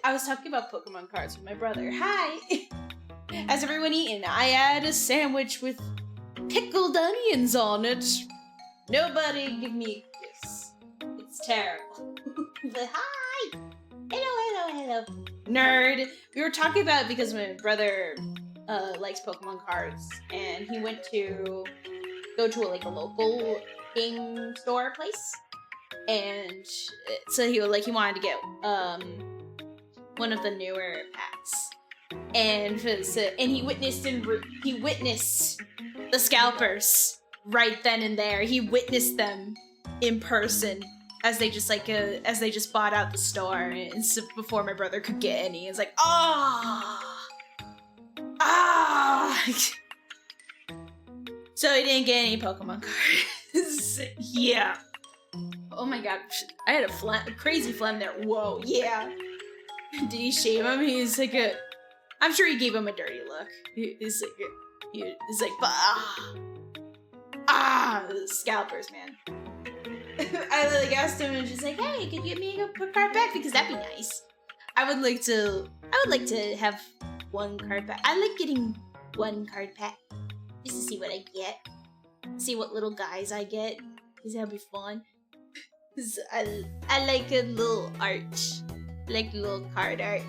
I was talking about Pokemon cards with my brother. Hi! Has everyone eaten? I had a sandwich with pickled onions on it. Nobody give me a kiss. It's terrible. But hi! Hello. Nerd! We were talking about it because my brother likes Pokemon cards, and he went to go to a local game store place, and so he wanted to get one of the newer packs, and he witnessed the scalpers right then and there. He witnessed them in person as they just bought out the store, and so before my brother could get any. It's like, So he didn't get any Pokemon cards. Yeah. Oh my god, I had a crazy phlegm there. Whoa, yeah. Did he shave him? He's like I'm sure he gave him a dirty look. He's like, scalpers, man. I asked him and just like, hey, could you get me a card back? Because that'd be nice. I would like to have one card pack. I like getting one card pack just to see what I get. See what little guys I get. Because that'd be fun. I like a little art. I like little card art.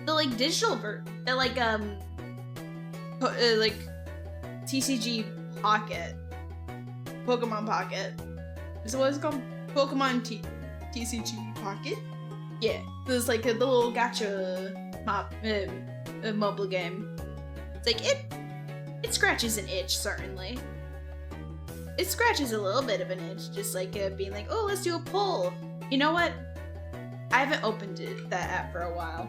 The digital version. The TCG Pocket. Pokemon Pocket. Is what it's called? Pokemon TCG Pocket? Yeah. There's a little gacha mobile game. It's it scratches an itch, certainly. It scratches a little bit of an itch, just being like, oh, let's do a poll. You know what? I haven't opened that app for a while.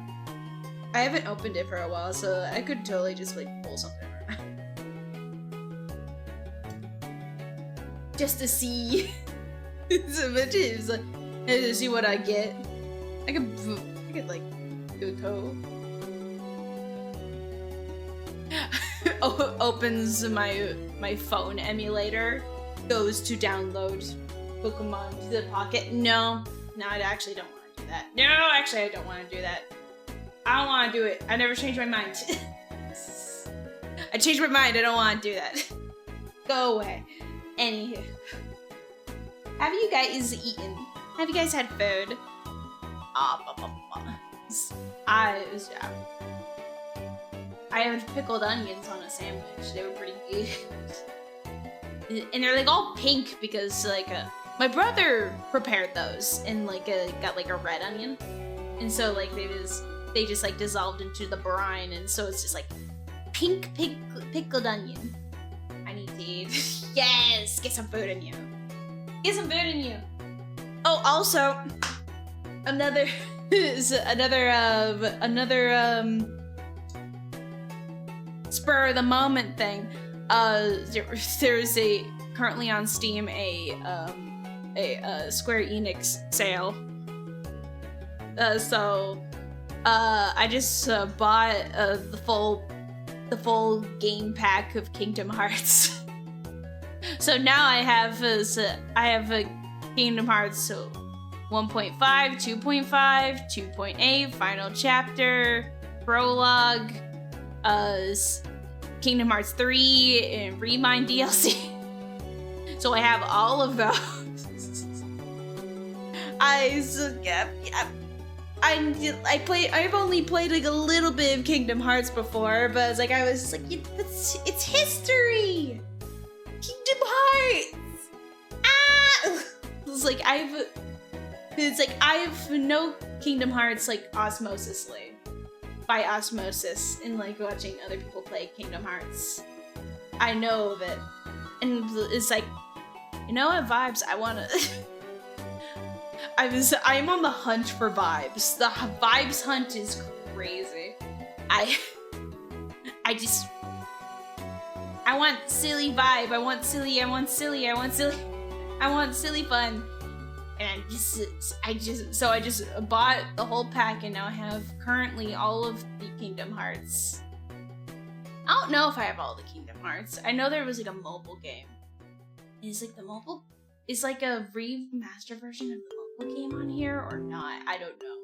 So I could totally just pull something around. Just to see. To see what I get. I could do code. Opens my phone emulator, goes to download Pokemon to the Pocket. No, I actually don't want to do that. No, actually I don't want to do that. I don't want to do it. I never changed my mind. I changed my mind. I don't want to do that. Go away. Anywho. Have you guys eaten? Have you guys had food? I had pickled onions on a sandwich. They were pretty good. And they're all pink because my brother prepared those and got a red onion. And so they just dissolved into the brine, and so it's just pink pickled onion. I need to eat. Yes, get some food in you. Oh, also another spur of the moment thing. There's currently on Steam a Square Enix sale. So I just bought the full game pack of Kingdom Hearts. So now I have a Kingdom Hearts 1.5, 2.5, 2.8, Final Chapter, Prologue, Kingdom Hearts 3, and Remind DLC. So I have all of those. I've only played a little bit of Kingdom Hearts before, but it's history. Kingdom Hearts. I've know Kingdom Hearts osmosisly. By osmosis, and watching other people play Kingdom Hearts. I know that, and it's you know what vibes I wanna. I'm on the hunt for vibes. The vibes hunt is crazy. I want silly vibe. I want silly fun. And I just bought the whole pack, and now I have currently all of the Kingdom Hearts. I don't know if I have all the Kingdom Hearts. I know there was a mobile game. Is the mobile is like a remastered version of the mobile game on here or not. I don't know.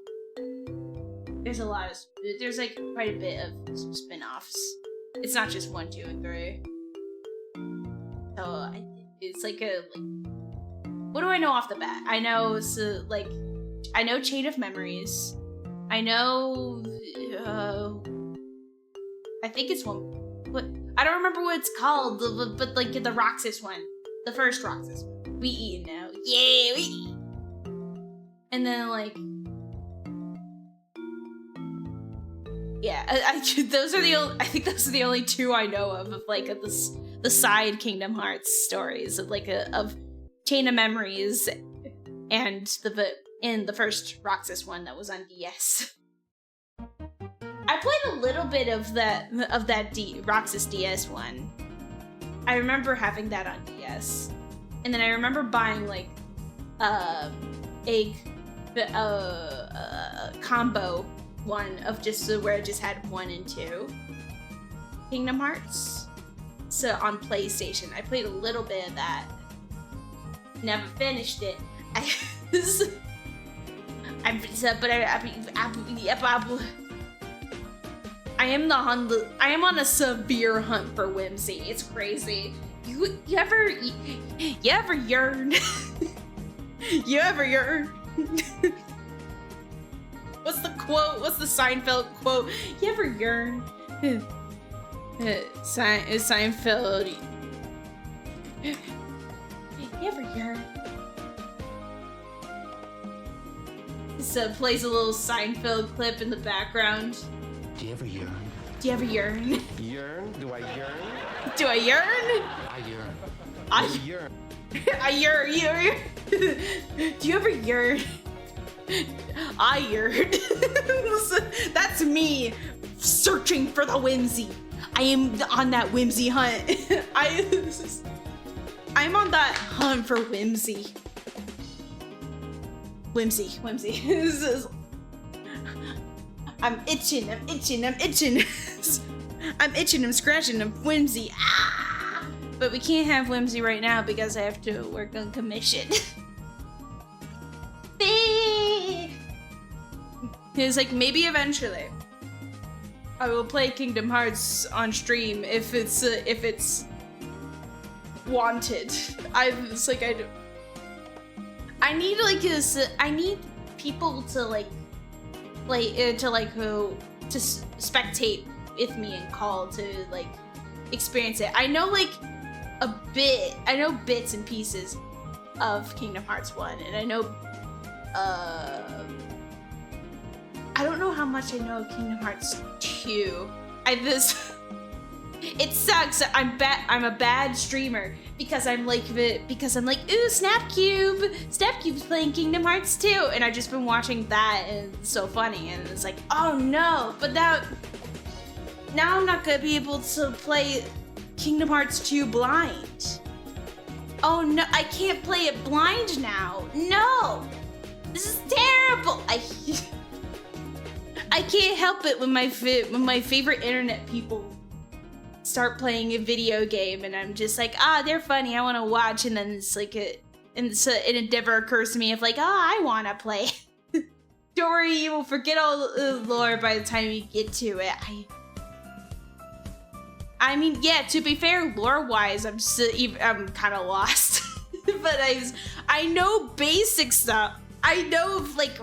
There's like quite a bit of spin-offs. It's not just 1, 2, and 3. So it's like what do I know off the bat? I know I know Chain of Memories. I know I think it's one, but I don't remember what it's called. But like the Roxas one, the first Roxas one. We eat now, yeah, we eat. And then like, yeah, I think those are the only 2 I know of like the side Kingdom Hearts stories of like of Chain of Memories and the first Roxas one that was on DS. I played a little bit of that Roxas DS one. I remember having that on DS, and then I remember buying like a combo one of just where it just had 1 and 2 Kingdom Hearts. So on PlayStation, I played a little bit of that. Never finished it. I am on a severe hunt for whimsy. It's crazy. You ever yearn? You ever yearn? What's the quote? What's the Seinfeld quote? You ever yearn? Seinfeld. You ever yearn? So plays a little Seinfeld clip in the background. Do you ever yearn? Do you ever yearn? Yearn? Do I yearn? Do I yearn? I yearn. I yearn. I yearn. Do you ever yearn? I yearn. That's me searching for the whimsy. I am on that whimsy hunt. I'm on that hunt for whimsy. Whimsy. I'm itching. I'm itching, I'm scratching, I'm whimsy. Ah! But we can't have whimsy right now because I have to work on commission. It's like, maybe eventually I will play Kingdom Hearts on stream if it's wanted. I need people to spectate with me and call to like experience it. I know bits and pieces of Kingdom Hearts 1, and I know I don't know how much I know of Kingdom Hearts 2. It sucks. I'm a bad streamer because I'm like, ooh, Snapcube's playing Kingdom Hearts 2, and I've just been watching that, and it's so funny, and it's like, oh no, but now I'm not gonna be able to play Kingdom Hearts 2 blind. Oh no, I can't play it blind now. No, this is terrible. I can't help it when my favorite internet people start playing a video game, and I'm just like, they're funny, I want to watch, and then it's like an endeavor occurs to me of like, I want to play. Don't worry, you will forget all the lore by the time you get to it. I mean, yeah, to be fair, lore-wise, I'm kind of lost. But I know basic stuff. I know of like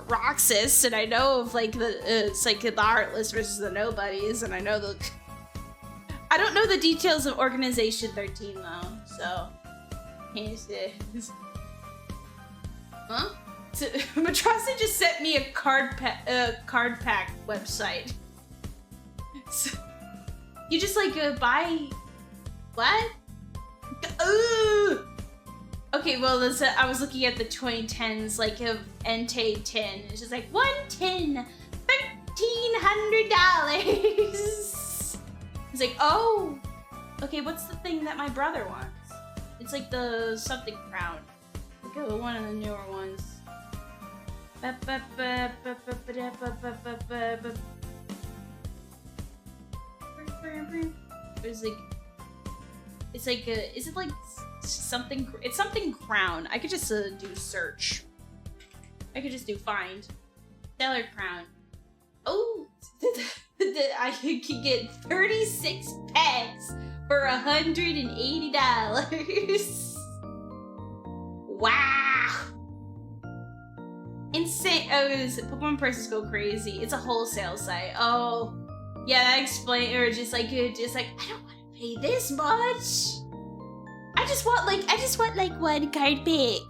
Roxas, and I know of like the Heartless versus the Nobodies, and I don't know the details of Organization 13 though, so. Huh? So, Matrasa just sent me a card pack website. So, you just like buy what? Ooh. Okay, well, I was looking at the 2010s, like of Entei 10. It's just like 110, $1,300. It's like, oh, okay, what's the thing that my brother wants? It's like the something crown. Like one of the newer ones. It's like, is it like something. It's something crown. I could just do search. I could just do find. Stellar crown. Oh, I could get 36 packs for $180. Wow. Insane. Oh, Pokemon prices go crazy. It's a wholesale site. Oh, yeah, that explains. Or just like, I don't want to pay this much. I just want like one card pack.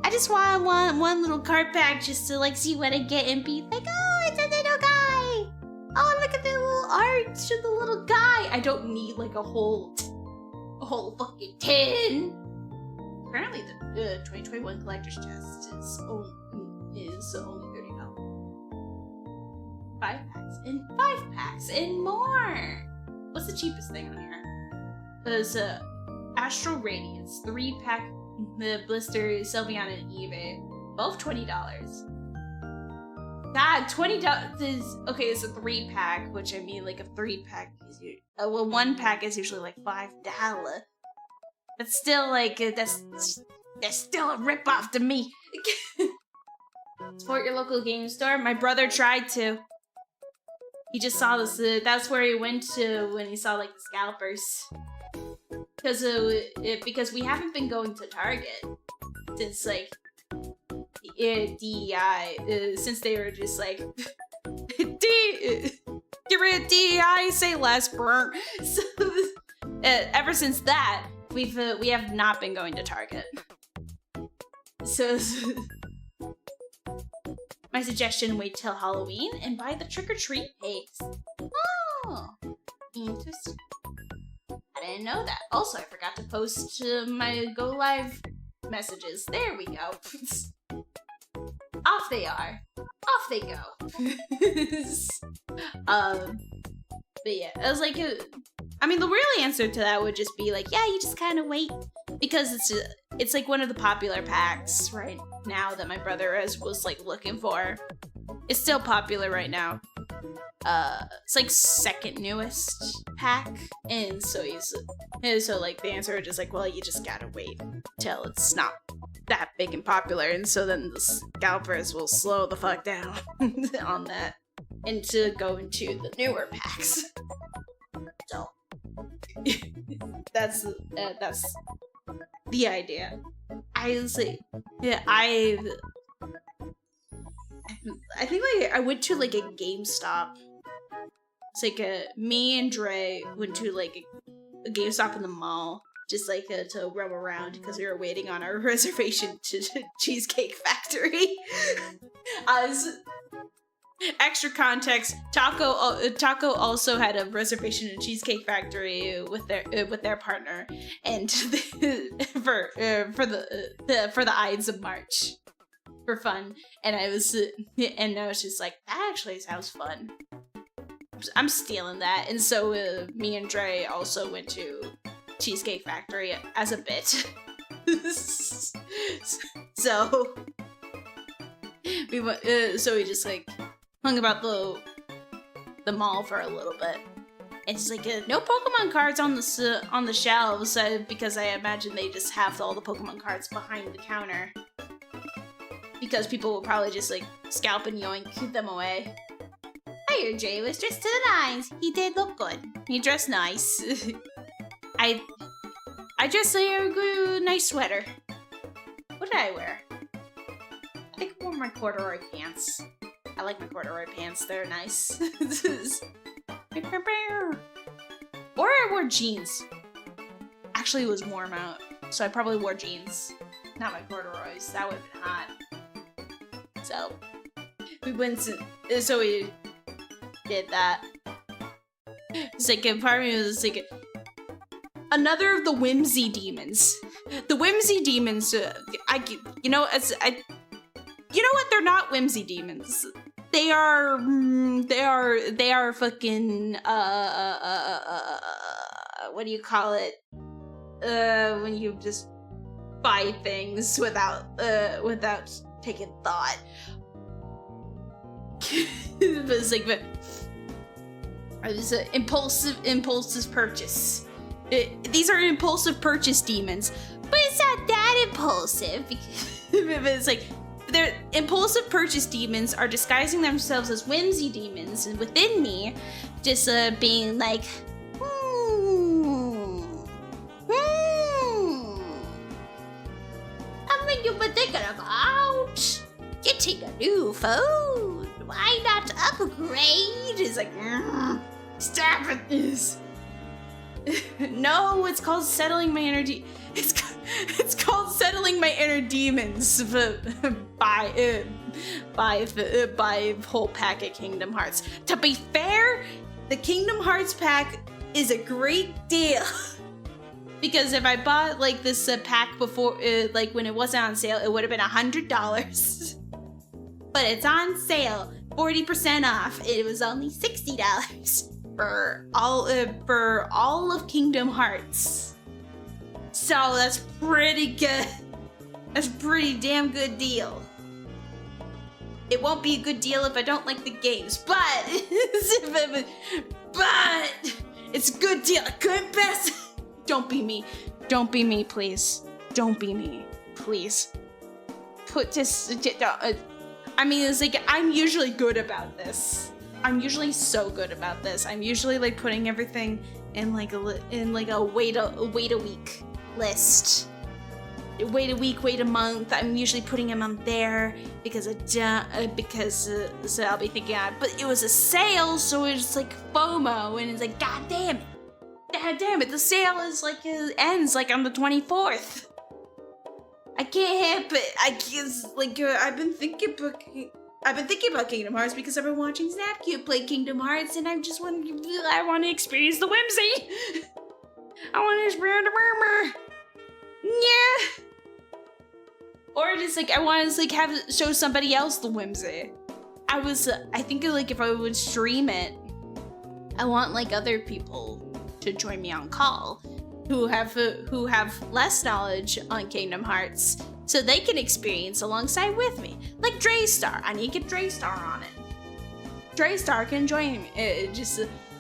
I just want one little card pack just to like see what I get and be like, oh, it's a little guy. Oh, look at the little art to the little guy. I don't need like a whole fucking 10. Apparently, the 2021 collector's chest is only $30. 5 packs and more. What's the cheapest thing on here? There's Astral Radiance 3-pack. The blister Sylveon and eBay, both $20. God, $20 is okay. It's a 3-pack, which I mean, like a 3-pack is well, 1 pack is usually like $5. That's still like that's still a ripoff to me. Support your local game store. My brother tried to. He just saw this. That's where he went to when he saw like the scalpers. Because we haven't been going to Target since like DEI, since they were just like get rid of DEI, say less, burn. So ever since that, we have not been going to Target. So my suggestion: wait till Halloween and buy the trick-or-treat eggs. Oh, interesting. I didn't know that. Also, I forgot to post my go live messages. There we go. Off they are. Off they go. But yeah, I was like, I mean, the real answer to that would just be like, yeah, you just kind of wait, because it's like one of the popular packs right now that my brother was like looking for. It's still popular right now. It's like second newest pack, and so like the answer is just like, well, you just gotta wait till it's not that big and popular, and so then the scalpers will slow the fuck down on that and to go into the newer packs. So that's the idea. I think like I went to like a GameStop. It's like me and Dre went to like a GameStop in the mall, just like to roam around because we were waiting on our reservation to Cheesecake Factory. Extra context: Taco also had a reservation in Cheesecake Factory with their partner, and for the Ides of March. For fun, and I was just like, that actually sounds fun. I'm stealing that, and so me and Dre also went to Cheesecake Factory as a bit. So we went. So we just like hung about the mall for a little bit. And it's like no Pokemon cards on the shelves because I imagine they just have all the Pokemon cards behind the counter. Because people will probably just like scalp and yoink them away. Hiya, Jay was dressed to the nines. He did look good. He dressed nice. I dressed like a nice sweater. What did I wear? I think I wore my corduroy pants. I like my corduroy pants. They're nice. Or I wore jeans. Actually, it was warm out, so I probably wore jeans. Not my corduroys. That would have been hot. So we did that. It's like a part of me was like another of the whimsy demons. The whimsy demons. You know what? They're not whimsy demons. They are fucking what do you call it? When you just buy things without taking thought. It's like, I was an impulsive purchase. these are impulsive purchase demons, but it's not that impulsive. It's like they're impulsive purchase demons are disguising themselves as whimsy demons, and within me, just being like, I mean, you've been thinking about getting a new phone. Why not upgrade? It's like, stop it. This. No, it's called settling my inner it's called settling my inner demons by whole pack of Kingdom Hearts. To be fair, the Kingdom Hearts pack is a great deal. Because if I bought like this pack before, like when it wasn't on sale, it would have been $100. But it's on sale, 40% off. It was only $60 for all of Kingdom Hearts. So that's pretty good. That's a pretty damn good deal. It won't be a good deal if I don't like the games, but it's a good deal. I couldn't pass it. Don't be me. Don't be me, please. Don't be me, please. Put this. I mean, it's like I'm usually good about this. I'm usually so good about this. I'm usually like putting everything in like a wait a week list. Wait a week, wait a month. I'm usually putting them on there because so I'll be thinking, but it was a sale, so it's like FOMO, and it's like, God damn it, the sale is like ends like on the 24th. I can't help it. I guess like I've been thinking about Kingdom Hearts because I've been watching Snapcube play Kingdom Hearts, and I want to experience the whimsy. I want to experience the murmur. Yeah. Or just like I want to like show somebody else the whimsy. I think like if I would stream it, I want like other people to join me on call who have less knowledge on Kingdom Hearts, so they can experience alongside with me. Like Draystar, I need to get Draystar on it. Draystar can join me.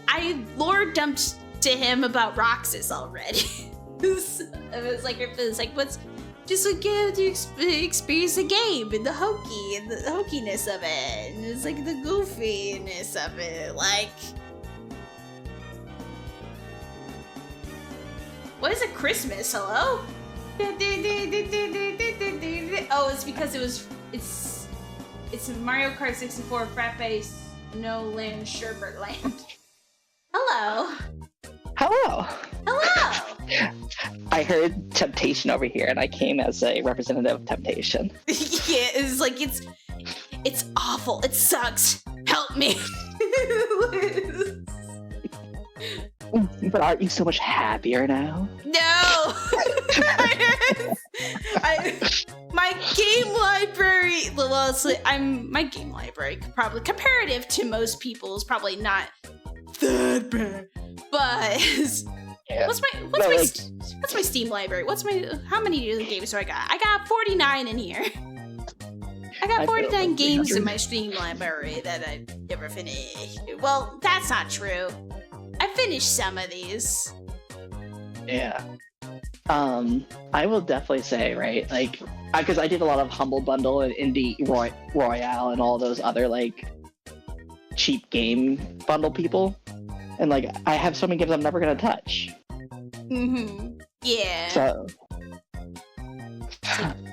I lore dumped to him about Roxas already. It was like what's just like get to experience the game and the hokiness of it, and it's like the goofiness of it, like. What is it, Christmas? Hello? Oh, it's because it's Mario Kart 64 Frappe No Land Sherbert Land. Hello. Hello. Hello. I heard Temptation over here, and I came as a representative of Temptation. Yeah, it's like it's awful. It sucks. Help me. But aren't you so much happier now? No! My game library, my game library, probably comparative to most people, is probably not that bad. But yeah. what's my Steam library? How many games do I got? I got 49 in here. I got 49 games in my Steam library that I never finished. Well, that's not true. I finished some of these. Yeah. I will definitely say, right, like, because I did a lot of Humble Bundle and Indie Royale and all those other, like, cheap game bundle people. And, like, I have so many games I'm never going to touch. Mm-hmm. Yeah. So.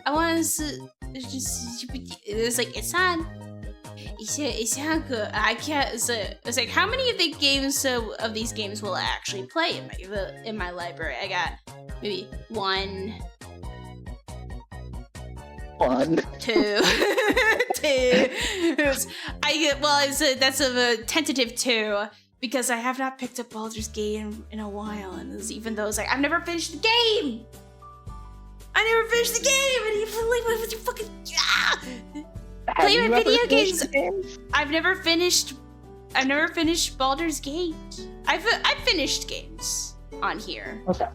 I want to it's like, it's not good. I can't. It's like, how many of the games of these games will I actually play in my library? I got maybe one, two. That's a tentative 2 because I have not picked up Baldur's Gate in a while, and even though it's like I've never finished the game. And even like what you fucking play my video games. I've never finished Baldur's Gate. I've finished games on here. Okay.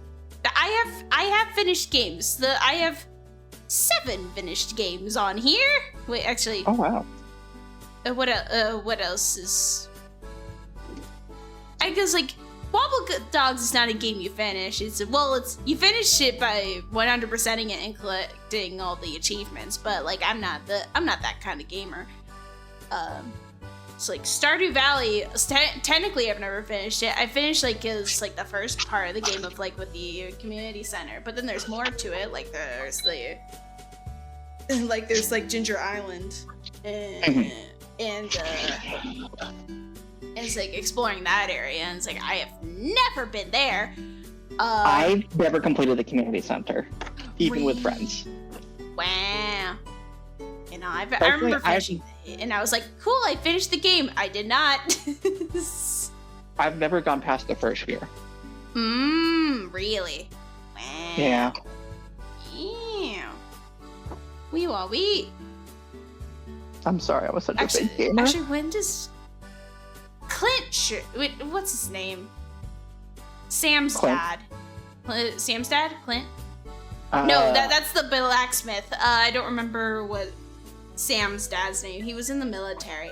I have finished games. I have 7 finished games on here. Wait, actually. Oh wow. What else is? I guess like Dogs is not a game you finish. It's you finish it by 100%ing it and collecting all the achievements. But like, I'm not that kind of gamer. It's like Stardew Valley. Technically, I've never finished it. I finished like it's like the first part of the game of like with the community center. But then there's more to it. Like there's Ginger Island and it's like exploring that area, and it's like I have never been there. I've never completed the community center, even with friends. Wow. You know, I remember finishing it, and I was like, cool, I finished the game. I did not. I've never gone past the first year. Really? Wow. Yeah. Yeah. We. I'm sorry, I was such a big gamer. Actually, when does Clint wait, what's his name? Sam's Clint. dad. Sam's dad? Clint? No, that's the blacksmith. I don't remember what Sam's dad's name. He was in the military.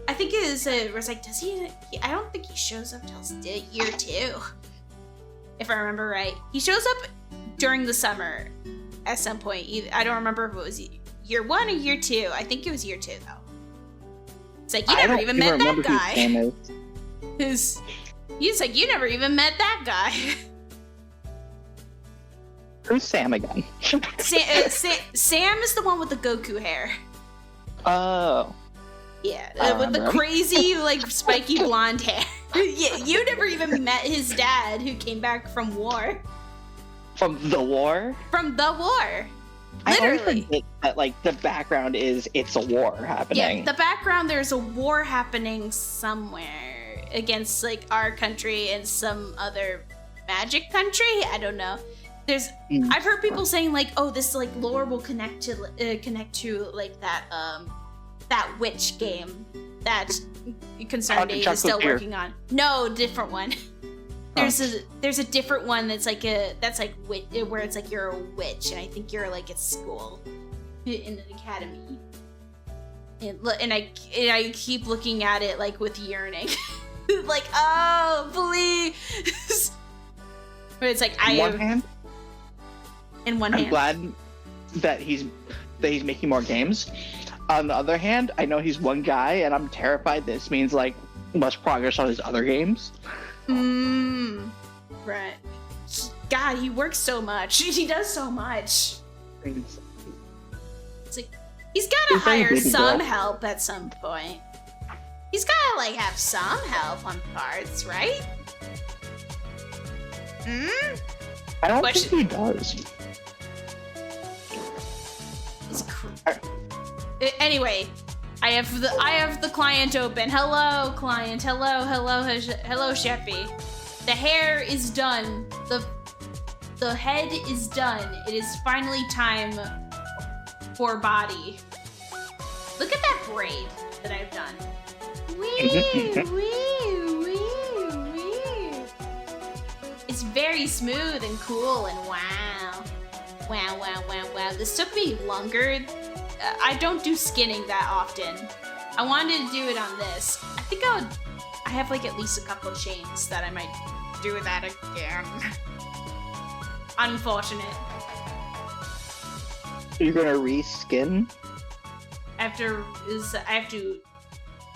I think it was like, does he? I don't think he shows up till year 2. If I remember right. He shows up during the summer at some point. I don't remember if it was year 1 or year 2. I think it was year 2 though. It's like, you never even met that guy. He's like, you never even met that guy. Who's Sam again? Sam is the one with the Goku hair. Oh. Yeah, with the crazy, like, spiky blonde hair. Yeah, you never even met his dad, who came back from war. From the war? From the war. I Literally. always forget that, like, the background is it's a war happening. Yeah, the background, there's a war happening somewhere against, like, our country and some other magic country. I don't know. I've heard people saying, like, oh, this, like, lore will connect to like, that witch game that Concerned Dave is still working on. No, different one. There's a different one that's like where it's like you're a witch, and I think you're like at school in an academy, and I keep looking at it like with yearning, like, oh please. But it's like in one hand. I'm glad that he's making more games. On the other hand, I know he's one guy, and I'm terrified this means like less progress on his other games. Right. God, he works so much. He does so much. It's like, he's gotta hire some help at some point. He's gotta, like, have some help on parts, right? I don't think he does. Anyway, I have the client open. Hello, client. Hello, Sheffy. The hair is done. The head is done. It is finally time for body. Look at that braid that I've done. Wee, wee, wee, wee. It's very smooth and cool and wow. Wow, wow, wow, wow. This took me longer. I don't do skinning that often. I wanted to do it on this. I think I have like at least a couple of chains that I might do that again. Unfortunate. You're gonna reskin? I have to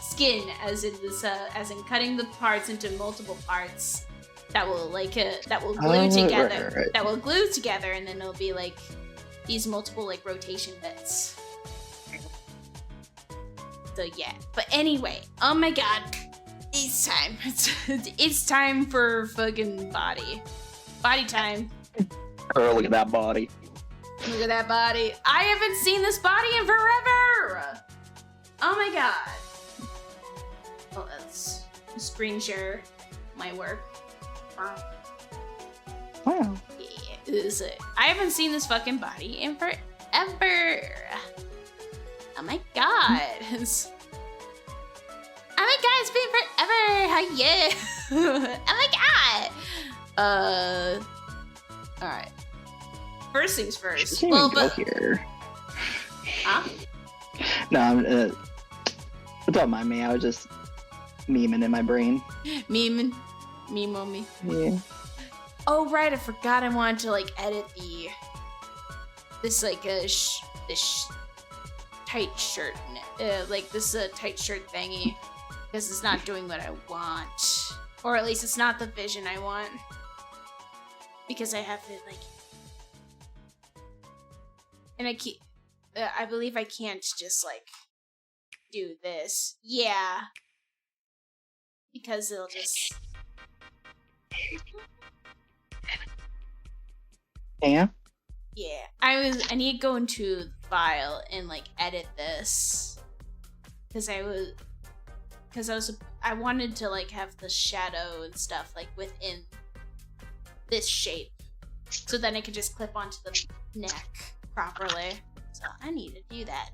skin as in cutting the parts into multiple parts that will glue together. Right. That will glue together, and then it'll be like these multiple like rotation bits. So yeah, but anyway, oh my god, it's time. It's time for fucking body time. Oh, look at that body. Look at that body. I haven't seen this body in forever. Oh my god. Oh, that's screen share my work. Wow. Yeah, I haven't seen this fucking body in forever. Oh my god. Oh my god, it's been forever. Yeah. Oh my god. Alright. First things first. Well, but here. Huh? No, don't mind me. I was just memeing in my brain. Memeing. Mimo me. Yeah. Oh right, I forgot I wanted to like edit this like this tight shirt, like this tight shirt thingy, because it's not doing what I want, or at least it's not the vision I want. Because I have to like, and I believe I can't just like do this. Yeah, because it'll just. Yeah. Yeah, I need to go into the file and like edit this, because I wanted to like have the shadow and stuff like within this shape, so then it could just clip onto the neck properly. So I need to do that.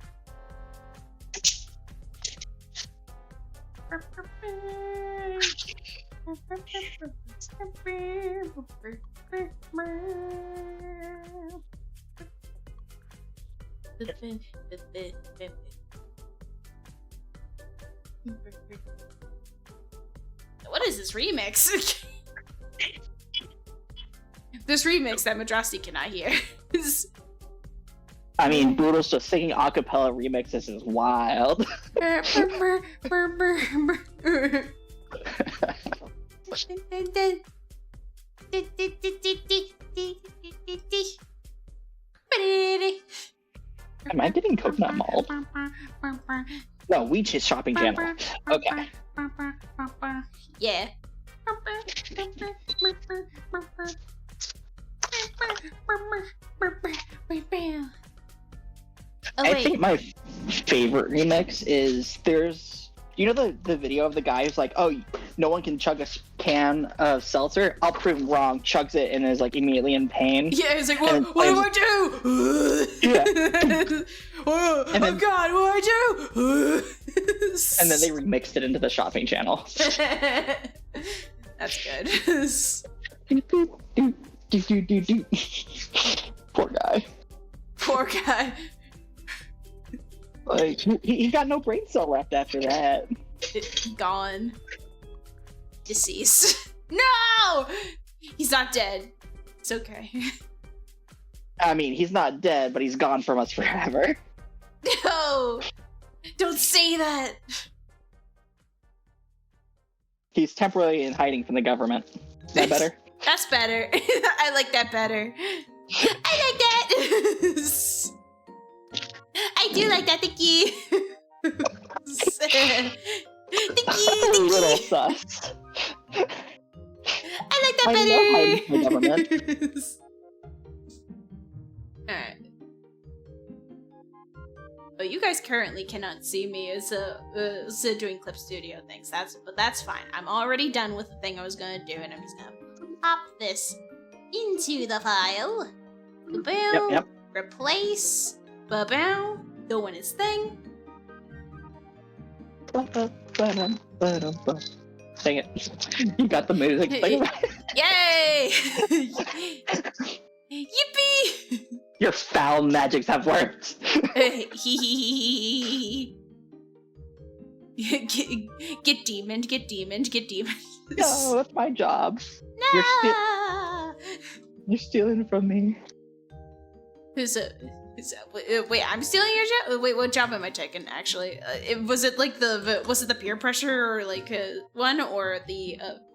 What is this remix? This remix that Madrasti cannot hear. I mean, Boodle's just singing a cappella remixes is wild. Am I getting coconut mauled? No, we just shopping channel. Okay. Yeah. Oh, I think my favorite remix is you know the video of the guy who's like, oh, no one can chug a can of seltzer? I'll prove him wrong, chugs it and is like immediately in pain. Yeah, he's like, what do I do? Yeah. Oh then, God, what do I do? And then they remixed it into the shopping channel. That's good. Poor guy. Poor guy. Like he got no brain cell left after that. Gone. Deceased. No! He's not dead. It's okay. I mean, he's not dead, but he's gone from us forever. No! Don't say that! He's temporarily in hiding from the government. Is that better? That's better. I like that better. I like that! I do like that, thank you! Thank you, A little sus. I like that I better! love hiding from the government. Alright. Oh, you guys currently cannot see me as doing Clip Studio things. But that's fine. I'm already done with the thing I was gonna do, and I'm just gonna pop this into the file. Boom. Yep. Replace. Ba-bow. Go in his thing. Dang it. You got the music. Yay! Yippee! Your foul magics have worked. Get demoned, get demoned, get demoned. No, that's my job. No! You're stealing from me. Wait, I'm stealing your job? Wait, what job am I taking, actually? Was it like the peer pressure or like one, or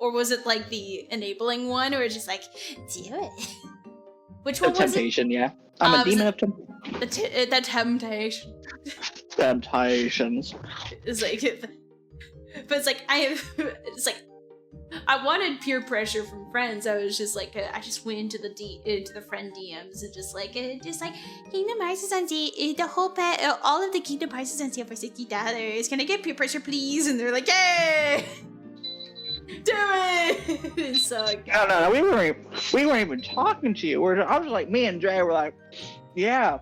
was it like the enabling one, or just like, do it? Which one was Temptation, yeah. I'm a demon of the temptation. Temptations. It's like, but it's like, I wanted peer pressure from friends. I was just like, I just went into the friend DMs and just like Kingdom Hearts is on the whole all of the Kingdom Hearts is on sale for $60. Can I get peer pressure, please? And they're like, yay! Do it! And so like, No, we weren't even talking to you. I was like, me and Jay were like, yeah.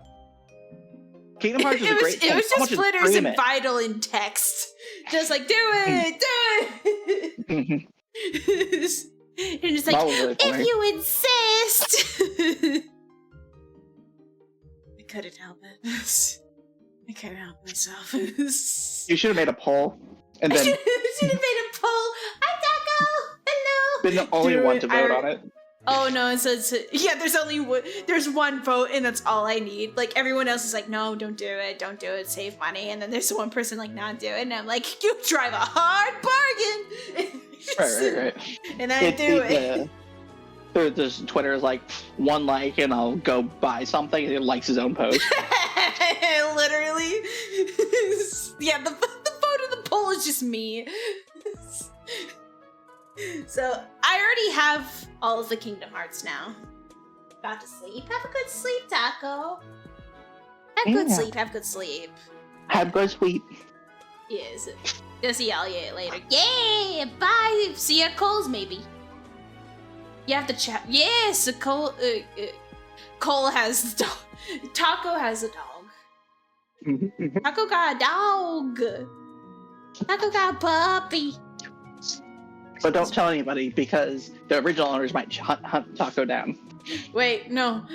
Kingdom Hearts is a great thing. It was just Someone Flitters stream and it. Vital in text. Just like, do it! Do it! And it's like, Really if you insist! I couldn't help it. I couldn't help myself. You should have made a poll. And then I should have made a poll. Hi, Taco! Hello! been the only one to vote on it. Oh no, yeah, there's one vote and that's all I need. Like everyone else is like, no, don't do it, save money. And then there's one person like, not do it. And I'm like, you drive a hard bargain. Right. And I do it. There's Twitter is like 1 like and I'll go buy something and he likes his own post. Literally. Yeah, the vote of the poll is just me. So I already have all of the Kingdom Hearts now. Got to sleep. Have a good sleep, Taco. Have good sleep. Have good sleep. Have good sleep. Yes. Go see y'all later. Yeah. Bye. See ya, Coles. Maybe. You have to chat. Yes. Cole has the dog. Taco has a dog. Taco got a dog. Taco got a puppy. But don't tell anybody because the original owners might hunt Taco down. Wait, no.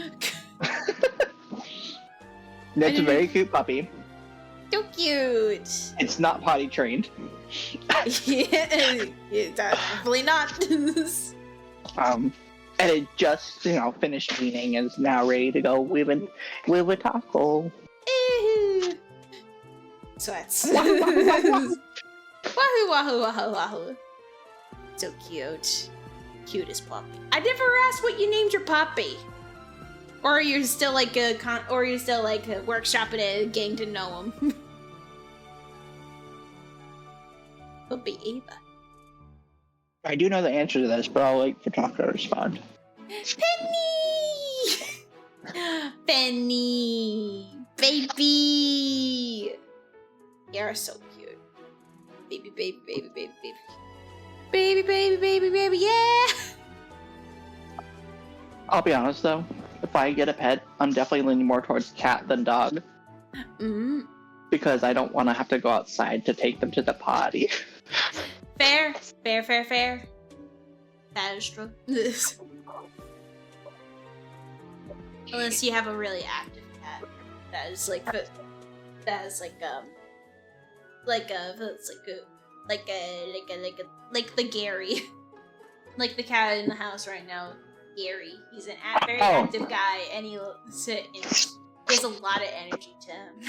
That's a very cute puppy. So cute. It's not potty trained. Yeah, definitely not. And it just, finished weaning and is now ready to go with a Taco. Sweats. Wahoo, wahoo, wahoo, wahoo. So cute. Cutest puppy. I never asked what you named your puppy. Or are you still workshopping it, getting to know him? Would be Ava. I do know the answer to this, but I'll wait for Taco to respond. Penny! Penny! Baby! You're so cute. Baby, baby, baby, baby, baby. Baby, baby, baby, baby, yeah! I'll be honest though, if I get a pet, I'm definitely leaning more towards cat than dog. Mm-hmm. Because I don't want to have to go outside to take them to the potty. Fair. That is true. Unless you have a really active cat. That is like the Gary. Like the cat in the house right now, Gary. He's an very active guy, and he has a lot of energy to him.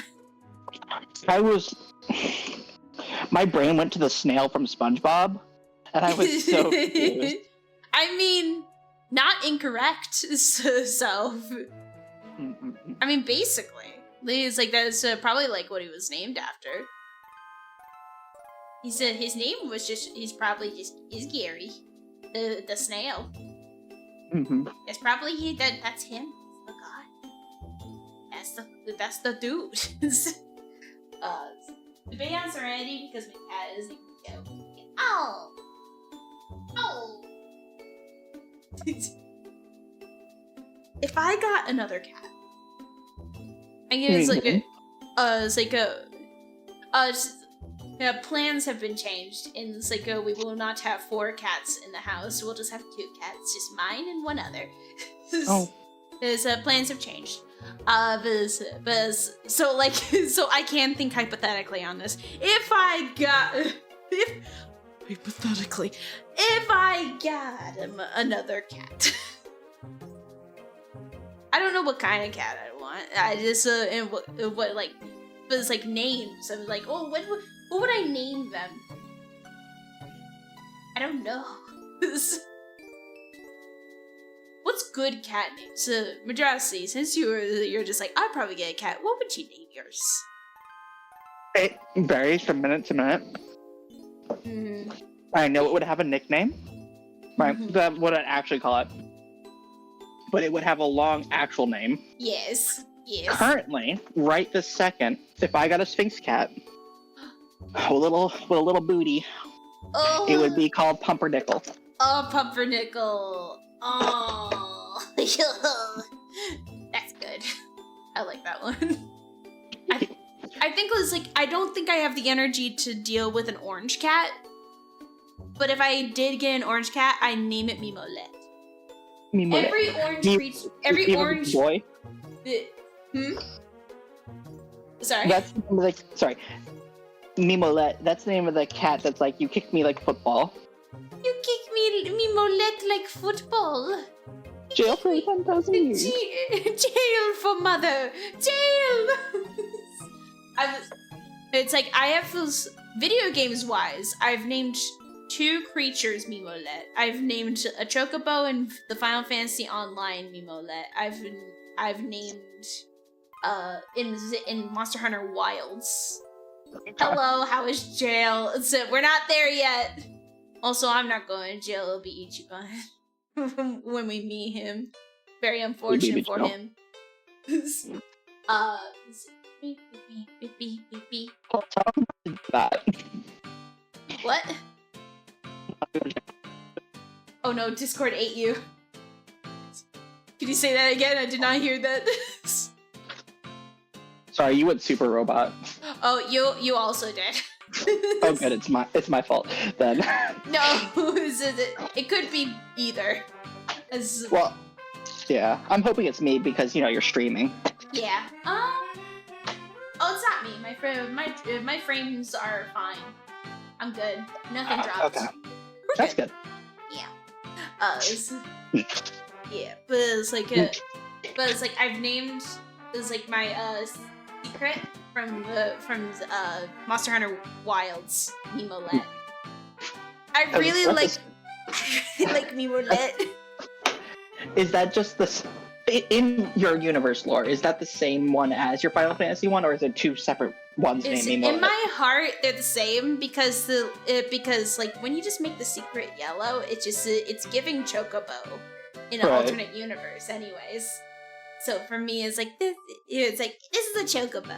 My brain went to the snail from SpongeBob, and I was so confused. I mean, not incorrect. So, I mean, basically, it's like that's probably like what he was named after. He said his name was he's Gary, the snail. Mm-hmm. It's probably that's him. Oh god. That's the dude. The big answer already because my cat is oh. If I got another cat, I guess plans have been changed, and it's like we will not have 4 cats in the house. We'll just have 2 cats, just mine and one other. His plans have changed. So I can think hypothetically on this. If I got another cat, I don't know what kind of cat I want. I just and what like, but it's like names. I was like, oh, what would I name them? I don't know. What's good cat names? Madrasi, since you're just like, I'd probably get a cat. What would you name yours? It varies from minute to minute. Mm-hmm. I know it would have a nickname, right? Mm-hmm. That's what I'd actually call it. But it would have a long actual name. Yes. Currently, right this second, if I got a Sphinx cat, with a little booty, it would be called Pumpernickel. Oh, Pumpernickel. Oh, that's good. I like that one. I think it was like, I don't think I have the energy to deal with an orange cat. But if I did get an orange cat, I name it Mimolette. Every orange boy. Sorry. That's sorry. Mimolette. That's the name of the cat that's like, you kick me like football. You kick me, Mimolette. like football. Jail for 10,000 years. Jail for mother. Jail. It's like I have those video games wise. I've named 2 creatures Mimolet. I've named a Chocobo in the Final Fantasy Online Mimolet. I've named in Monster Hunter Wilds. Hello, how is jail? So we're not there yet. Also, I'm not going to jail. It'll be Ichiban when we meet him. Very unfortunate for him. That. What? Oh no, Discord ate you. Can you say that again? I did not hear that. Sorry, you went super robot. Oh, you also did. Oh good, it's my fault then. No, it could be either. Well, yeah, I'm hoping it's me because you're streaming. Yeah. Oh, it's not me. My frames are fine. I'm good. Nothing dropped. Okay, that's good. Yeah. Yeah, but it's like I've named my secret from Monster Hunter Wilds Mimolet. I really like Mimolet. Is that just in your universe lore? Is that the same one as your Final Fantasy one, or is it 2 separate ones named Mimolet? In my heart, they're the same because when you just make the secret yellow, it's giving Chocobo in an alternate universe, anyways. So for me, it's like this. It's like this is a Chocobo.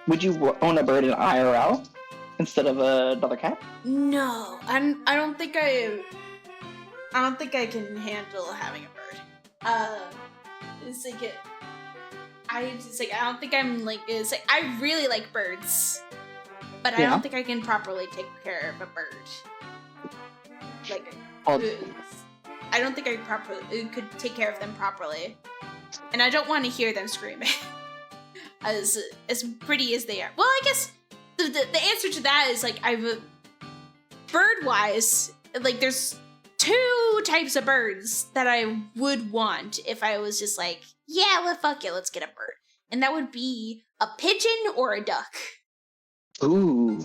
Would you own a bird in IRL instead of another cat? No, I don't think I can handle having a bird. I don't think I'm like. It's like I really like birds, but I don't think I can properly take care of a bird. I don't think I could take care of them properly, and I don't want to hear them screaming. as pretty as they are. Well, I guess the answer to that is like bird wise, like there's 2 types of birds that I would want if I was just like, yeah, well, fuck it, let's get a bird, and that would be a pigeon or a duck. Ooh,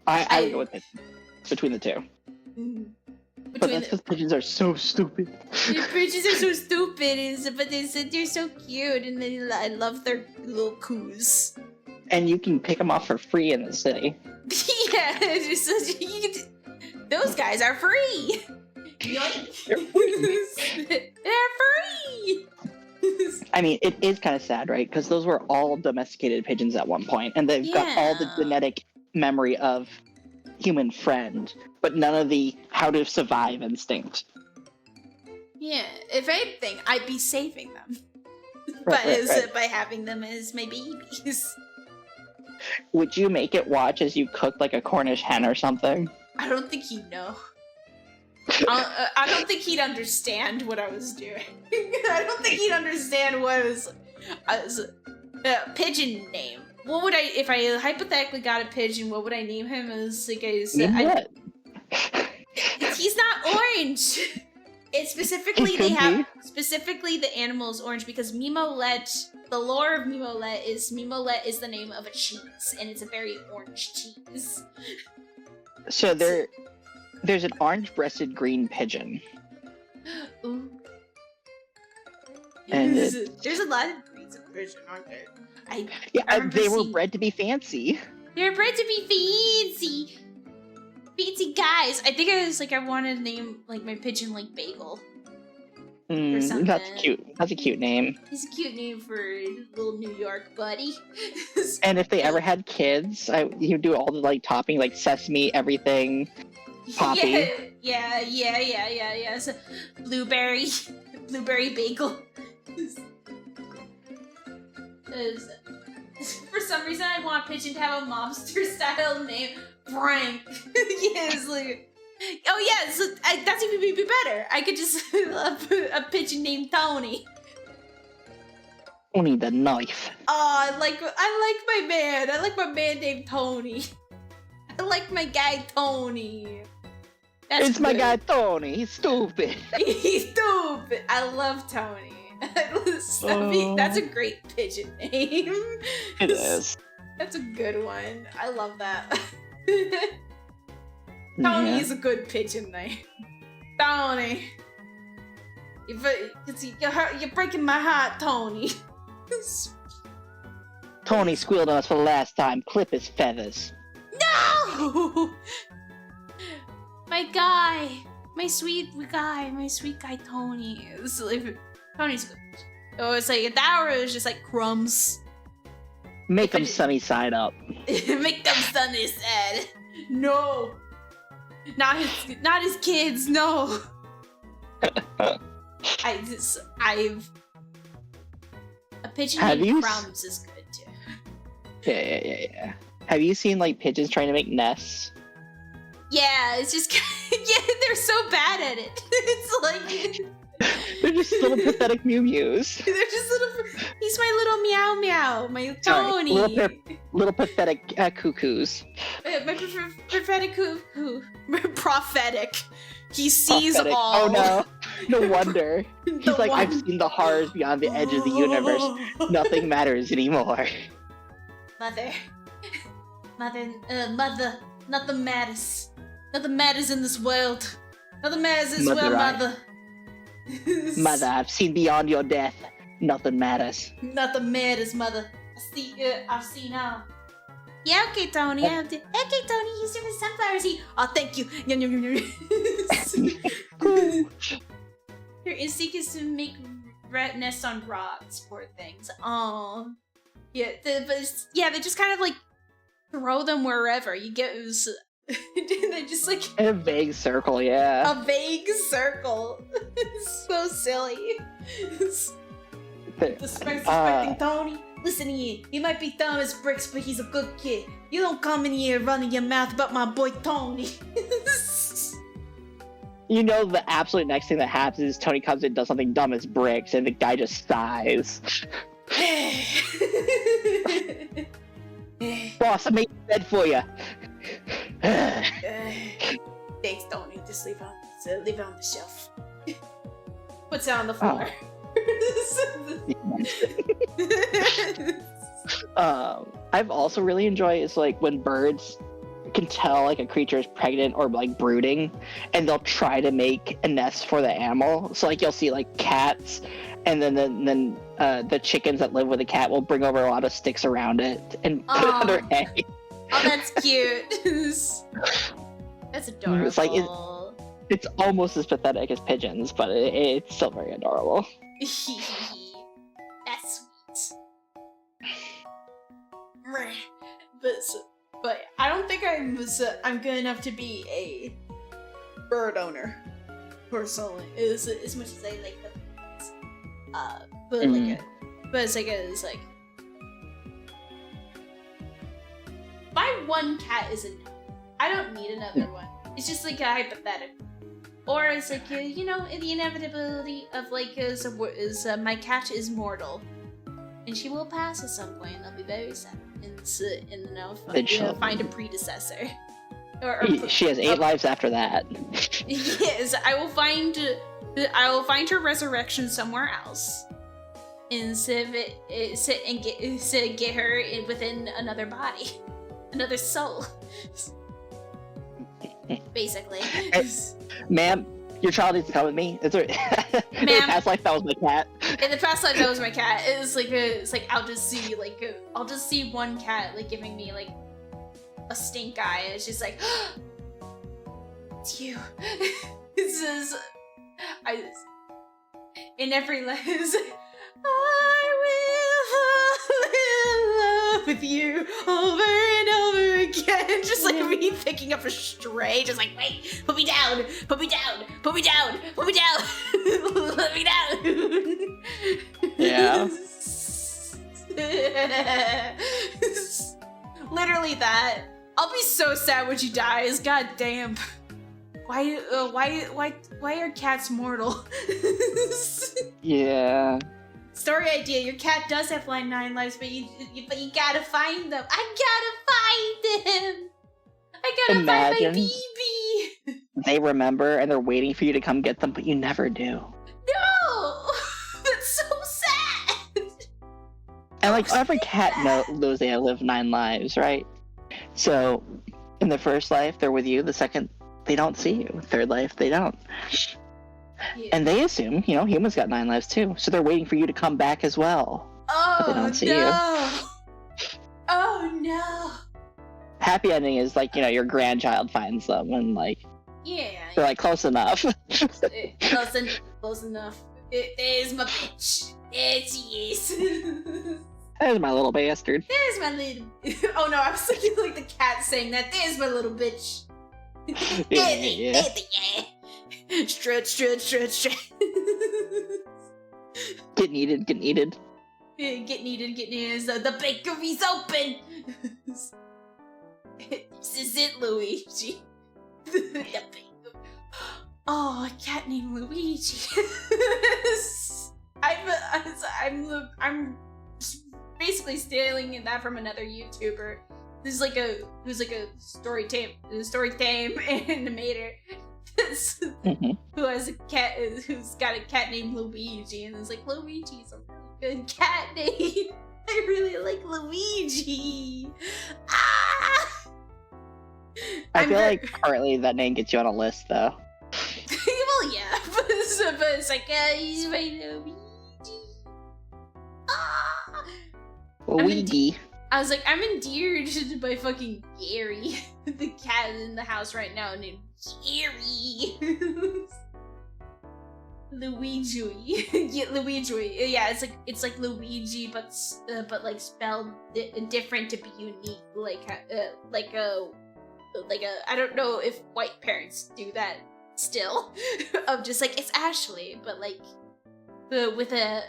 I would go with pigeon between the 2. But that's because pigeons are so stupid. Pigeons are so stupid, but they're so cute, and I love their little coos. And you can pick them off for free in the city. Yeah, those guys are free. They're free. I mean, it is kind of sad, right? Because those were all domesticated pigeons at one point, and they've got all the genetic memory of human friend, but none of the how to survive instinct. Yeah, if anything, I'd be saving them. By having them as my babies. Would you make it watch as you cook like a Cornish hen or something? I don't think he'd know. I don't think he'd understand what I was doing. I don't think he'd understand what was pigeon name. What would if I hypothetically got a pigeon, what would I name him? As like he's not orange. It's specifically specifically the animal is orange because Mimolet. The lore of Mimolet is the name of a cheese, and it's a very orange cheese. So there's an orange-breasted green pigeon. Ooh. And there's a lot of breeds of pigeon, aren't there? They were bred to be fancy. They're bred to be fancy. Fancy guys. I think I wanted to name like my pigeon like Bagel. Or something. That's cute. That's a cute name. It's a cute name for a little New York buddy. And if they ever had kids, you do all the like topping, like sesame, everything, poppy. Yeah. So, blueberry bagel. For some reason, I want Pigeon to have a mobster-style name, Frank. Yes, like. Oh yeah, so that's even be better. I could just a pigeon named Tony. Tony the knife. Oh, I like my man. I like my man named Tony. I like my guy Tony. That's It's my good. guy Tony. He's stupid. He's stupid. I love Tony. That's a great pigeon name. It is. That's a good one. I love that. Tony Yeah. is a good pigeon name. Tony. You're breaking my heart, Tony. Tony squealed on us for the last time. Clip his feathers. No! My guy. My sweet guy Tony. Tony's good. Oh, it's like an hour is just like crumbs. Make him sunny side up. Make them sunny sad. No. Not his kids, no. I've a pigeon Have named you Crumbs is good too. Yeah. Have you seen like pigeons trying to make nests? Yeah, it's just yeah, they're so bad at it. It's like They're just little pathetic mew mews. they're just little. He's my little meow meow, my Sorry, Tony. little pathetic cuckoos. My prophetic cuckoo. Prophetic. He sees Pathetic. all. Oh no! No wonder. The He's like, I've one- seen the horrors beyond the edge of the universe. Nothing matters anymore. Mother, nothing matters. Nothing matters in this world. Nothing matters as Mother, well, I- mother. Mother, I've seen beyond your death. Nothing matters. Nothing matters, mother. I've seen all. Yeah, okay, Tony. Okay, Tony, he's doing the sunflower seed. Oh, thank you. Yum, yum, yum, yum. Your instinct is to make nests on rocks, poor things. Oh, yeah. They just kind of like throw them wherever you get. They just like In a vague circle, yeah. a vague circle. It's so silly. Disrespecting Tony. Listen here, he might be dumb as bricks, but he's a good kid. You don't come in here running your mouth about my boy Tony. You know the absolute next thing that happens is Tony comes in and does something dumb as bricks, and the guy just sighs. Boss, I made a bed for you. Thanks, Tony. Just leave it on the shelf. Puts it on the floor. I've also really enjoyed is like when birds can tell like a creature is pregnant or like brooding, and they'll try to make a nest for the animal. So like you'll see like cats, and then the chickens that live with the cat will bring over a lot of sticks around it and put it under hay. Oh, that's cute. That's adorable. It's like it's almost as pathetic as pigeons, but it's still very adorable. That's sweet. But I don't think I'm good enough to be a bird owner, personally. As much as I like them. It's like my one cat is enough. I don't need another one. It's just like a hypothetical. Or it's like, the inevitability of like, my cat is mortal. And she will pass at some point, and I'll be very sad. And then I'll find a predecessor. She has 8 lives after that. Yes, I will find her resurrection somewhere else. And get her within another body. Another soul. Basically. Ma'am, your child needs to come with me. It's in the past life that was my cat. In the past life that was my cat. It's like I'll just see one cat like giving me like a stink eye. It's just like it's you. It's just in every life. I will fall in love with you over and over again. Just like me picking up a stray, just like, wait, put me down, put me down, put me down, put me down, let me down. Yeah. Literally that. I'll be so sad when she dies. God damn. Why are cats mortal? Yeah. Story idea: your cat does have 9 lives, but you gotta find them. I gotta find him. I gotta find my baby. they remember and they're waiting for you to come get them, but you never do. No! That's so sad! And like every cat knows they have lived 9 lives, right? So in the first life they're with you, the second they don't see you, third life they don't. Yeah. And they assume, humans got 9 lives too, so they're waiting for you to come back as well. But they don't see you. Oh no! Happy ending is like, your grandchild finds them and like they're like close enough. Close enough. It is my bitch. It's yes. There's my little bastard. There's my little. Oh no, I was thinking like the cat saying that. There's my little bitch. Yeah. Stretch. Get needed. Get needed. The bakery's open. This is it, Luigi. The bakery. Oh, a cat named Luigi. I'm basically stealing that from another YouTuber. Who's like a story tame animator. Who has a cat who's got a cat named Luigi, and it's like, Luigi's a really good cat name. I really like Luigi. I feel like currently that name gets you on a list though. Well, yeah, but it's like, he's my Luigi. Luigi. I was like, I'm endeared by fucking Gary, the cat in the house right now named Gary. Luigi. Yeah, Luigi. Yeah, it's like Luigi, but like spelled different to be unique. I don't know if white parents do that still, of just like, it's Ashley, but like with a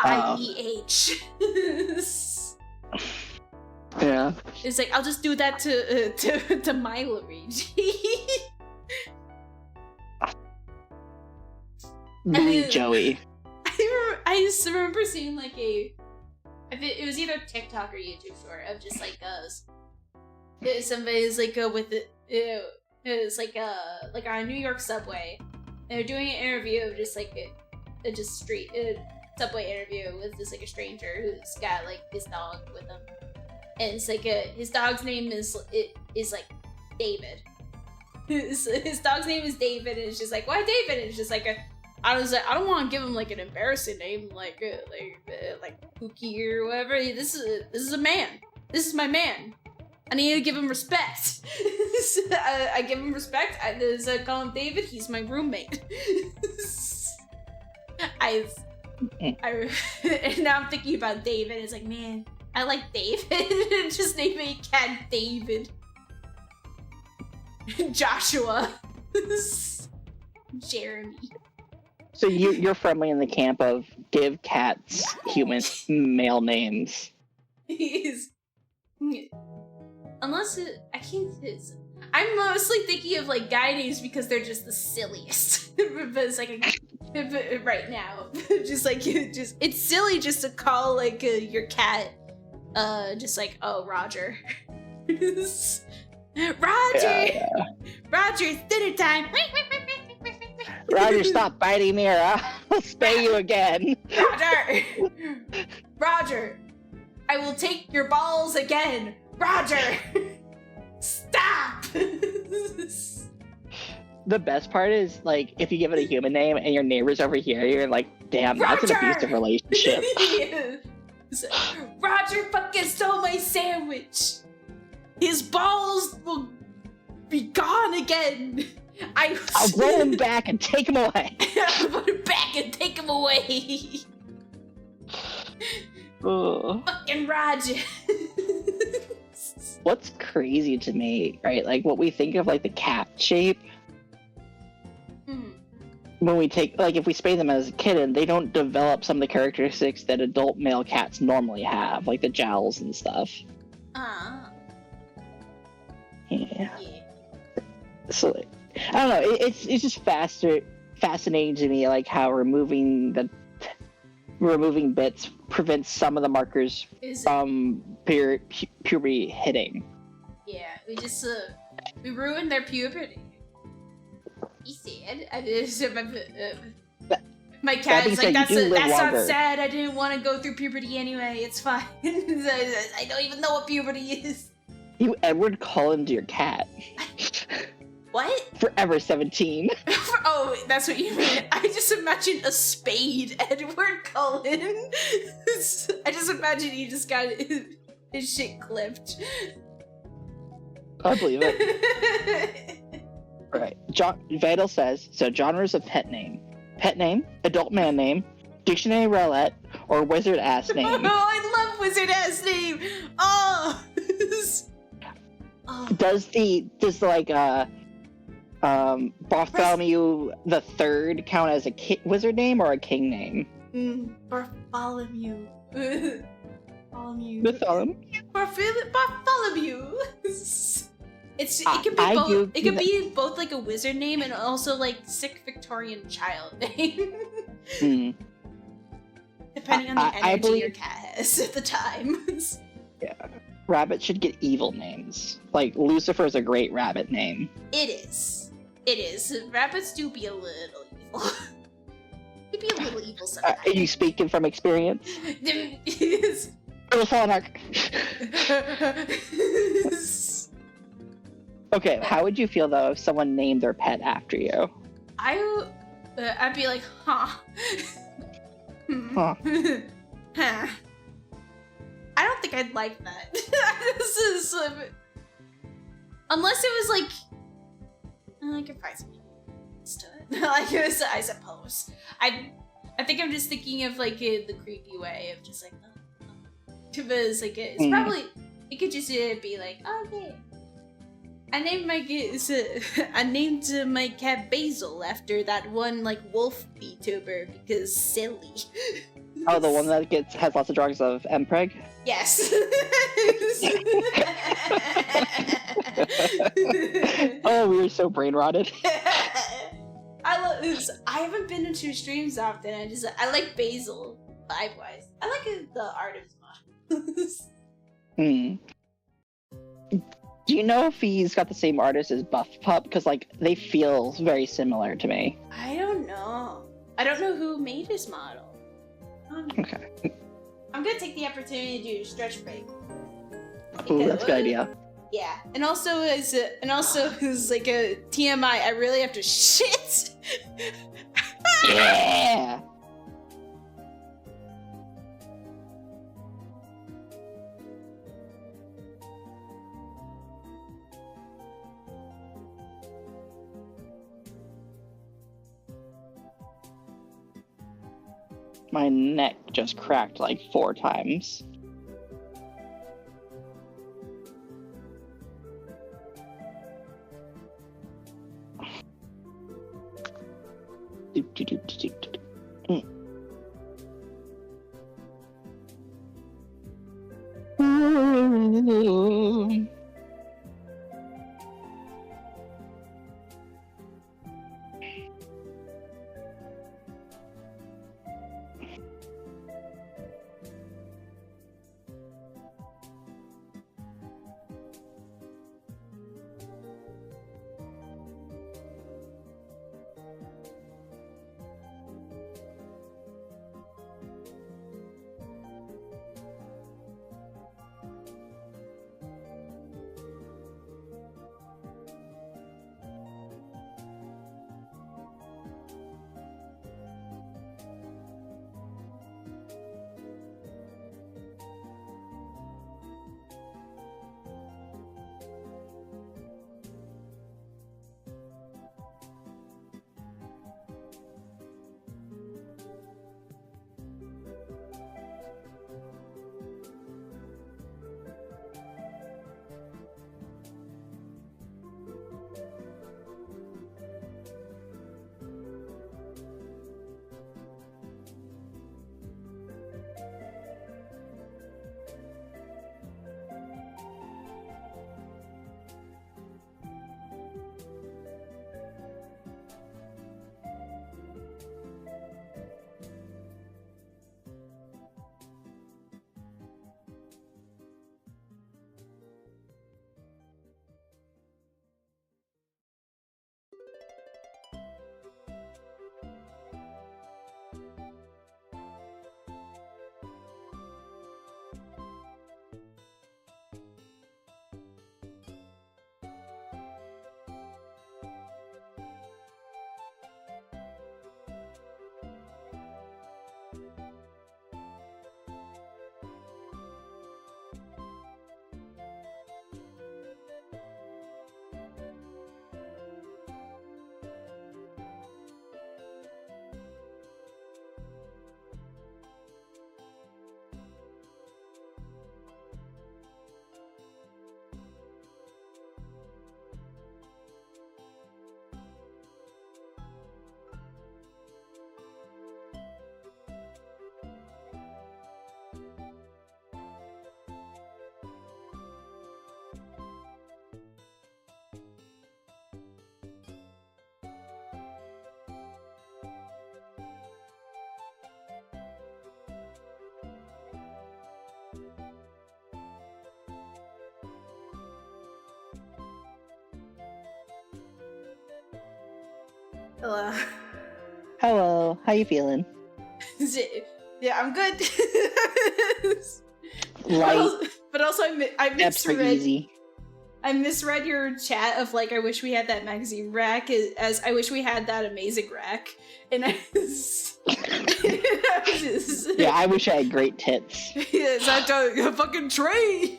IEH. Yeah. It's like, I'll just do that to my Luigi. Joey. I just remember seeing like it was either TikTok or YouTube short of just like somebody's like with it. It's like on a New York subway. They're doing an interview of just like a street subway interview with just like a stranger who's got like his dog with him, and it's like his dog's name is like David. His dog's name is David, and it's just like, why David? And it's just like I don't want to give him like an embarrassing name like Pookie or whatever. This is a man. This is my man. I need to give him respect. I give him respect. I call him David. He's my roommate. And now I'm thinking about David. It's like, man, I like David. Just name a cat David. Joshua. Jeremy. So you're firmly in the camp of give cats human male names. Unless I can't. I'm mostly thinking of like guy names because they're just the silliest. But it's like right now, it's silly just to call like your cat, just like, oh, Roger. Roger, Roger, it's dinner time. Roger, stop biting me or I'll spay you again. Roger, I will take your balls again. Roger, stop. The best part is, like, if you give it a human name and your neighbor's over here, you're like, damn, Roger! that's an abusive relationship. Roger fucking stole my sandwich. His balls will be gone again. I'll grow him back and take him away. I'll put him back and take him away. Fucking Roger. What's crazy to me, right? Like, what we think of, like, the cat shape. When we take, like, if we spay them as a kitten, they don't develop some of the characteristics that adult male cats normally have, like the jowls and stuff. Yeah. So, I don't know. It's just fascinating to me, like how removing bits prevents some of the markers from puberty hitting. Yeah, we ruined their puberty. be sad. I just, That- my that cat being is like, said, you do live that's not longer. sad. I didn't want to go through puberty anyway. It's fine. I don't even know what puberty is. You Edward Cullen to your cat. What? Forever 17. Oh, that's what you meant. I just imagined a spade, Edward Cullen. I just imagine he just got his shit clipped. I believe it. Right. Vital says, so genres of pet name. Pet name, adult man name, dictionary roulette, or wizard ass name. Oh, I love wizard ass name. Oh. Oh. Does Bartholomew the Third count as a wizard name or a king name? Bartholomew. Bartholomew. Bartholomew. It can be both. It can be both like a wizard name and also like sick Victorian child name. Depending on the energy your cat has at the time. Yeah. Rabbits should get evil names. Like Lucifer's a great rabbit name. It is. It is. Rabbits do be a little evil. They be a little evil sometimes. Are you speaking from experience? Okay, how would you feel though if someone named their pet after you? I'd be like, huh. Huh. Huh. I don't think I'd like that. Unless it was like, I could find something to it. Like it was, I suppose. I think I'm just thinking of like the creepy way of just like, because like it's probably it could just be like, okay. I named my cat Basil after that one like wolf Vtuber because silly. Oh, the one that has lots of drugs of Mpreg? Yes. Oh, we were so brain rotted. I love this. I haven't been into streams often. I like Basil vibe wise. I like the art of his models. Do you know if he's got the same artist as Buff Pup? Because like they feel very similar to me. I don't know. I don't know who made his model. Okay. I'm gonna take the opportunity to do a stretch break. Ooh, that's a good idea. Yeah, and also as like a TMI, I really have to shit. Yeah. My neck just cracked like 4 times. Hello. Hello, how you feeling? Yeah, I'm good. Light, but also I extra misread. easy. I misread your chat of like, I wish we had that magazine rack as I wish we had that amazing rack. And I was, Yeah, I wish I had great tits. Yes, I don't fucking trade.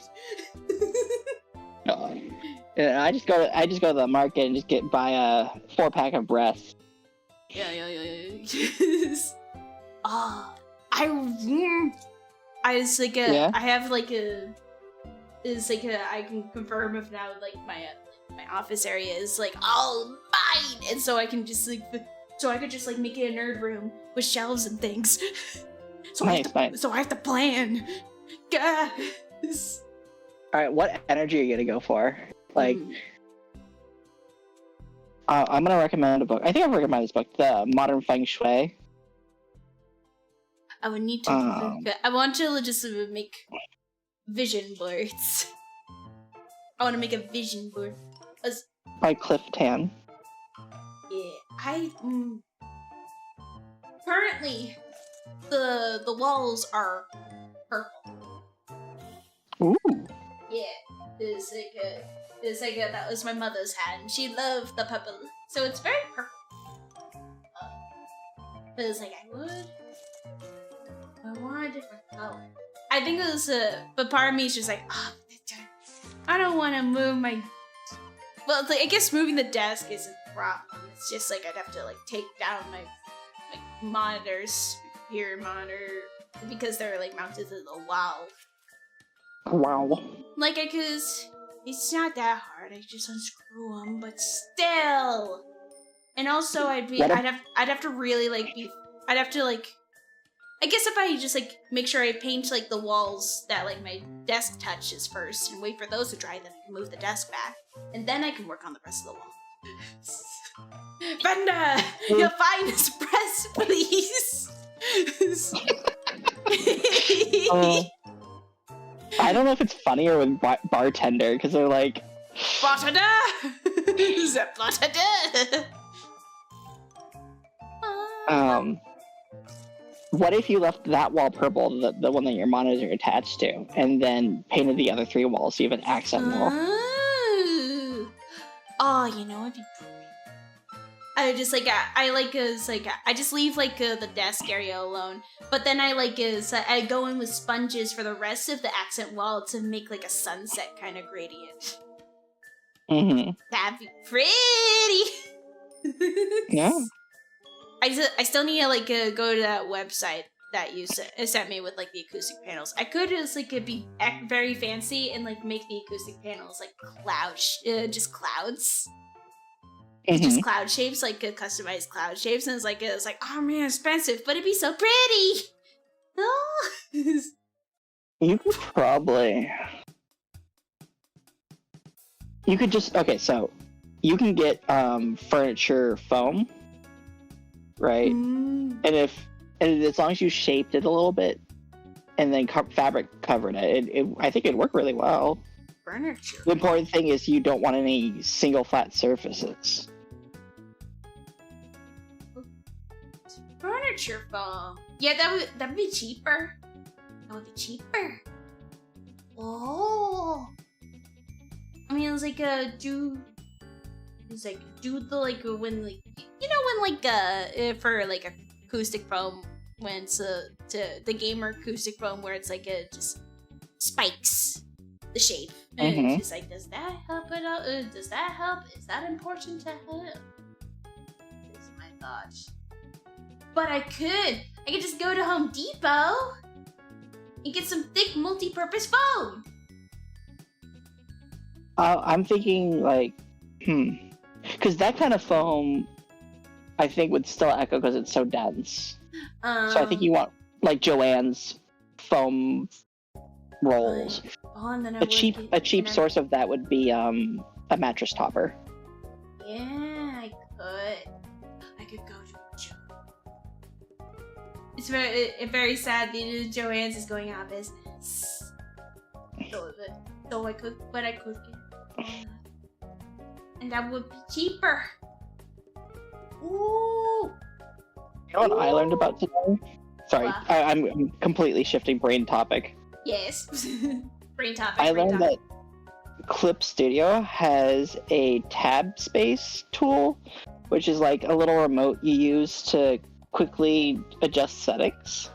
Yeah, I just go to the market and just buy a 4-pack of breasts. Yeah. Yes. Ah, I just like Yeah? I have like a. Is like I can confirm if now like my office area is like all mine, and so I can just like so I could just like make it a nerd room with shelves and things. So Nice. I have to plan, guys. All right, what energy are you gonna go for? Like, I'm gonna recommend a book. I think I've recommended this book, The Modern Feng Shui. I would need to. I want to just make vision boards. I want to make a vision board. By Cliff Tan. Yeah, currently the walls are purple. Ooh. Yeah, it's like that was my mother's hand. She loved the purple, so it's very purple. But it's like I want a different color. I think it was but part of me is just like, oh, I don't want to move my. Well, I guess moving the desk isn't the problem. It's just like I'd have to like take down my monitors, computer monitor, because they're like mounted to the wall. Wow. Like it's not that hard. I just unscrew them, but still. And also, I'd have to really like I'd have to like. I guess if I just like make sure I paint like the walls that like my desk touches first and wait for those to dry, then I can move the desk back, and then I can work on the rest of the wall. Brenda, your finest press, please. I don't know if it's funnier with bartender because they're like bartender. Bartender. What if you left that wall purple, the one that your monitors are attached to, and then painted the other 3 walls so you have an accent wall? Oh, you know, it'd be pretty. I just like I just leave like the desk area alone, but then I go in with sponges for the rest of the accent wall to make like a sunset kind of gradient. Mm-hmm. That'd be pretty. Yeah. I still need to like go to that website that you sent me with like the acoustic panels. I could just like be very fancy and like make the acoustic panels like just clouds. It's just cloud shapes, like customized cloud shapes, and it's like oh man, expensive, but it'd be so pretty. Oh. You could probably. You could just so you can get furniture foam. Right, and as long as you shaped it a little bit, and then fabric covered it, I think it'd work really well. Furniture. The important thing is you don't want any single flat surfaces. Furniture foam. Yeah, that would be cheaper. That would be cheaper. Oh. I mean, it was like do the like when like when like for like acoustic foam when it's to the gamer acoustic foam where it's like just spikes the shape. And it's just like, does that help it out? Does that help? Is that important to help? Is my thought. But I could just go to Home Depot and get some thick multi-purpose foam. I'm thinking like, because that kind of foam, I think would still echo because it's so dense. So I think you want like Joanne's foam rolls. And then a cheap source of that would be a mattress topper. Yeah, I could go to Joanne. It's very sad that Joanne's is going out of business. So I could get, and that would be cheaper. Ooh. You know what I learned about today? Sorry, What? I'm completely shifting brain topic. Yes. Brain topic. I brain learned topic. that Clip Studio has a tab space tool, which is like a little remote you use to quickly adjust settings.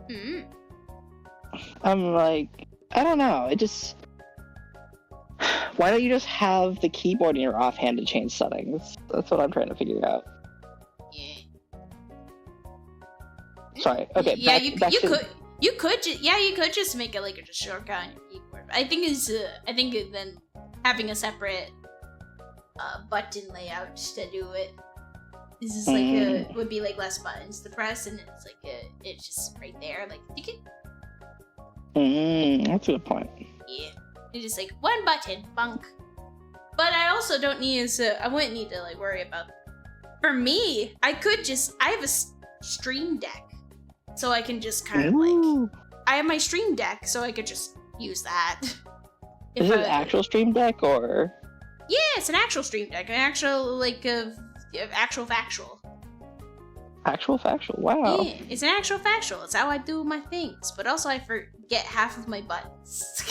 Hmm. I'm like, I don't know. It just. Why don't you just have the keyboard in your offhand to change settings? That's what I'm trying to figure out. Yeah. Sorry. Okay. Yeah, back to... you could just make it like a shortcut on your keyboard. I think then having a separate button layout to do it is just like would be like less buttons to press, and it's like it's just right there. Like you can. That's a good point. Yeah, it's just like one button, bunk. But I also don't need I wouldn't need to like worry about. For me, I have a Stream Deck. So I can just kind of like, I have my Stream Deck, so I could just use that. Is it an actual Stream Deck or? Yeah, it's an actual Stream Deck, an actual like actual factual. Actual factual. Wow. Yeah, it's an actual factual. It's how I do my things. But also I forget half of my buttons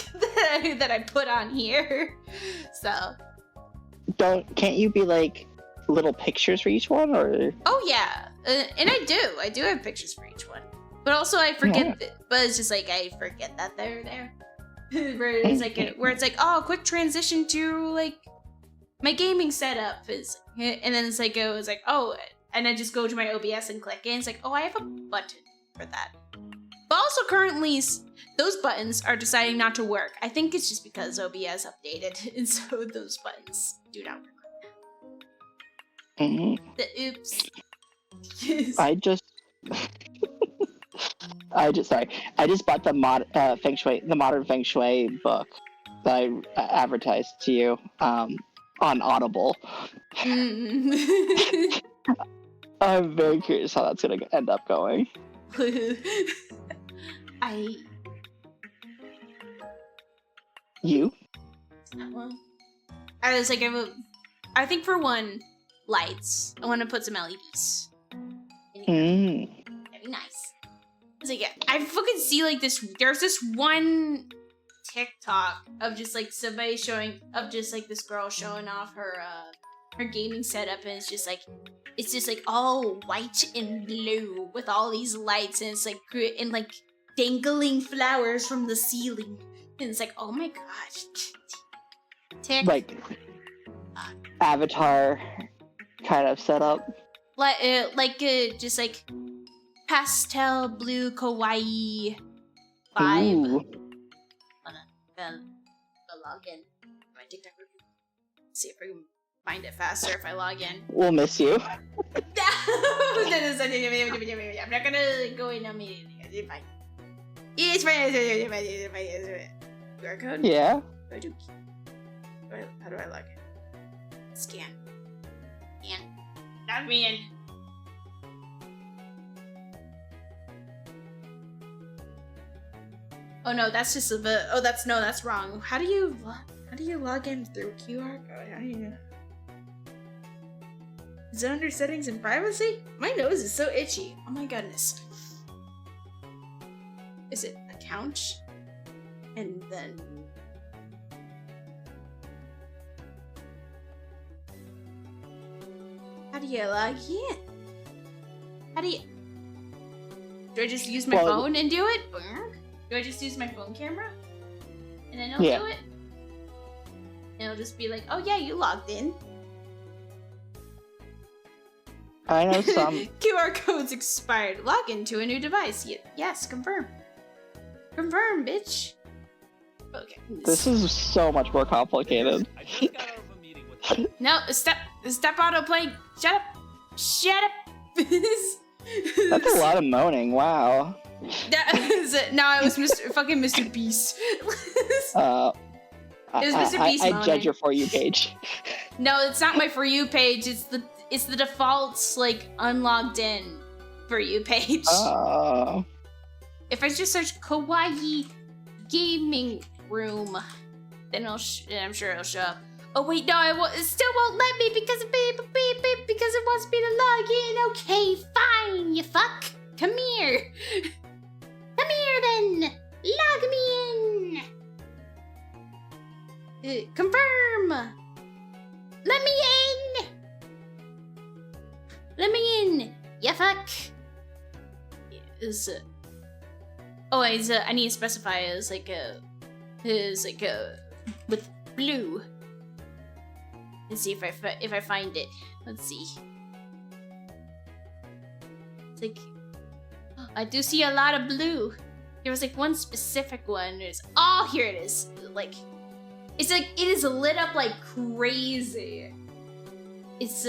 that I put on here. So. Can't you be like little pictures for each one, or? Oh yeah, and I do have pictures for each one. But also I forget but it's just like I forget that they're there. where it's like, oh, quick transition to like my gaming setup is, and then it's like it was like, oh, and I just go to my OBS and click, and it's like, oh, I have a button for that. But also currently those buttons are deciding not to work. I think it's just because OBS updated, and so those buttons do not work. Oops. I just bought the modern feng shui book that I advertised to you on Audible. I'm very curious how that's gonna end up going. You? I was like, I think for one, lights. I want to put some LEDs. That'd be nice. It's like, I fucking see like this. There's this one TikTok of just like somebody this girl showing off her gaming setup, and it's just like all white and blue with all these lights, and it's like and like dangling flowers from the ceiling, and it's like, oh my gosh. Like Avatar kind of setup. Just like pastel blue kawaii vibe. Ooh. I'll log in my TikTok group. See if I can find it faster if I log in. We'll miss you. I'm not gonna go in immediately. It's fine. It's fine. QR code? Yeah. How do I log in? Scan. Log me in. Oh no, that's just a bit. Oh, that's wrong. How do you log in through QR code? How do you? Is it under settings and privacy? My nose is so itchy. Oh my goodness. Is it account? And then. How do you log in? Do I just use my phone and do it? Do I just use my phone camera? And then it'll do it? And it'll just be like, oh yeah, you logged in. I know some. QR code's expired. Log into a new device. Yes, confirm. Confirm, bitch. Okay. This is so much more complicated. No, stop autoplay. Shut up. That's a lot of moaning. Wow. No, it was Mr. Beast. It was Mr. Beast I moaning. judge your For You page. No, it's not my For You page. It's the default like unlogged in For You page. Oh. If I just search kawaii gaming room, then I'm sure it'll show up. Oh wait, no, it still won't let me because it wants me to log in. Okay, fine, you fuck. Come here. Come here then. Log me in. Confirm. Let me in. Let me in. You fuck. I need to specify as with blue. Let's see if I find it. Let's see. It's like I do see a lot of blue. There was like one specific one. Oh, here it is. Like it's like it is lit up like crazy. It's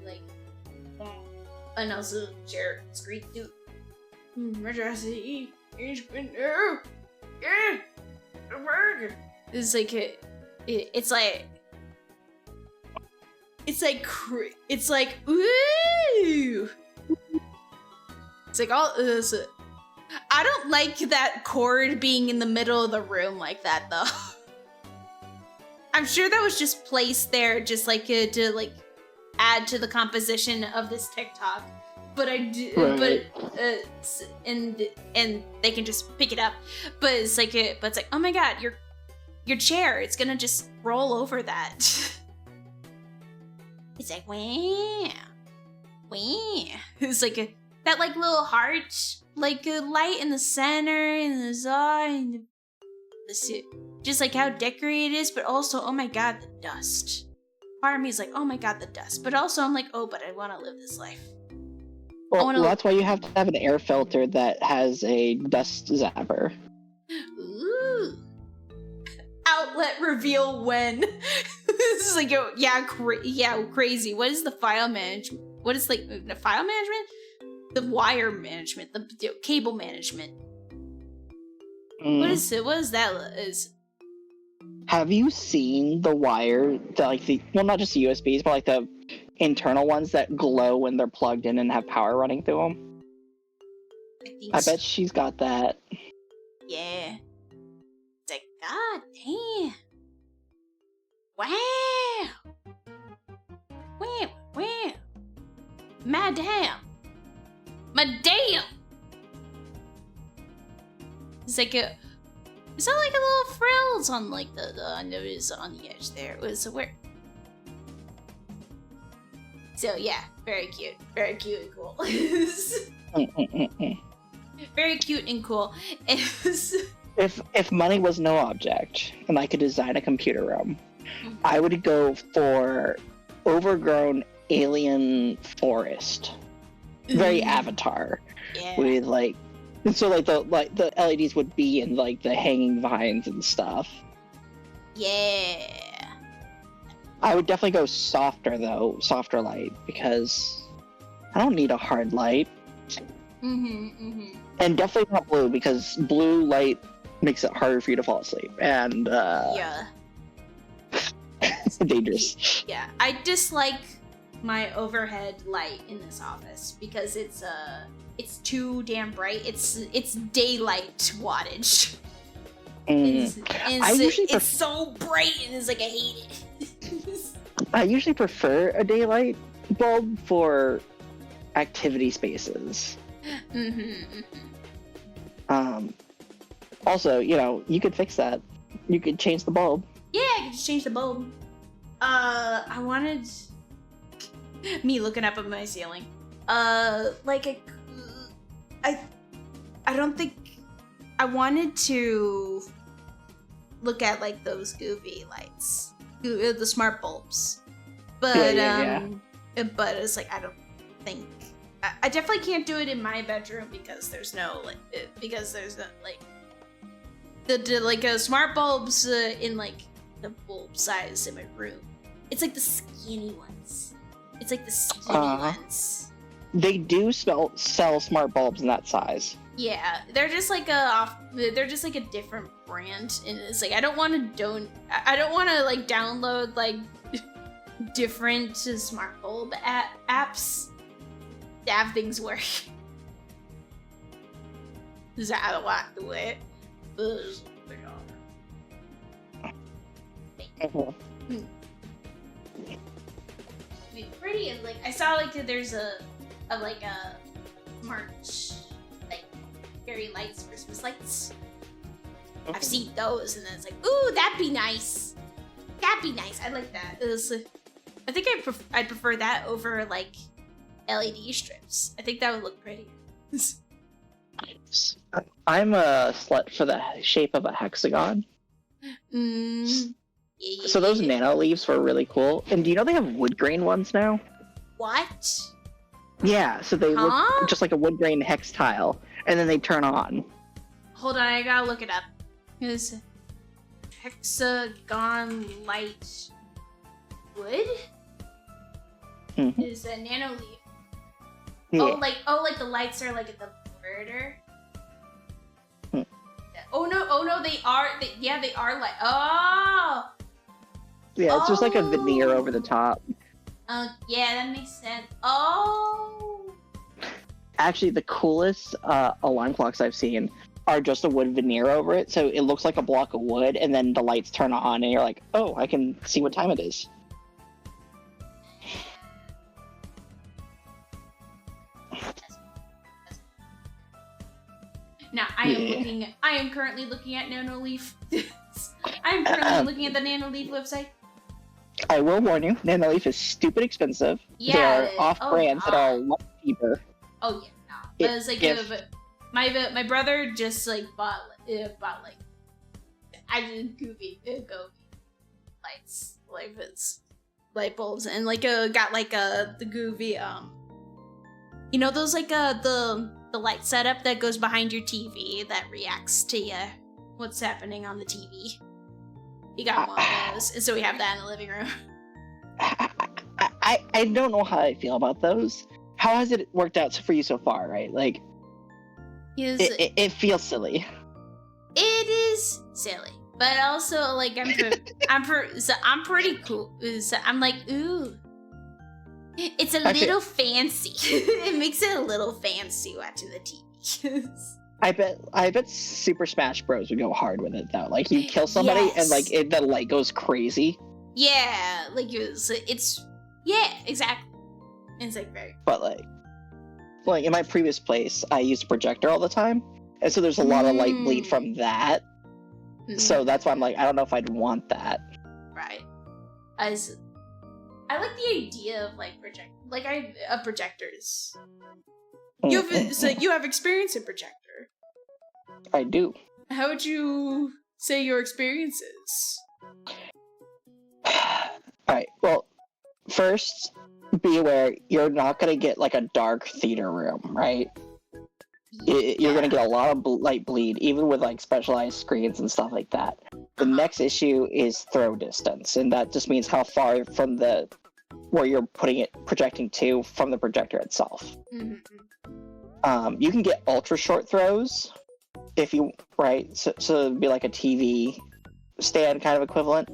like and also share screen too. It's like it's like ooh. It's like all this. I don't like that cord being in the middle of the room like that though. I'm sure that was just placed there just like to like add to the composition of this TikTok. But I do, right. and they can just pick it up. But it's like oh my god, your chair, it's gonna just roll over that. It's like wow. It's like that like little heart, like a light in the center and the side, just like how decorated it is. But also, oh my god, the dust. Part of me is like, oh my god, the dust. But also, I'm like, oh, but I want to live this life. Well, that's why you have to have an air filter that has a dust zapper. Ooh. Outlet reveal when. This is like, crazy. What is the file management? What is like the file management? The wire management, the cable management. What is it? What is that? Have you seen the wire, not just the USBs, but like the internal ones that glow when they're plugged in and have power running through them? I bet she's got that. Yeah. It's like, god damn. Wow. Wow. Madam. It's like it's not like a little frills on like the nose on the edge there. It was where. So yeah, very cute and cool. Very cute and cool. If money was no object and I could design a computer room, I would go for overgrown alien forest, very Avatar, with like. And so like the LEDs would be in like the hanging vines and stuff. Yeah. I would definitely go softer light, because I don't need a hard light. And definitely not blue, because blue light makes it harder for you to fall asleep. And yeah. It's dangerous. Yeah. I dislike my overhead light in this office because it's too damn bright. It's daylight wattage. It's so bright and it's like I hate it. I usually prefer a daylight bulb for activity spaces. Also, you could fix that. You could change the bulb. Yeah, I could just change the bulb. I wanted me looking up at my ceiling. I don't think I wanted to look at like those goofy lights, the smart bulbs, but but it's like I don't think I definitely can't do it in my bedroom because there's no the smart bulbs in like the bulb size in my room. It's like the skinny ones. They do sell smart bulbs in that size. Yeah, they're just like a different brand, and it's like I don't want to like download like different smart bulb apps to have things work. Is that I like the way? Be pretty, and like I saw like that there's a March like fairy lights, Christmas lights. I've seen those, and then it's like, ooh, that'd be nice. That'd be nice. I like that. I think I'd prefer that over like LED strips. I think that would look pretty. I'm a slut for the shape of a hexagon. So those nano leaves were really cool. And do you know they have wood grain ones now? What? Yeah, so they look just like a wood grain hex tile, and then they turn on. Hold on, I gotta look it up. Is hexagon light wood? Is a nano leaf? Yeah. Oh, like the lights are like at the border. Oh no, they are. They are like. Oh. Yeah, it's just like a veneer over the top. Yeah, that makes sense. Oh. Actually, the coolest alarm clocks I've seen are just a wood veneer over it, so it looks like a block of wood, and then the lights turn on, and you're like, oh, I can see what time it is. Now, I am currently looking at Nanoleaf. I am currently looking at the Nanoleaf website. I will warn you, Nanoleaf is stupid expensive. Yeah. There are off-brands that are a lot cheaper. Oh yeah, no. It's like my brother just like bought like I just goofy lights, like it's light bulbs, and like got like the goofy you know those like the light setup that goes behind your TV that reacts to what's happening on the TV. He got one of those, and so we have that in the living room. I don't know how I feel about those. How has it worked out for you so far, right? Like, it feels silly. It is silly, but also like I'm pretty cool. So I'm like, ooh, it's little fancy. It makes it a little fancy watching the TV. I bet Super Smash Bros would go hard with it though. Like you kill somebody and like the light goes crazy. Yeah, like it's exactly. It's like very. But like in my previous place, I used a projector all the time, and so there's a lot of light bleed from that. So that's why I'm like, I don't know if I'd want that. Right. I like the idea of like projectors. You have experience in projector. I do. How would you say your experience is? Alright, well, first, be aware you're not going to get like a dark theater room, right? You're going to get a lot of light bleed, even with like specialized screens and stuff like that. The next issue is throw distance, and that just means how far from where you're projecting to from the projector itself. You can get ultra short throws if you so it'd be like a TV stand kind of equivalent.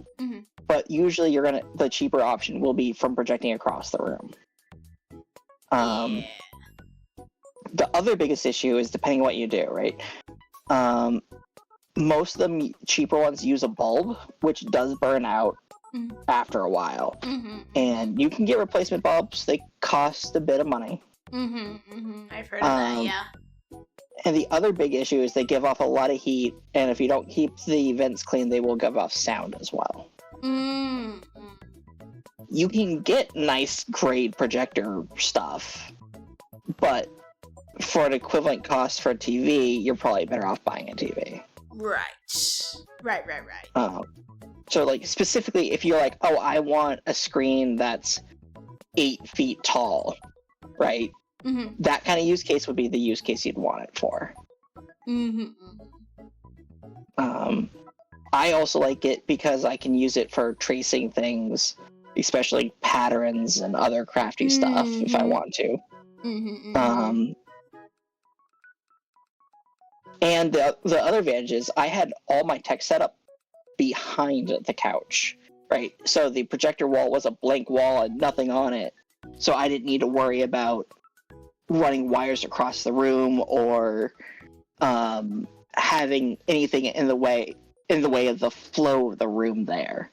But usually the cheaper option will be from projecting across the room. The other biggest issue is depending on what you do, right? Most of the cheaper ones use a bulb, which does burn out after a while. And you can get replacement bulbs. They cost a bit of money. I've heard of that, yeah. And the other big issue is they give off a lot of heat, and if you don't keep the vents clean, they will give off sound as well. You can get nice grade projector stuff, but for an equivalent cost for a TV, you're probably better off buying a TV. Right. So like specifically if you're like, oh, I want a screen that's 8 feet tall, right? That kind of use case would be the use case you'd want it for. I also like it because I can use it for tracing things, especially patterns and other crafty stuff if I want to. And the other advantage is I had all my tech set up behind the couch, right? So the projector wall was a blank wall and nothing on it. So I didn't need to worry about running wires across the room or having anything in the way of the flow of the room there.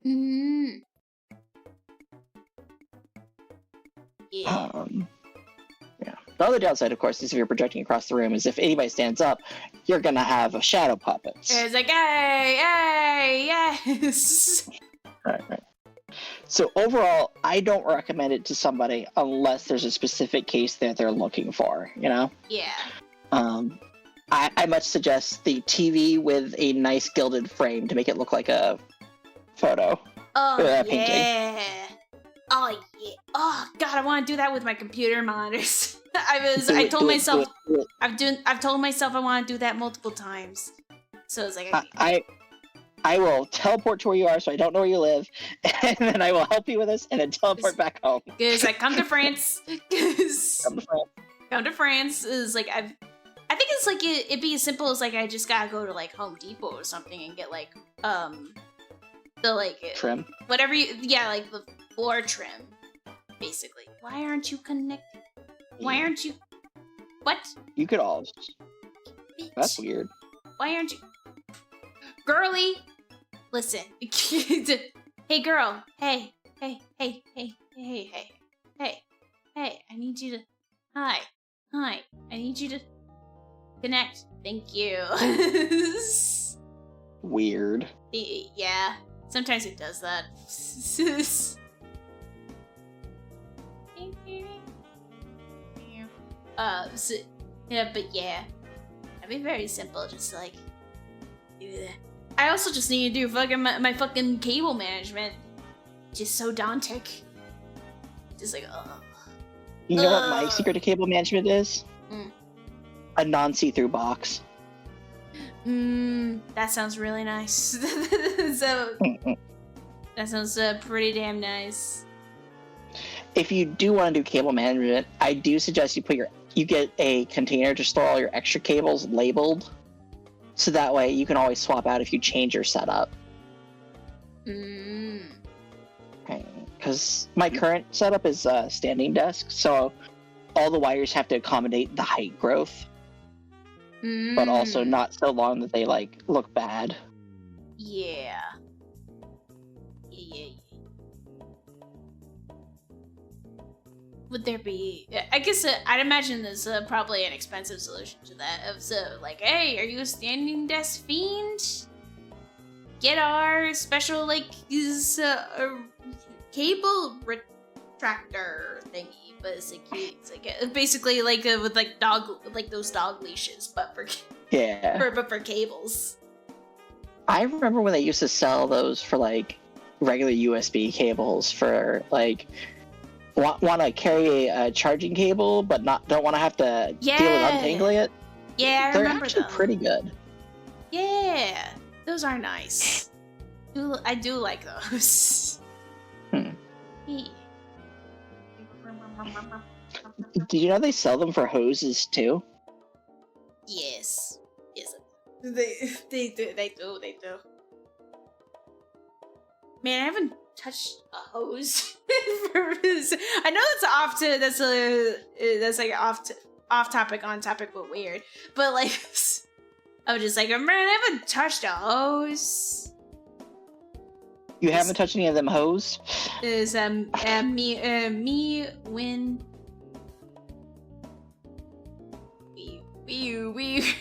Mm. Yeah. Yeah. The other downside, of course, is if you're projecting across the room, is if anybody stands up, you're gonna have a shadow puppet. It's like, hey, yes. Right. So overall, I don't recommend it to somebody unless there's a specific case that they're looking for, you know? Yeah. I much suggest the TV with a nice gilded frame to make it look like a photo. Oh, painting. yeah. Oh, yeah. Oh, God, I want to do that with my computer monitors. I've told myself I want to do that multiple times. So it's like, I will teleport to where you are so I don't know where you live, and then I will help you with this, and then teleport back home. Because I come to France. Come to France is like, I think it's like, it'd be as simple as like, I just gotta go to like Home Depot or something and get like, the like trim, whatever like the floor trim, basically. Why aren't you connected? Why aren't you? What? You could all. Bitch. That's weird. Why aren't you? Girly, listen. Hey, girl. Hey. I need you to. Hi. I need you to connect. Thank you. Weird. Yeah. Sometimes it does that. But yeah. That'd be very simple, just like do that. I also just need to do fucking my fucking cable management. Just so daunting. Just like, You know what my secret to cable management is? Mm. A non-see-through box. That sounds really nice. That sounds pretty damn nice. If you do want to do cable management, I do suggest you get a container to store all your extra cables labeled, so that way you can always swap out if you change your setup. Because my current setup is a standing desk, so all the wires have to accommodate the height growth, but also not so long that they like look bad. Yeah. Would there be? I guess I'd imagine there's probably an expensive solution to that. Like, hey, are you a standing desk fiend? Get our special like cable retractor thingy, but it's like basically like with like those dog leashes, but for for cables. I remember when they used to sell those for like regular USB cables for like. Want to carry a charging cable, but don't want to have to deal with untangling it? Yeah, They're remember actually them. pretty good. Yeah, those are nice. I do like those. Did you know they sell them for hoses too? Yes, they do. Man, I haven't touched a hose I know that's like off topic, on topic, but weird. But like, I was just like, man, I haven't touched a hose. You haven't touched any of them hose? Is me when we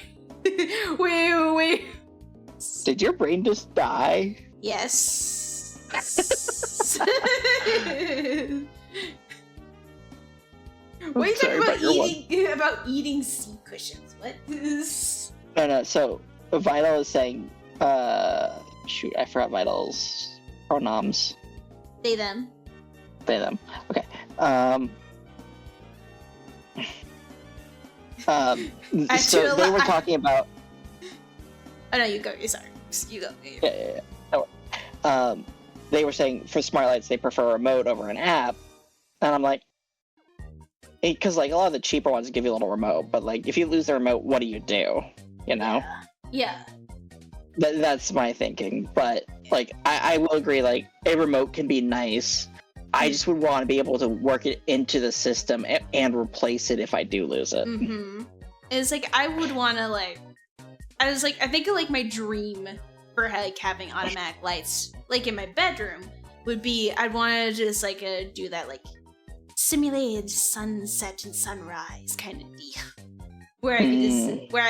Did your brain just die? Yes. What are you talking about eating seat cushions? What is? No. So Vital is saying, shoot, I forgot Vital's pronouns. They them. Okay. So they were talking about. Oh no, you go. You're sorry. You go. Yeah. No. They were saying for smart lights they prefer a remote over an app, and I'm like, because like a lot of the cheaper ones give you a little remote, but like if you lose the remote, what do? You know? Yeah. That's my thinking, but like I will agree, like a remote can be nice. I just would want to be able to work it into the system and replace it if I do lose it. is like I would want to like. I think like my dream for like having automatic lights, like in my bedroom, would be I'd want to just like do that like simulated sunset and sunrise kind of deal, where I could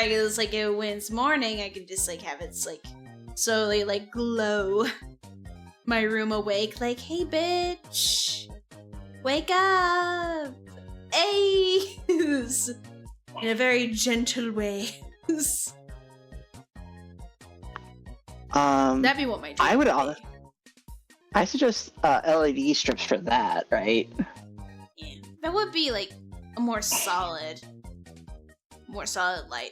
just like when it's morning, I could just like have it like slowly like glow my room awake, like, hey bitch, wake up, hey, in a very gentle way. That'd be what my dream would be. I suggest LED strips for that, right? Yeah, that would be like a more solid light.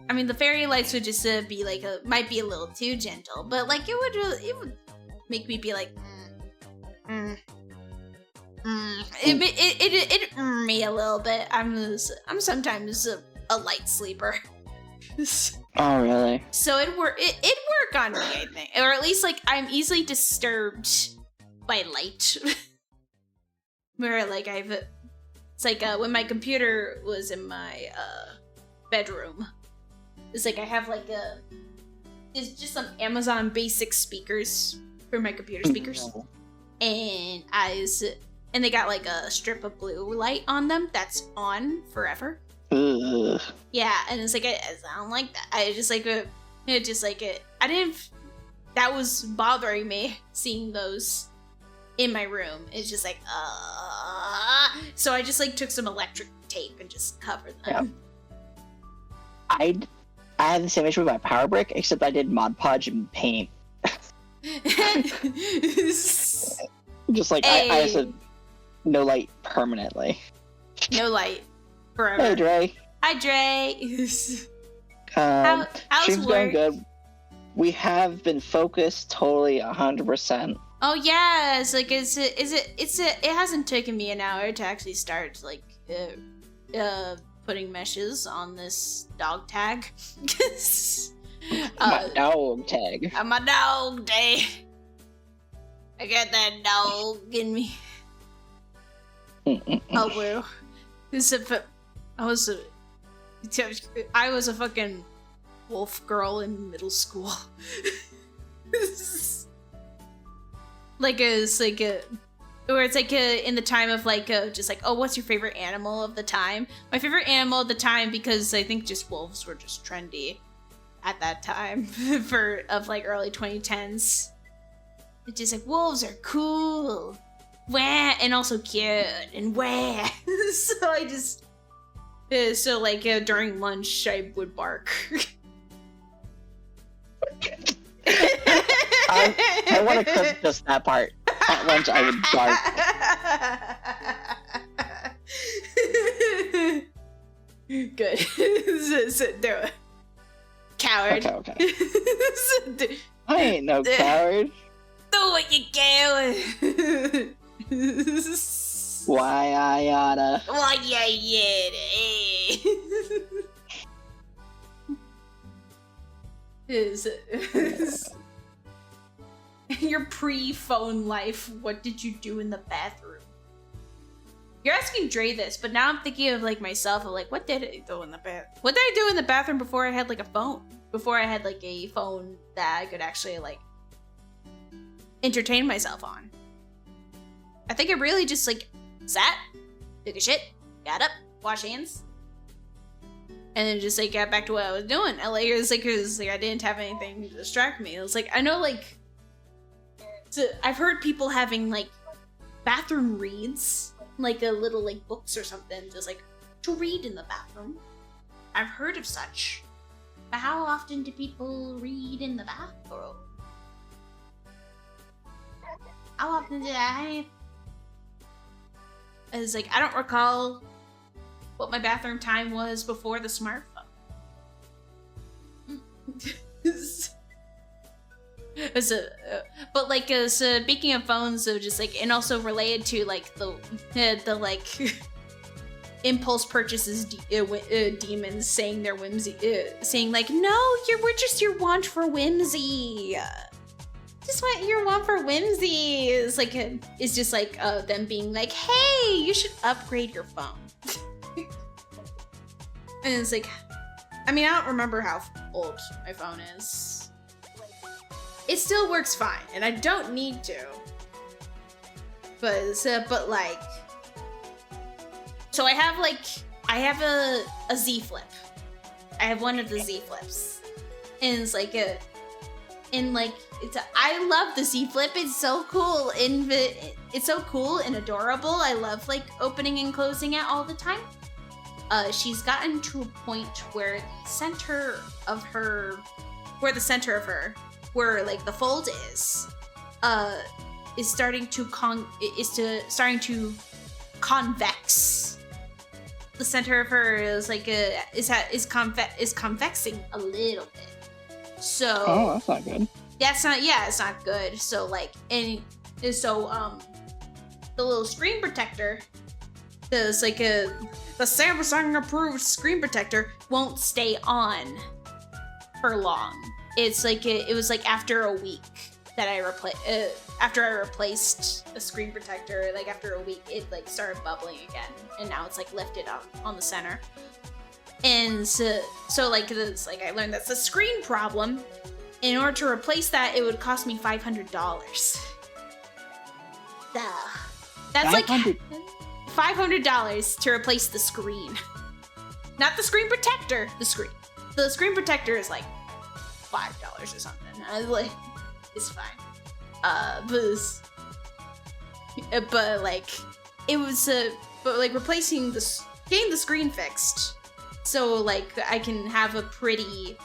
I mean, the fairy lights would just be like might be a little too gentle, but like it would make me be like, it me a little bit. I'm sometimes a light sleeper. Oh, really? So it'd work on me, I think. Or at least, like, I'm easily disturbed by light. Where, like, it's like, when my computer was in my, bedroom, it's like I have, like, it's just some Amazon basic speakers for my computer speakers. And and they got, like, a strip of blue light on them that's on forever. Ugh. Yeah, and it's like I don't like that. I just like it. I didn't. That was bothering me seeing those in my room. It's just like, so I just like took some electric tape and just covered them. Yeah. I had the same issue with my power brick, except I did Mod Podge and paint. Just like hey. I said, no light permanently. No light. Forever. Hey, Dre. Hi, Dre. How's stream's going good. We have been focused totally 100%. Oh yeah, it's like it hasn't taken me an hour to actually start like putting meshes on this dog tag. My dog tag. My dog day. I got that dog in me. Oh well. I was a fucking wolf girl in middle school. Where it's like in the time of like just like, oh, what's your favorite animal of the time? My favorite animal of the time, because I think just wolves were just trendy at that time of like early 2010s. It's just like wolves are cool, wah, and also cute and wah. So I just. So, like, during lunch, I would bark. I want to clip just that part. At lunch, I would bark. Good. No. Coward. Okay. I ain't no coward. Do what you can. Why I oughta. Why yeah. Your pre-phone life, what did you do in the bathroom? You're asking Dre this, but now I'm thinking of like myself of like, what did I do in the What did I do in the bathroom before I had like a phone? Before I had like a phone that I could actually like entertain myself on. I think I really just like sat, took a shit, got up, washed hands, and then just like got back to what I was doing. It was like I didn't have anything to distract me. It was like, I know like, so I've heard people having like bathroom reads, like a little like books or something, just like to read in the bathroom. I've heard of such, but how often do people read in the bathroom? How often did I? It's like, I don't recall what my bathroom time was before the smartphone. But like, so speaking of phones, so just like, and also related to like the like impulse purchases demons saying their whimsy, saying like, no, we're just your want for whimsy. Just want your want for whimsy is like it's just like them being like, hey, you should upgrade your phone. And it's like, I mean, I don't remember how old my phone is. It still works fine, and I don't need to. But like, so I have a Z Flip. I have one of the Z Flips, and it's like I love the Z Flip. It's so cool, it's so cool and adorable. I love like opening and closing it all the time. She's gotten to a point where the center of her, where like the fold is starting to convex. The center of her is like is convexing a little bit. So that's not good. It's not good. So like, and so the little screen protector, there's like the Samsung approved screen protector won't stay on for long. It's like it was like after a week that after I replaced a screen protector, like after a week, it like started bubbling again, and now it's like lifted up on the center. And so like it's like I learned that's a screen problem. In order to replace that, it would cost me $500. That's like $500 to replace the screen. Not the screen protector, the screen. The screen protector is like $5 or something. I was like, it's fine. But like, it was, but like replacing getting the screen fixed, so like I can have a pretty,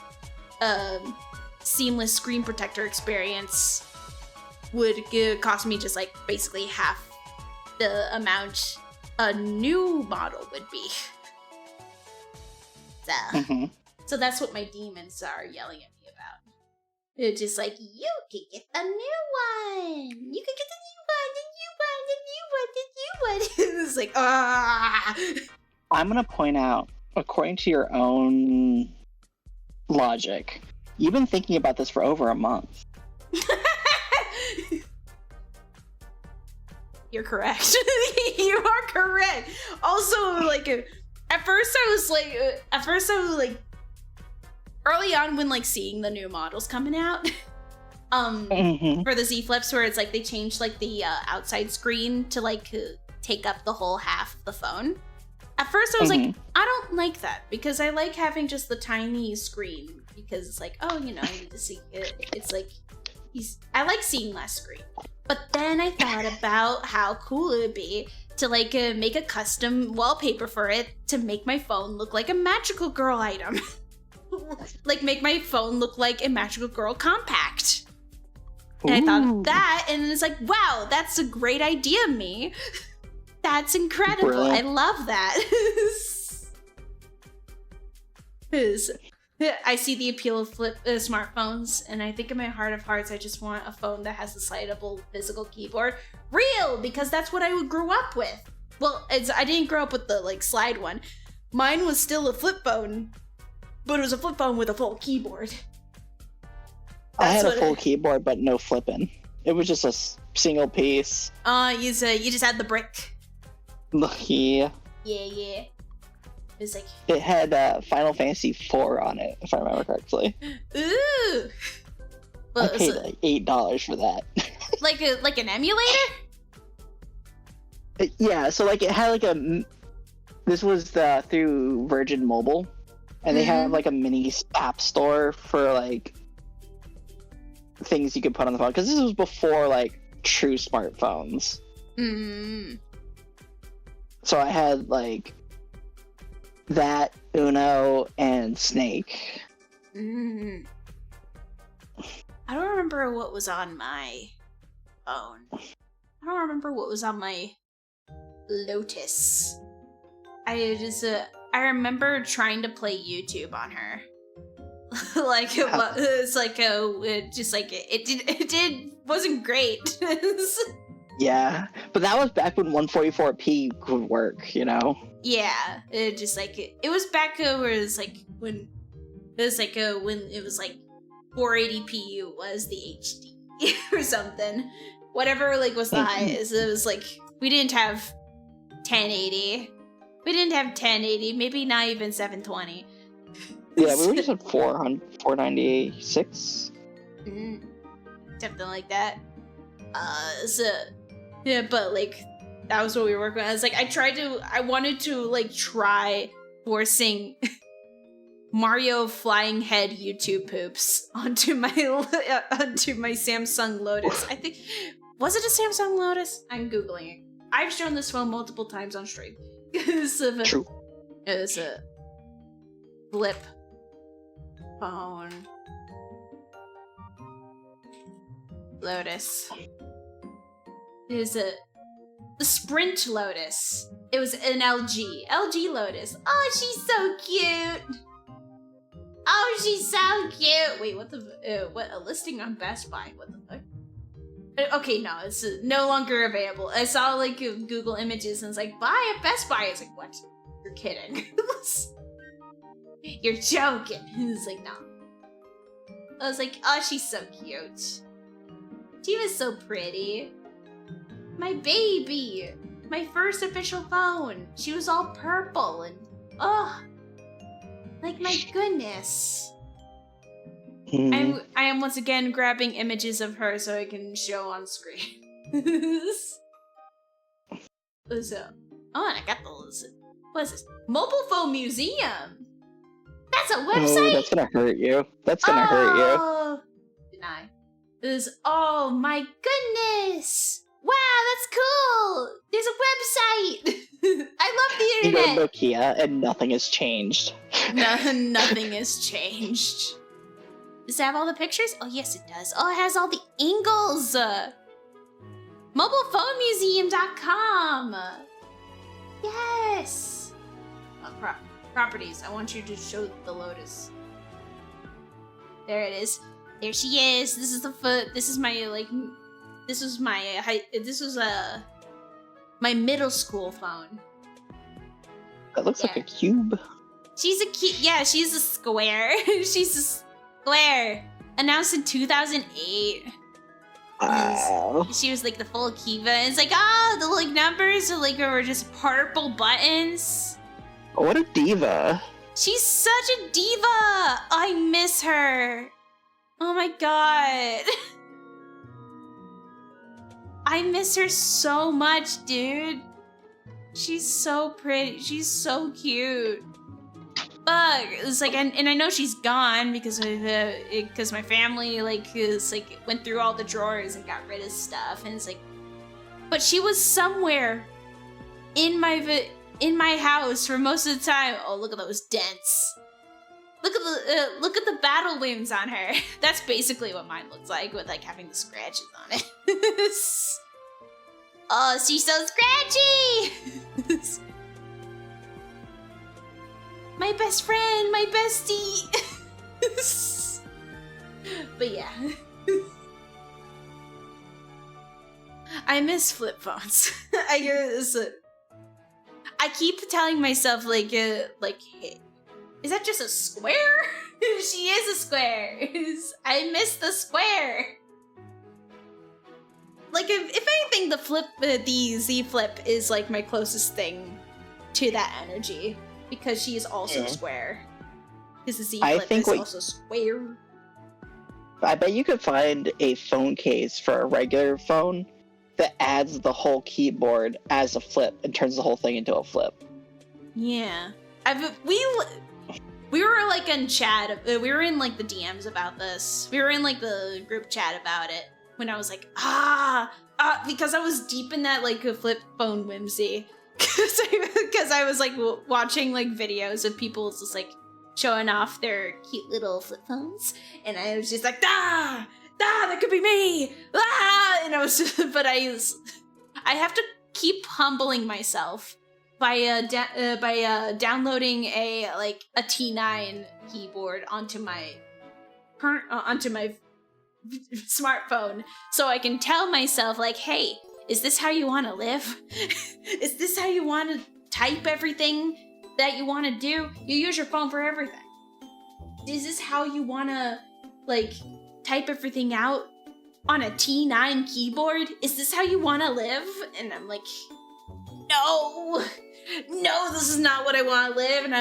seamless screen protector experience would cost me just like basically half the amount a new model would be. So that's what my demons are yelling at me about. It's just like, you can get the new one! You can get the new one! It's like, ah! I'm gonna point out, according to your own logic, you've been thinking about this for over a month. You're correct. You are correct. Also, like, at first I was like, early on when like seeing the new models coming out, for the Z Flips, where it's like they changed like the outside screen to like take up the whole half of the phone. At first I was like, I don't like that, because I like having just the tiny screen, because it's like, oh, you know, I need to see it. It's like, I like seeing less screen. But then I thought about how cool it would be to like make a custom wallpaper for it to make my phone look like a magical girl item. Like make my phone look like a magical girl compact. And I thought that, and it's like, wow, that's a great idea, me. That's incredible. Brilliant. I love that. I see the appeal of smartphones, and I think in my heart of hearts, I just want a phone that has a slidable physical keyboard. Real, because that's what I grew up with. Well, I didn't grow up with the like slide one. Mine was still a flip phone, but it was a flip phone with a full keyboard. I had a full keyboard, but no flipping. It was just a single piece. You just had the brick. Yeah. Yeah. It was like, it had Final Fantasy IV on it, if I remember correctly. Ooh. Well, I paid like $8 for that. like an emulator? Yeah, so like it had like this was through Virgin Mobile, and they have like a mini app store for like things you could put on the phone, because this was before like true smartphones. So I had like that, Uno, and Snake. I don't remember what was on my phone. I don't remember what was on my Lotus. I remember trying to play YouTube on her. Like it wasn't great. Yeah, but that was back when 144p could work, you know? Yeah, it was back where it was like when it was like 480p was the HD or something. Whatever like was the highest. It was like we didn't have 1080. We didn't have 1080, maybe not even 720. Yeah, we were just at 496. Something like that. Yeah, but like that was what we were working on. I was like, I wanted to like try forcing Mario flying head YouTube poops onto my Samsung Lotus. I think, was it a Samsung Lotus? I'm googling it. I've shown this phone multiple times on stream. True. It was a flip phone Lotus. It was the Sprint Lotus. It was an LG Lotus. Oh, she's so cute. Oh, she's so cute. Wait, what the? What, a listing on Best Buy? What the fuck? Okay, no, it's no longer available. I saw like Google Images and it's like, buy at Best Buy. It's like, what? You're kidding. You're joking. It's like, no. I was like, oh, she's so cute. She was so pretty. My baby. My first official phone. She was all purple and, oh. Like, my goodness. I am once again grabbing images of her so I can show on screen. So, oh, and I got those. What is this? Mobile Phone Museum. That's a website. Oh, that's gonna hurt you. That's gonna hurt you. Deny. This. Oh my goodness! Wow, that's cool. There's a website. I love the You go internet. Nokia, and nothing has changed. No, nothing has changed. Does it have all the pictures? Oh, yes, it does. Oh, it has all the angles. Mobilephonemuseum.com. Yes. Oh, properties. I want you to show the Lotus. There it is. There she is. This is the foot. This is my like. This was my This was my middle school phone. That looks like a cube. She's a cute. Yeah, she's a square. She's a square. Announced in 2008. Wow. She was like the full Kiva. And it's like, oh, the like numbers are like were just purple buttons. What a diva. She's such a diva. I miss her. Oh my god. I miss her so much, dude. She's so pretty. She's so cute. Fuck. It's like, and I know she's gone because of because my family like is like went through all the drawers and got rid of stuff, and it's like, but she was somewhere in my house for most of the time. Oh, look at those dents. Look at the battle wounds on her. That's basically what mine looks like, with like having the scratches on it. Oh, she's so scratchy. My best friend, my bestie. But yeah. I miss flip phones. I keep telling myself like, hey, is that just a square? She is a square. I miss the square. Like, if anything, the Z Flip is like my closest thing to that energy. Because she is also square. Because the Z Flip is also square. I bet you could find a phone case for a regular phone that adds the whole keyboard as a flip and turns the whole thing into a flip. Yeah. We were like in chat. We were in like the DMs about this. We were in like the group chat about it. When I was like, because I was deep in that like a flip phone whimsy. Because I was like watching like videos of people just like showing off their cute little flip phones, and I was just like, that could be me, and I was just, but I have to keep humbling myself by downloading a T9 keyboard onto my smartphone so I can tell myself like, hey, is this how you want to live? Is this how you want to type everything that you want to do? You use your phone for everything. Is this how you want to, like, type everything out on a T9 keyboard? Is this how you want to live? And I'm like, no, no, this is not what I want to live. And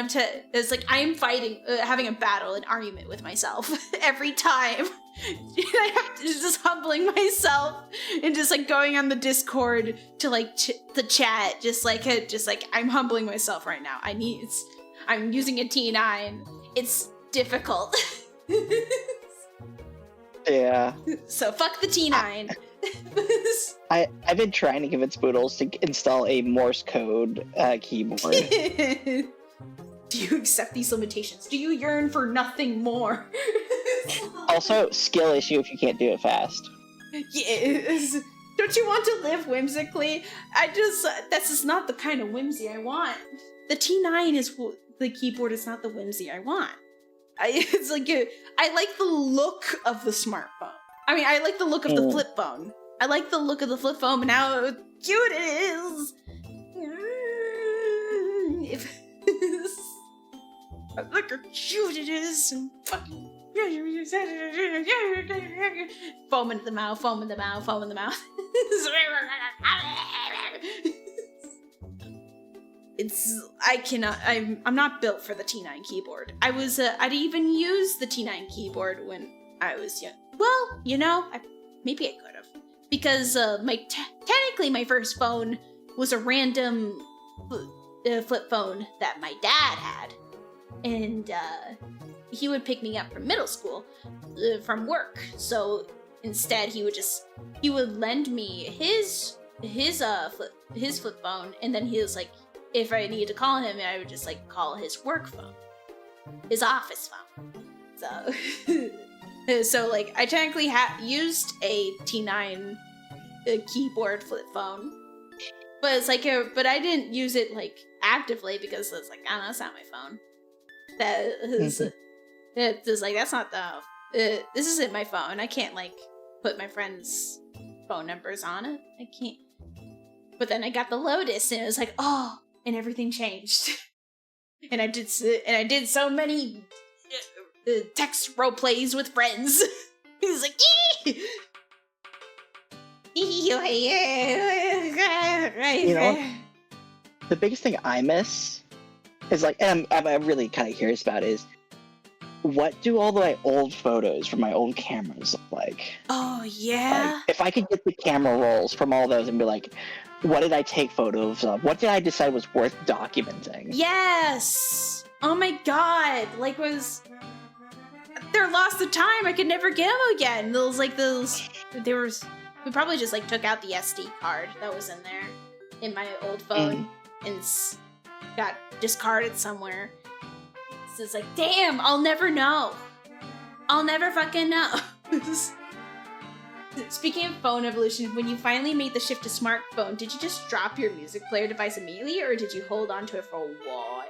it's like I am fighting, having a battle, an argument with myself every time. I have to just humbling myself and just like going on the Discord to like the chat, just like I'm humbling myself right now. I'm using a T9. It's difficult. Yeah. So fuck the T9. I've been trying to convince Boodles to install a Morse code keyboard. Do you accept these limitations? Do you yearn for nothing more? Also, skill issue if you can't do it fast. Yes. Don't you want to live whimsically? That's just not the kind of whimsy I want. The T9 is the keyboard is not the whimsy I want. I like the look of the smartphone. I mean, I like the look of the flip phone. I like the look of the flip phone, but how cute it is. Look how cute it is. Fucking foam in the mouth, foam in the mouth, foam in the mouth. I'm not built for the T9 keyboard. I'd even use the T9 keyboard when I was young. Well, maybe I could have. Because technically my first phone was a random flip phone that my dad had. And he would pick me up from middle school from work. So instead he would lend me his flip phone, and then he was like, if I needed to call him, I would just like call his work phone, his office phone. So like I technically used a T9 keyboard flip phone, but it's like but I didn't use it like actively because it's like, oh, that's not my phone. It's like, that's not this isn't my phone. I can't like put my friends' phone numbers on it. I can't. But then I got the Lotus, and it was like, oh, and everything changed. And I did so many text role plays with friends. He was like, the biggest thing I miss is like, and I'm really kind of curious about is, what do all my old photos from my old cameras look like? Oh, yeah? Like, if I could get the camera rolls from all those and be like, what did I take photos of? What did I decide was worth documenting? Yes! Oh my god! Like, they're lost of time. I could never get them again. We probably just like took out the SD card that was in there in my old phone and got discarded somewhere. So it's like, damn, I'll never know. I'll never fucking know. Speaking of phone evolution, when you finally made the shift to smartphone, did you just drop your music player device immediately, or did you hold on to it for a while?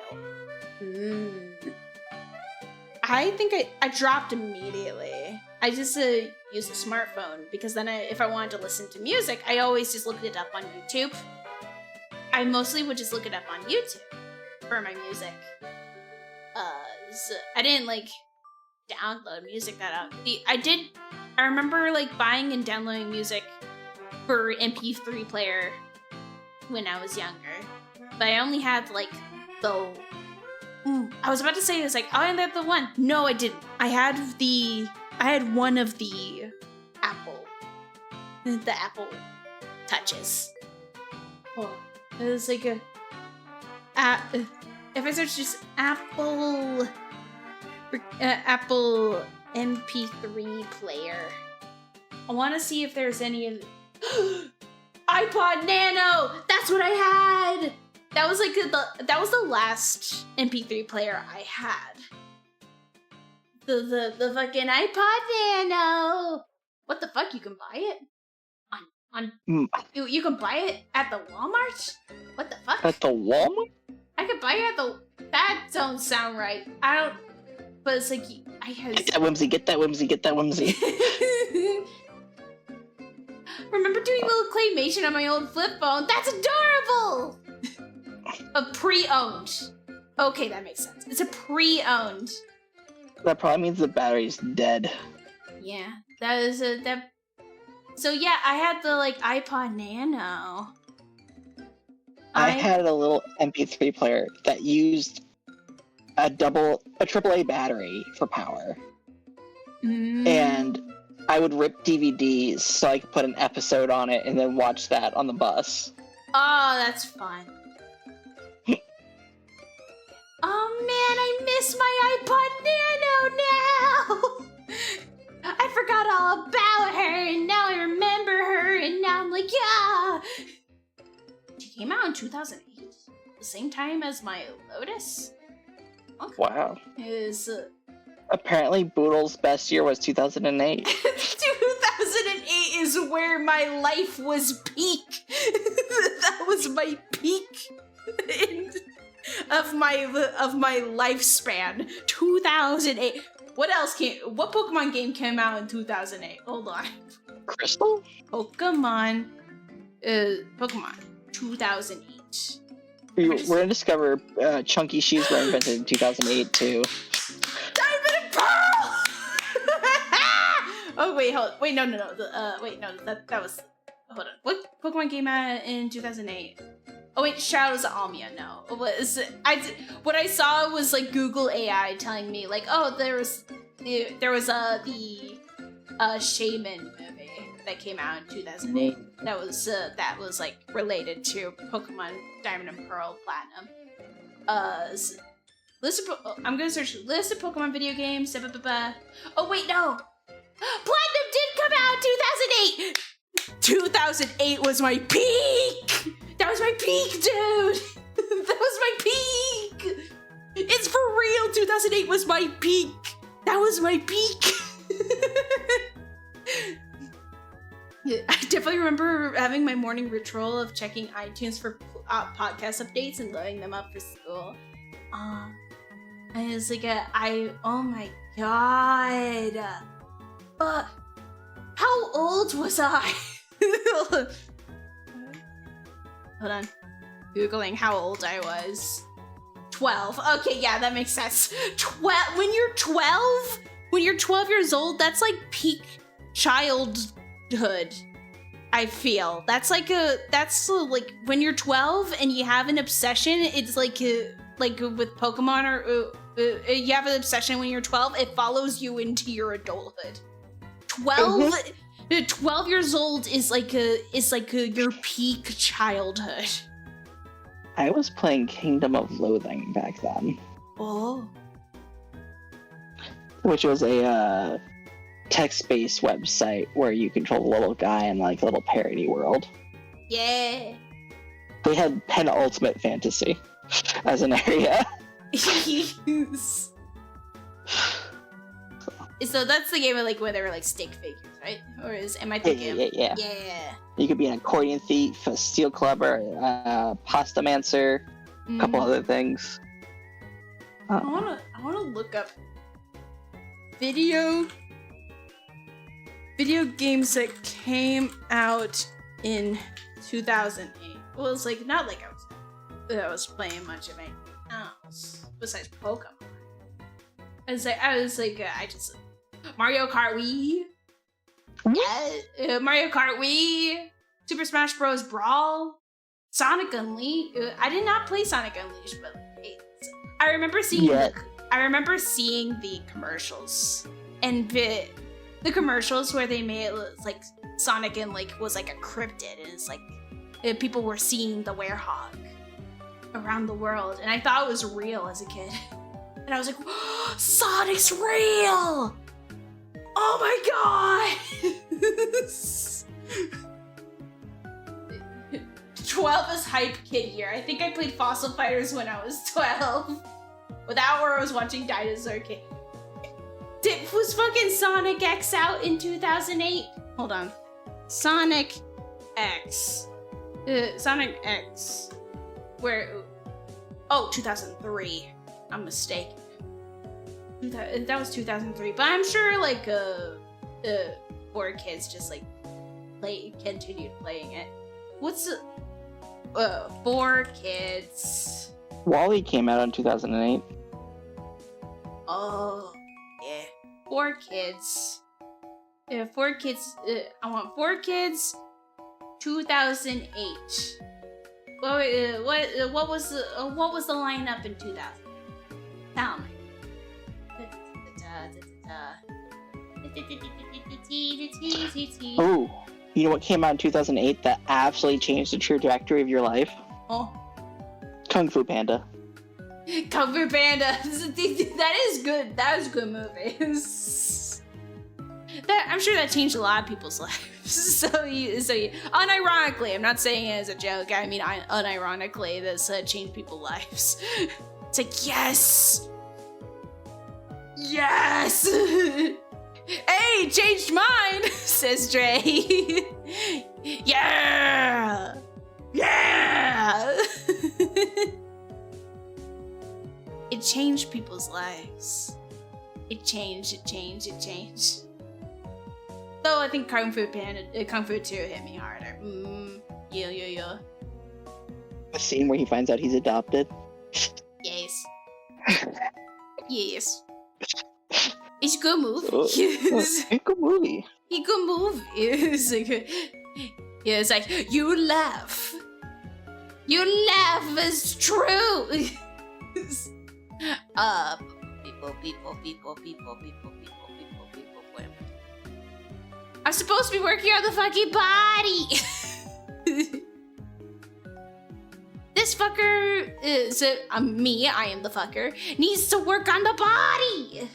I think I dropped immediately. I just used a smartphone because then if I wanted to listen to music, I always just looked it up on YouTube. I mostly would just look it up on YouTube for my music. So I didn't like download music that out. I remember like buying and downloading music for MP3 player when I was younger, but I only had like I was about to say, it was like, oh, I had the one. No, I didn't. I had one of the Apple Touches. Oh, it was like if I search just Apple MP3 player, I want to see if there's any of iPod Nano. That's what I had. That was like that was the last MP3 player I had. The fucking iPod Nano. What the fuck? You can buy it you can buy it at the Walmart? What the fuck? At the Walmart? I could buy it at that don't sound right. I don't. But it's like I had. Get that whimsy. Get that whimsy. Get that whimsy. Remember doing little claymation on my old flip phone? That's adorable. A pre-owned. Okay, that makes sense. It's a pre-owned. That probably means the battery's dead. Yeah, that is that. So yeah, I had the like iPod Nano. I had a little MP3 player that used a AAA battery for power. And I would rip DVDs so I could put an episode on it and then watch that on the bus. Oh, that's fun. Oh man, I miss my iPod Nano now! I forgot all about her, and now I remember her, and now I'm like, yeah! She came out in 2008, the same time as my Lotus. Okay. Wow. Is Apparently, Boodle's best year was 2008. 2008 is where my life was peak. That was my peak of my lifespan. 2008. What Pokemon game came out in 2008? Hold on. Crystal? Pokemon 2008. We're gonna discover chunky shoes were invented in 2008 too. Diamond and Pearl! Oh wait, no. That was. Hold on. What Pokemon came out in 2008? Oh wait, Shadows of Almia. No, what I saw was like Google AI telling me like, oh, there was the Shaman movie that came out in 2008. That was like related to Pokemon Diamond and Pearl Platinum. I'm gonna search list of Pokemon video games. Oh wait, no. Platinum did come out in 2008! 2008 was my peak! That was my peak, dude! That was my peak! It's for real! 2008 was my peak! That was my peak! I definitely remember having my morning ritual of checking iTunes for podcast updates and loading them up for school. And it's like oh my god. How old was I? Hold on. Googling how old I was. 12. Okay, yeah, that makes sense. When you're 12 years old, that's like peak childhood. I feel. That's like when you're 12 and you have an obsession, it's like with Pokemon or you have an obsession when you're 12, it follows you into your adulthood. 12 years old is like your peak childhood. I was playing Kingdom of Loathing back then. Oh. Which was a text-based website where you control the little guy in like a little parody world. Yeah. They had Penultimate Fantasy as an area. So that's the game where they were like stick figures, right? Or am I thinking? Yeah. Yeah. You could be an accordion thief, a steel clubber, pasta mancer, a couple other things. I wanna look up video games that came out in 2008. Well, it's like not like I was playing much of anything else besides Pokemon. Mario Kart Wii. Yeah, Mario Kart Wii, Super Smash Bros. Brawl, Sonic Unleashed. I did not play Sonic Unleashed, but I remember seeing the commercials and the commercials where they made it like Sonic and was like a cryptid, and it's like people were seeing the werehog around the world, and I thought it was real as a kid, and I was like, oh, Sonic's real! Oh my god! 12 is hype kid year. I think I played Fossil Fighters when I was 12. Without where I was watching Dinosaur King. Was fucking Sonic X out in 2008? Hold on. Sonic X. Sonic X. Where? Oh, 2003. I'm mistaken. That was 2003, but I'm sure four kids just continued playing it. What's 4 Kids? Wally came out in 2008. Oh yeah, 4 Kids. Yeah, 4 Kids. I want 4 Kids. 2008. what was the lineup in 2000? Tell me. Oh, you know what came out in 2008 that absolutely changed the trajectory of your life? Oh. Kung Fu Panda. Kung Fu Panda. That is good. That was a good movie. I'm sure that changed a lot of people's lives. So unironically, I'm not saying it as a joke. I mean, unironically, this changed people's lives. It's like, yes! Yes! Hey, changed mine, says Dre. Yeah! Yeah! It changed people's lives. It changed. Though I think Kung Fu 2 hit me harder. Yeah. The scene where he finds out he's adopted. Yes. Yes. It's a good movie. It's a good movie. It's a good movie. It's like, you laugh. You laugh is true. People. I'm supposed to be working on the fucking body. This fucker is me. I am the fucker. Needs to work on the body.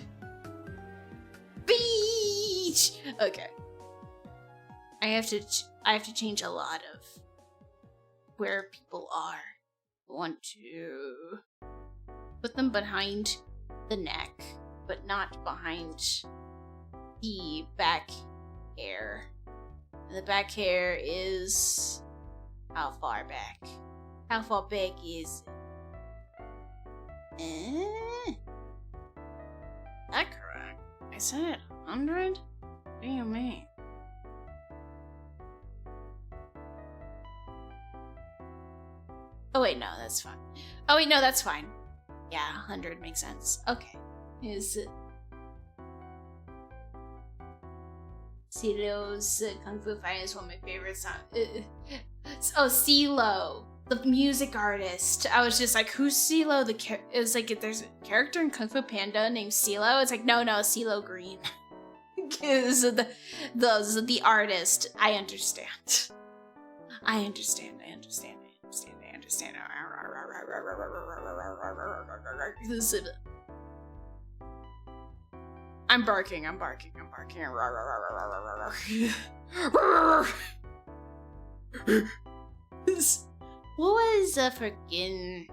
Beach. Okay. I have to change a lot of where people are. I want to put them behind the neck, but not behind the back hair. And the back hair is how far back? How far back is it? That correct? I said 100? What do you mean? Oh wait, no, that's fine. Oh wait, no, that's fine. Yeah, 100 makes sense. Okay. Is CeeLo's Kung Fu Fighting is one of my favorite songs. Oh, CeeLo, the music artist. I was just like, who's CeeLo? It was like, there's a character in Kung Fu Panda named CeeLo. It's like, no, CeeLo Green. Because the artist. I understand. I'm barking. What was a freaking...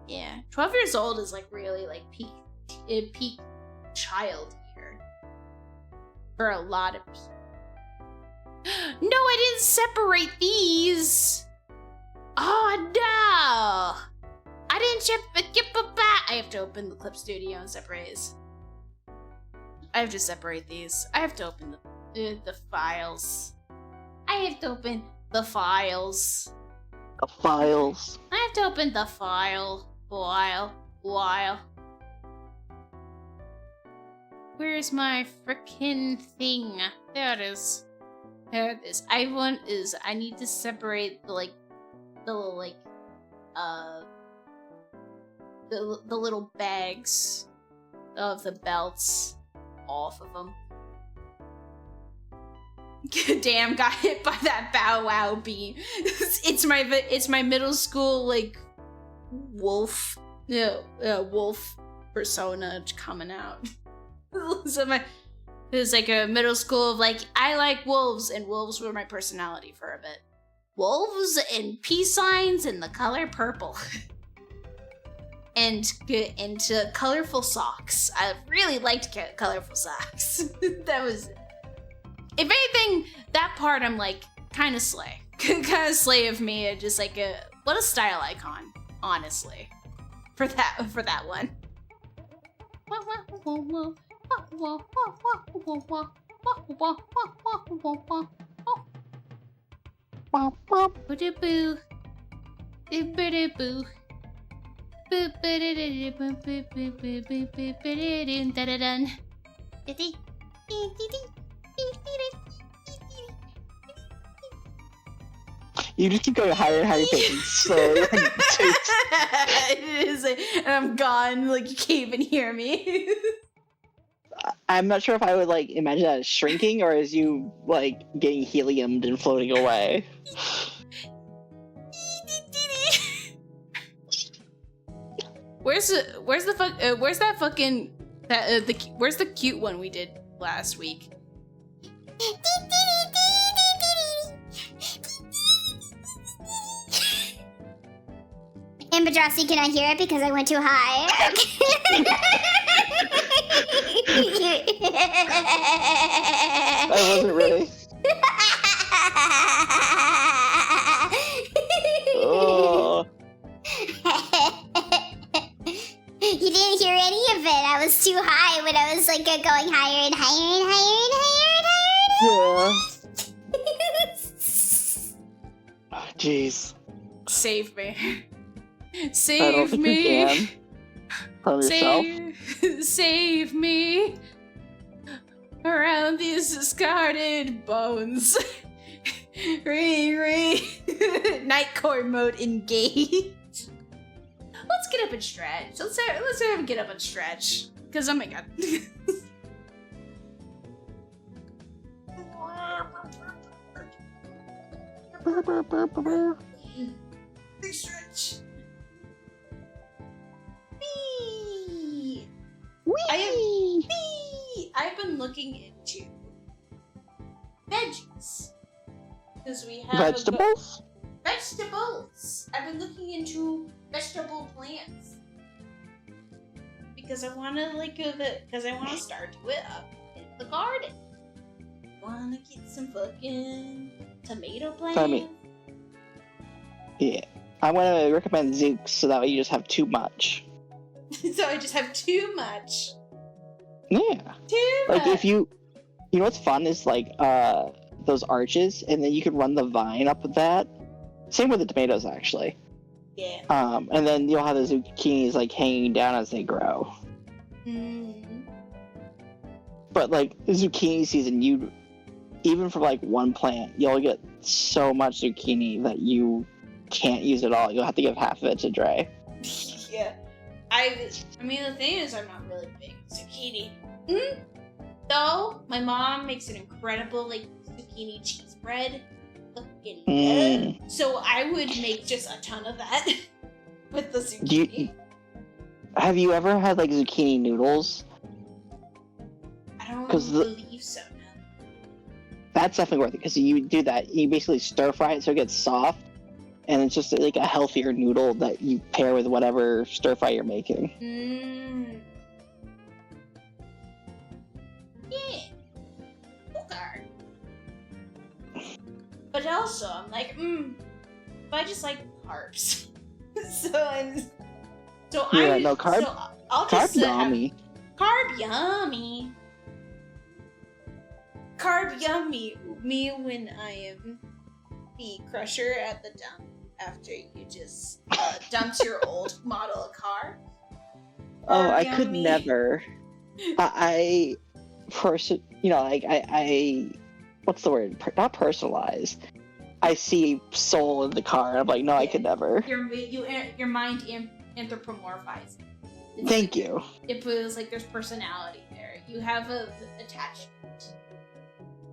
Yeah, 12 years old is like really like peak child here for a lot of people. No, I didn't separate these. Oh no! I didn't I have to open the Clip Studio and separate these. I have to separate these. I have to open the files. I have to open the files. The files. I have to open the file. While. Where's my frickin' thing? There it is. I need to separate the little bags of the belts off of them. Damn, got hit by that Bow Wow beam. It's my middle school like wolf persona coming out. So it was like a middle school of like, I like wolves, and wolves were my personality for a bit. Wolves and peace signs and the color purple. and colorful socks. I really liked colorful socks. That was, if anything, that part I'm like, kind of slay. Kind of slay of me, just like what a style icon, honestly. For that one. You just keep going higher and higher pitch and slowly like, It is, and I'm gone. Like you can't even hear me. I'm not sure if I would like imagine that as shrinking or as you like getting heliumed and floating away. Where's that fucking where's the cute one we did last week? And Madrasi cannot hear it because I went too high. I wasn't ready. Oh. You didn't hear any of it. I was too high when I was like going higher and higher and higher and higher and higher. Yeah. Jeez. Save me. I don't Save think me. you can. From yourself. Save me. Around these discarded bones. Ring. Nightcore mode engaged. Let's get up and stretch. Let's have a get up and stretch. Cause oh my god. Big stretch. Whee! I've been looking into veggies. Because we have Vegetables? vegetables. I've been looking into vegetable plants. Because I want to start to it up in the garden. Want to get some fucking tomato plants. I mean, yeah. I want to recommend Zooks so that way you just have too much. So I just have too much. Yeah. Too Like much. if you know what's fun is like those arches, and then you could run the vine up with that. Same with the tomatoes, actually. Yeah. And then you'll have the zucchinis like hanging down as they grow. Mm. But like zucchini season, you even for like one plant, you'll get so much zucchini that you can't use it all. You'll have to give half of it to Dre. Yeah. I mean, the thing is, I'm not really big on zucchini. Though, my mom makes an incredible, like, zucchini cheese bread. Fucking good. So I would make just a ton of that with the zucchini. Have you ever had like zucchini noodles? I don't 'Cause believe so, no. That's definitely worth it because you do that. You basically stir fry it so it gets soft, and it's just like a healthier noodle that you pair with whatever stir fry you're making. Yeah. Okay. But also, I'm like, but I just like carbs. I'll just Carb yummy. Carb yummy. Carb yummy. Me when I am the crusher at the dump after you just dumped your old model car. Oh, Carb I could yummy. never. I what's the word? Not personalize. I see soul in the car, and I'm like, no, I could never. Your mind anthropomorphizes. Thank you. It feels like there's personality there. You have a attachment.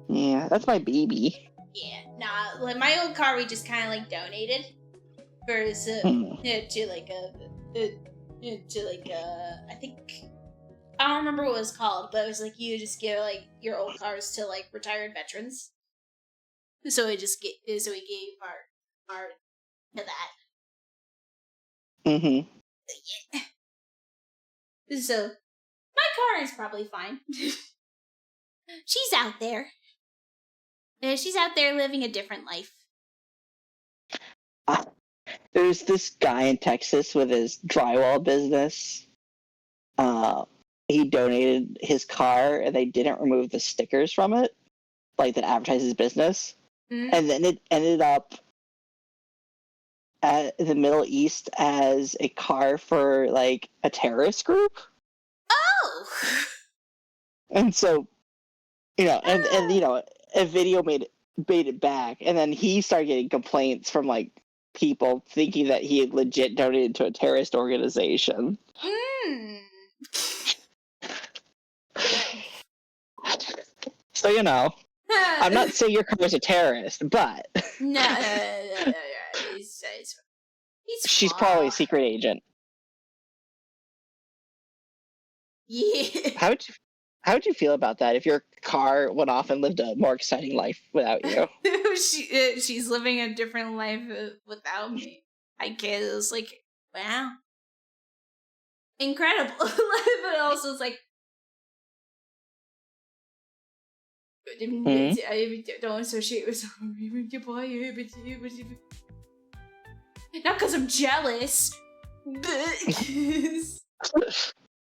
Yeah, that's my baby. Yeah, nah. Like my old car, we just kind of like donated for I think I don't remember what it was called, but it was like you just give like your old cars to like retired veterans. So we gave our to that. Mm-hmm. So my car is probably fine. She's out there. She's out there living a different life. There's this guy in Texas with his drywall business. He donated his car, and they didn't remove the stickers from it, like that advertised his business. Mm. And then it ended up at the Middle East as a car for like a terrorist group. Oh. And so, and a video made baited back, and then he started getting complaints from like people thinking that he had legit donated to a terrorist organization. So I'm not saying your car is a terrorist, but No. She's probably a secret agent. Yeah. How would you feel about that if your car went off and lived a more exciting life without you? She's living a different life without me. I guess, like, wow, incredible. But also, it's like, don't associate with someone. Not because I'm jealous, but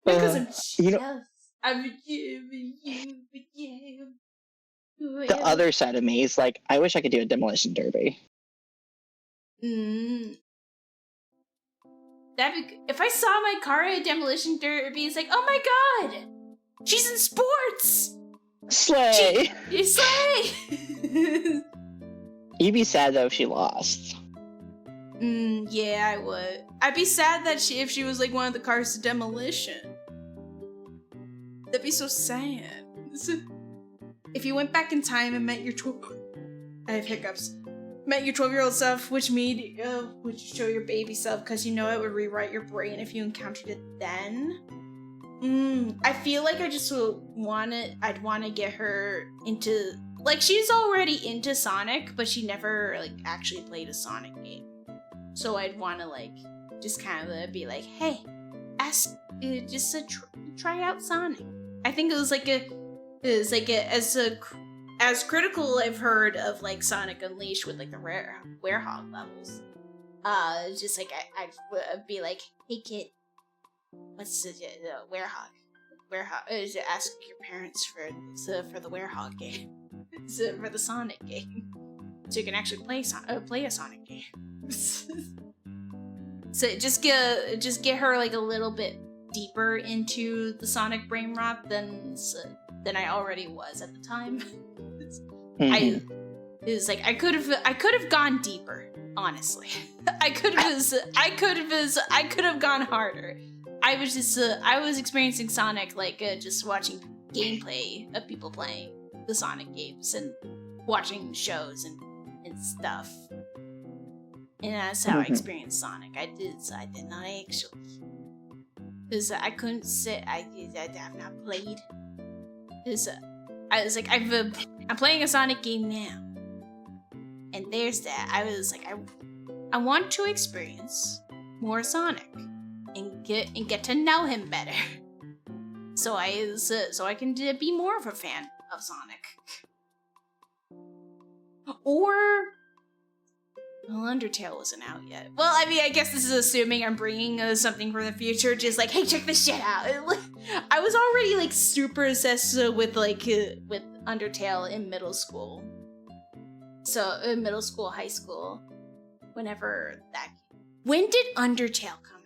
because I'm jealous. I'm giving you. The other side of me is like, I wish I could do a demolition derby. If I saw my car at a demolition derby, it's like, oh my god, she's in sports. Slay! Slay! You'd be sad though if she lost. Yeah, I would. I'd be sad that if she was like one of the cars to demolition. That'd be so sad. If you went back in time and met your I have hiccups. Met your 12-year-old self, which would you show your baby self, because you know it would rewrite your brain if you encountered it then. I feel like I just I'd want to get her into, like, she's already into Sonic, but she never like actually played a Sonic game. So I'd want to like just kind of be like, hey, try out Sonic. I think it was like as critical I've heard of like Sonic Unleashed with like the Werehog levels. Just like I'd be like, hey kid, what's the Werehog? Ask your parents for the Werehog game, for the Sonic game, so you can actually play a Sonic game. So just get her like a little bit deeper into the Sonic brain rot than I already was at the time. I could have gone deeper, honestly. I could have gone harder. I was experiencing Sonic like just watching gameplay of people playing the Sonic games and watching shows and stuff. And that's how I experienced Sonic. I did not actually. Because I couldn't sit, I have not played. Because I was like, I'm playing a Sonic game now. And there's that. I was like, I want to experience more Sonic and get to know him better. So I can be more of a fan of Sonic. Or, well, Undertale wasn't out yet. Well, I mean, I guess this is assuming I'm bringing something from the future, just like, hey, check this shit out. I was already like super obsessed with Undertale in middle school. So in middle school, high school, whenever that. When did Undertale come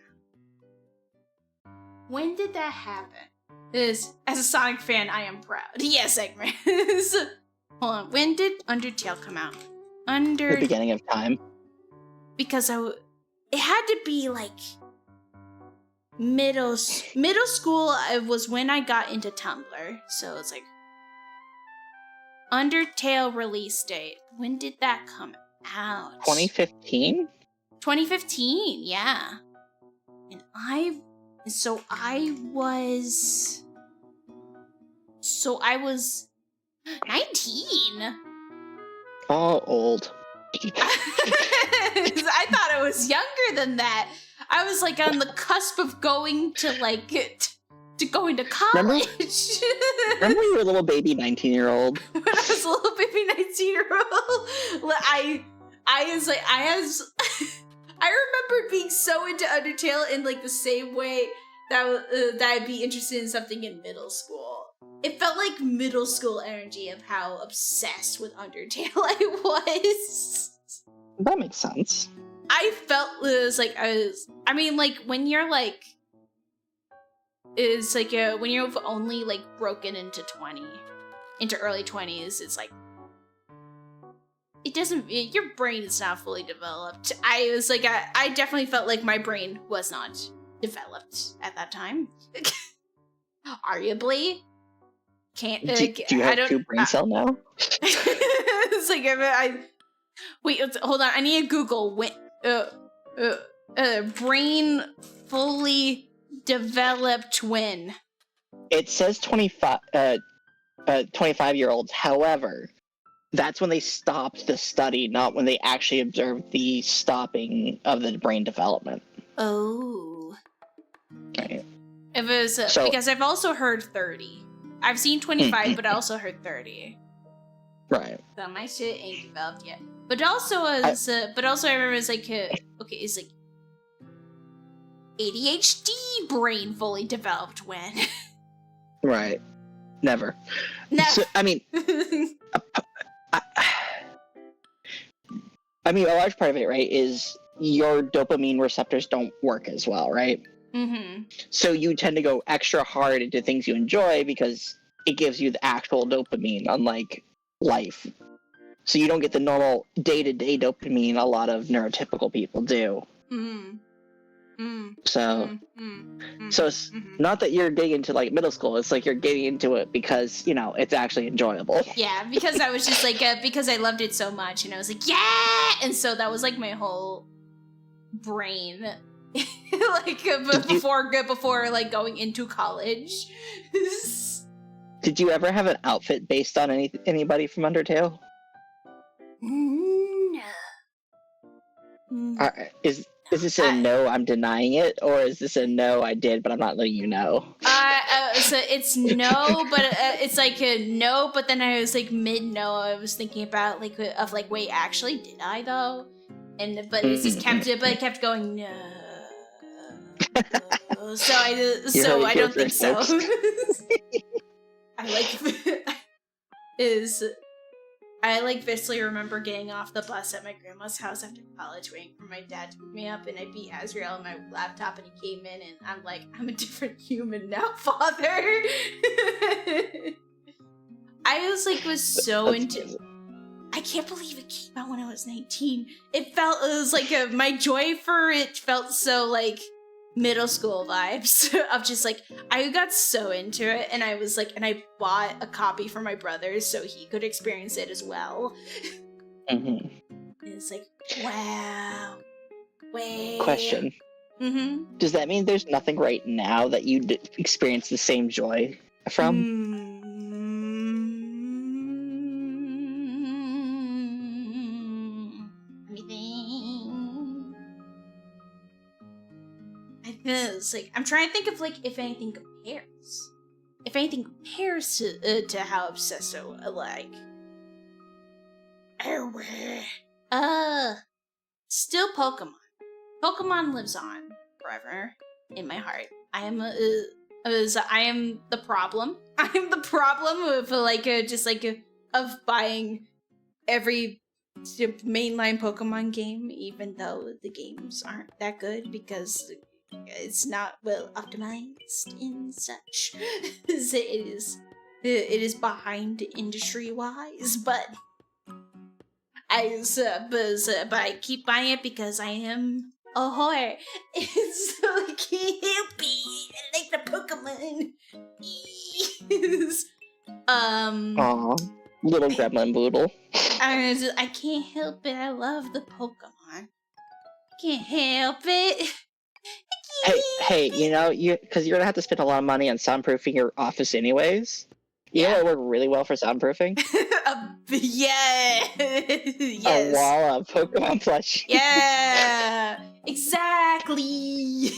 out? When did that happen? As a Sonic fan, I am proud. Yes, Eggman. Hold on. When did Undertale come out? The beginning of time. Because it had to be like middle school was when I got into Tumblr. So it's like Undertale release date. When did that come out? 2015? 2015, yeah. And I was 19. Oh, old. I thought I was younger than that. I was like on the cusp of going to going to college. Remember you were a little baby 19-year-old? When I was a little baby 19-year-old, I remember being so into Undertale in like the same way that I'd be interested in something in middle school. It felt like middle school energy of how obsessed with Undertale I was. That makes sense. I felt it was like when you're like, it's like when you've only like broken into early 20s, it's like it doesn't. Your brain is not fully developed. I was like, I definitely felt like my brain was not developed at that time. Arguably, can't. Do you have two brain cell now? It's like wait. Hold on. I need to Google when brain fully developed when. It says 25-year-olds. However, that's when they stopped the study, not when they actually observed the stopping of the brain development. Oh. Right. If it was, because I've also heard 30. I've seen 25, but I also heard 30. Right. So my shit ain't developed yet. But also I remember it's like, okay, it's like ADHD brain fully developed when. Right. Never. Never. So, I mean, a large part of it, right, is your dopamine receptors don't work as well, right? Mm-hmm. So you tend to go extra hard into things you enjoy because it gives you the actual dopamine, unlike life. So you don't get the normal day-to-day dopamine a lot of neurotypical people do. Mm-hmm. Mm-hmm. So, mm-hmm. so it's not that you're getting into like middle school. It's like you're getting into it because it's actually enjoyable. Yeah, because I was just like because I loved it so much, and I was like, yeah, and so that was like my whole brain, like before like going into college. Did you ever have an outfit based on anybody from Undertale? No. Is this a no, I'm denying it, or is this a no, I did, but I'm not letting you know? So it's no, but it's like a no, but then I was like mid-no, I was thinking about wait, actually, did I though? But it just kept going, no. So I don't think so. I vividly remember getting off the bus at my grandma's house after college, waiting for my dad to pick me up, and I beat Azrael on my laptop, and he came in, and I'm like, I'm a different human now, father. I was so into. I can't believe it came out when I was 19. It was like my joy for it felt so like middle school vibes of just like I got so into it, and I was like, and I bought a copy for my brother so he could experience it as well. Mm-hmm. And it's like, wow. Wait. Question. Mm-hmm. Does that mean there's nothing right now that you experience the same joy from? It's like I'm trying to think of like if anything compares. If anything compares to how obsessed I like. Still Pokemon. Pokemon lives on forever in my heart. I am the problem. I am the problem of of buying every mainline Pokemon game, even though the games aren't that good because it's not well optimized and such. It is behind industry wise, but I keep buying it because I am a whore. It's so I can't help it. I like the Pokemon. Aww, little gremlin boodle. I can't help it. I love the Pokemon. Can't help it. Hey, because you're gonna have to spend a lot of money on soundproofing your office anyways. You know what worked really well for soundproofing? Yes. A wall of Pokemon plush. Yeah, exactly.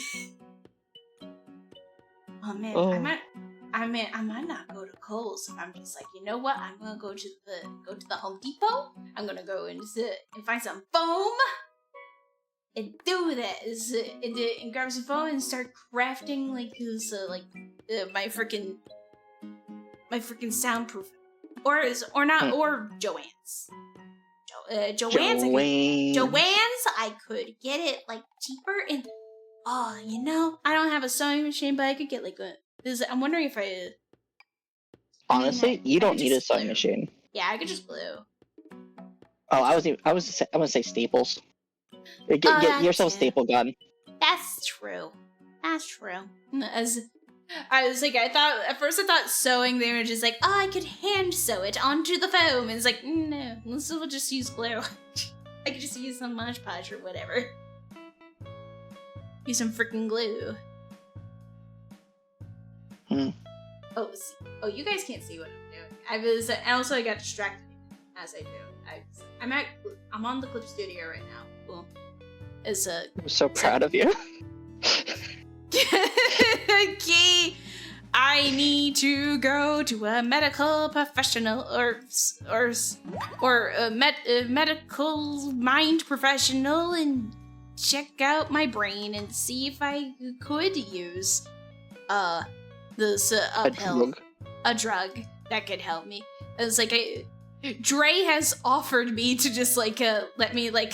Oh man, I might not go to Kohl's if I'm just like, you know what? I'm gonna go to the Home Depot. I'm gonna go and find some foam. And do that and grab some foam and start crafting my freaking soundproof or Joann's. Joann's I could get it like cheaper and I don't have a sewing machine, but I could get I'm wondering if I honestly you don't need a sewing machine. Yeah, I could just glue. Oh, I was gonna say staples. Get that yourself a too. staple gun. That's true. That's true. As I was like, at first I thought sewing, they were just like, oh, I could hand sew it onto the foam. And it's like, no, we'll just use glue. I could just use some Mod Podge or whatever. Use some freaking glue. Oh, you guys can't see what I'm doing. I got distracted as I do. I'm on the Clip Studio right now. Well, I'm so proud of you. Okay, I need to go to a medical professional or a medical mind professional and check out my brain and see if I could use this uphill a drug that could help me. It's like Dre has offered me to just like let me like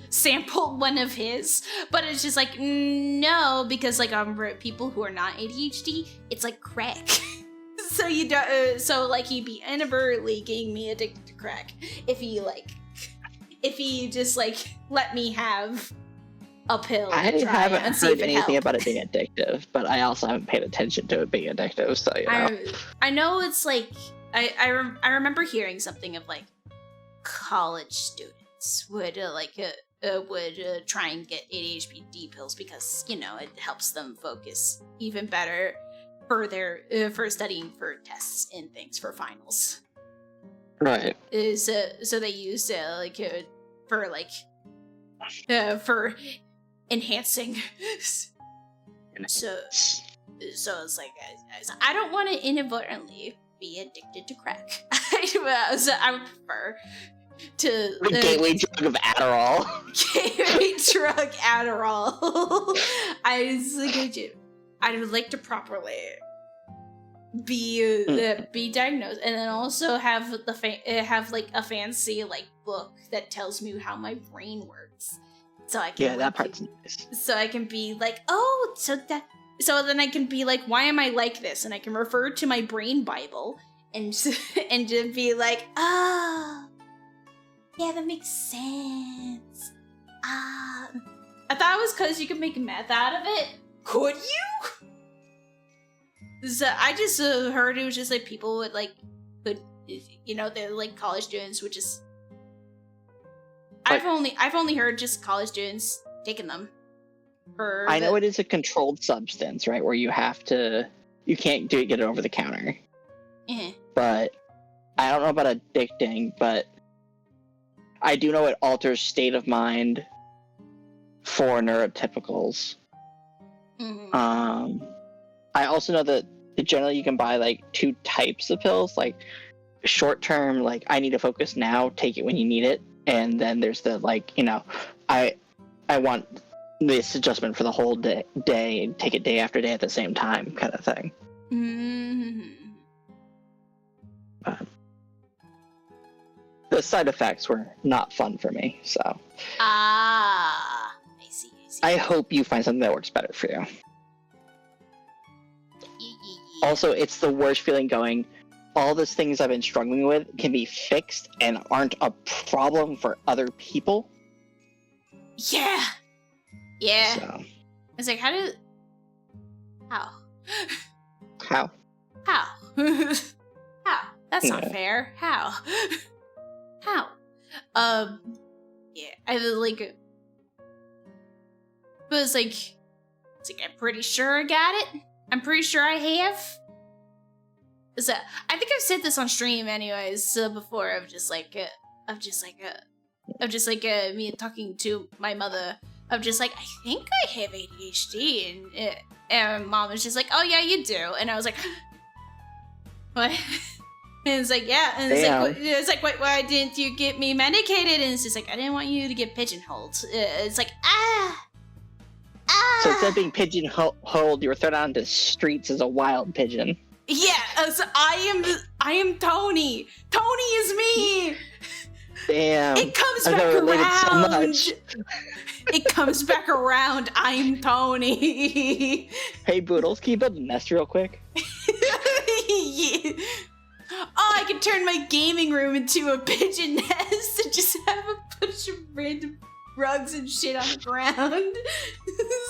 sample one of his, but it's just like no, because like people who are not ADHD, it's like crack. So you don't so like he'd be inadvertently getting me addicted to crack if he just like let me have a pill. I haven't and see heard if it anything helped. about it being addictive, but I also haven't paid attention to it being addictive, so you know. I know it's like I remember hearing something of like college students would try and get ADHD pills because you know it helps them focus even better for their for studying for tests and things for finals. Right. So they use for enhancing. So it's like I don't want to inadvertently be addicted to crack. So I would prefer to The gateway drug of Adderall. gateway drug Adderall. I would like to properly be diagnosed, and then also have have like a fancy like book that tells me how my brain works. So I can That part's nice. So I can be like, oh, so then I can be like, why am I like this? And I can refer to my brain Bible and just be like, oh, yeah, that makes sense. I thought it was because you could make meth out of it. Could you? So I just heard it was just like people would like, they're like college students would just. I've only heard just college students taking them. I know it is a controlled substance, right? Where you can't get it over the counter. But I don't know about addicting, but I do know it alters state of mind for neurotypicals. Mm-hmm. I also know that generally you can buy like two types of pills, like short term, like I need to focus now, take it when you need it, and then there's the like, I want this adjustment for the whole day and take it day after day at the same time kind of thing. Mm-hmm. The side effects were not fun for me, so. I see. I hope you find something that works better for you. Also, it's the worst feeling going, all those things I've been struggling with can be fixed and aren't a problem for other people. Yeah. So. It's like, how? How? How? That's not Yeah. fair. How? Yeah, I like. But it's like, I'm pretty sure I got it. I'm pretty sure I have. So, I think I've said this on stream, anyways, before. Of just like me talking to my mother. Of just like, I think I have ADHD, and mom was just like, oh yeah, you do, and I was like, what? And it's like, yeah, and it's like, why didn't you get me medicated? And it's just like, I didn't want you to get pigeonholed. It's like, So instead of being pigeonholed, you were thrown out into the streets as a wild pigeon. Yeah, so I am Tony. Tony is me. Damn. It comes I've back never related so around. much. It comes back around. I'm Tony. Hey, Boodles, can you build a nest real quick? Yeah. Oh, I could turn my gaming room into a pigeon nest and just have a bunch of random rugs and shit on the ground.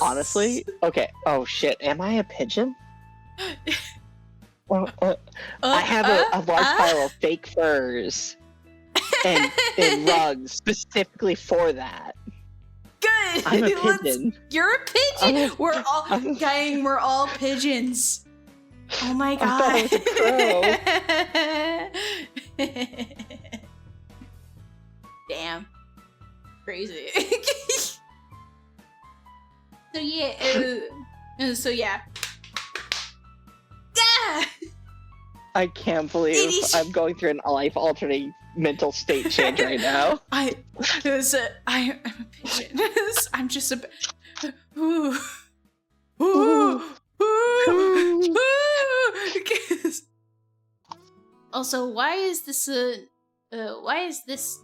Honestly, okay. Oh shit, am I a pigeon? Well, I have a large pile of fake furs and rugs specifically for that. Good. I'm a pigeon. You're a pigeon. We're all pigeons. Oh my god. I thought it was a crow. Damn. Crazy. So yeah. Ah! I can't believe I'm going through a life-altering mental state change right now. I'm a pigeon. I'm just a. Ooh. Ooh. Ooh. Also, why is this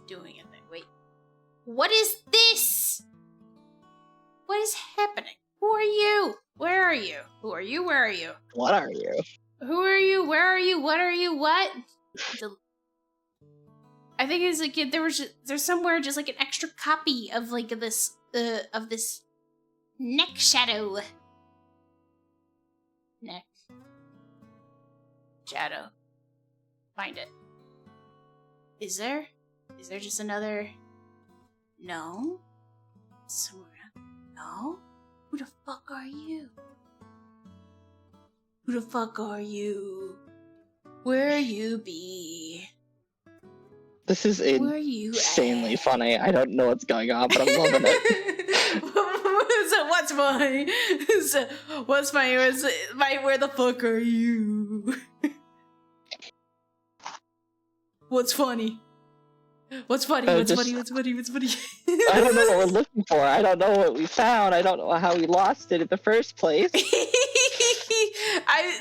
doing a thing? Wait. What is this? What is happening? Who are you? Where are you? Who are you? Where are you? What are you? Who are you? Where are you? What are you? What? I think it's like there's somewhere just like an extra copy of like this neck shadow. Neck shadow. Find it. Is there just another? No. Somewhere. No. Who the fuck are you? Who the fuck are you? Where you be? This is Where you insanely at? funny. I don't know what's going on, but I'm loving it. So what's funny? What's funny? Where the fuck are you? What's funny? What's funny? What's funny? What's funny? What's funny? I don't know what we're looking for. I don't know what we found. I don't know how we lost it in the first place.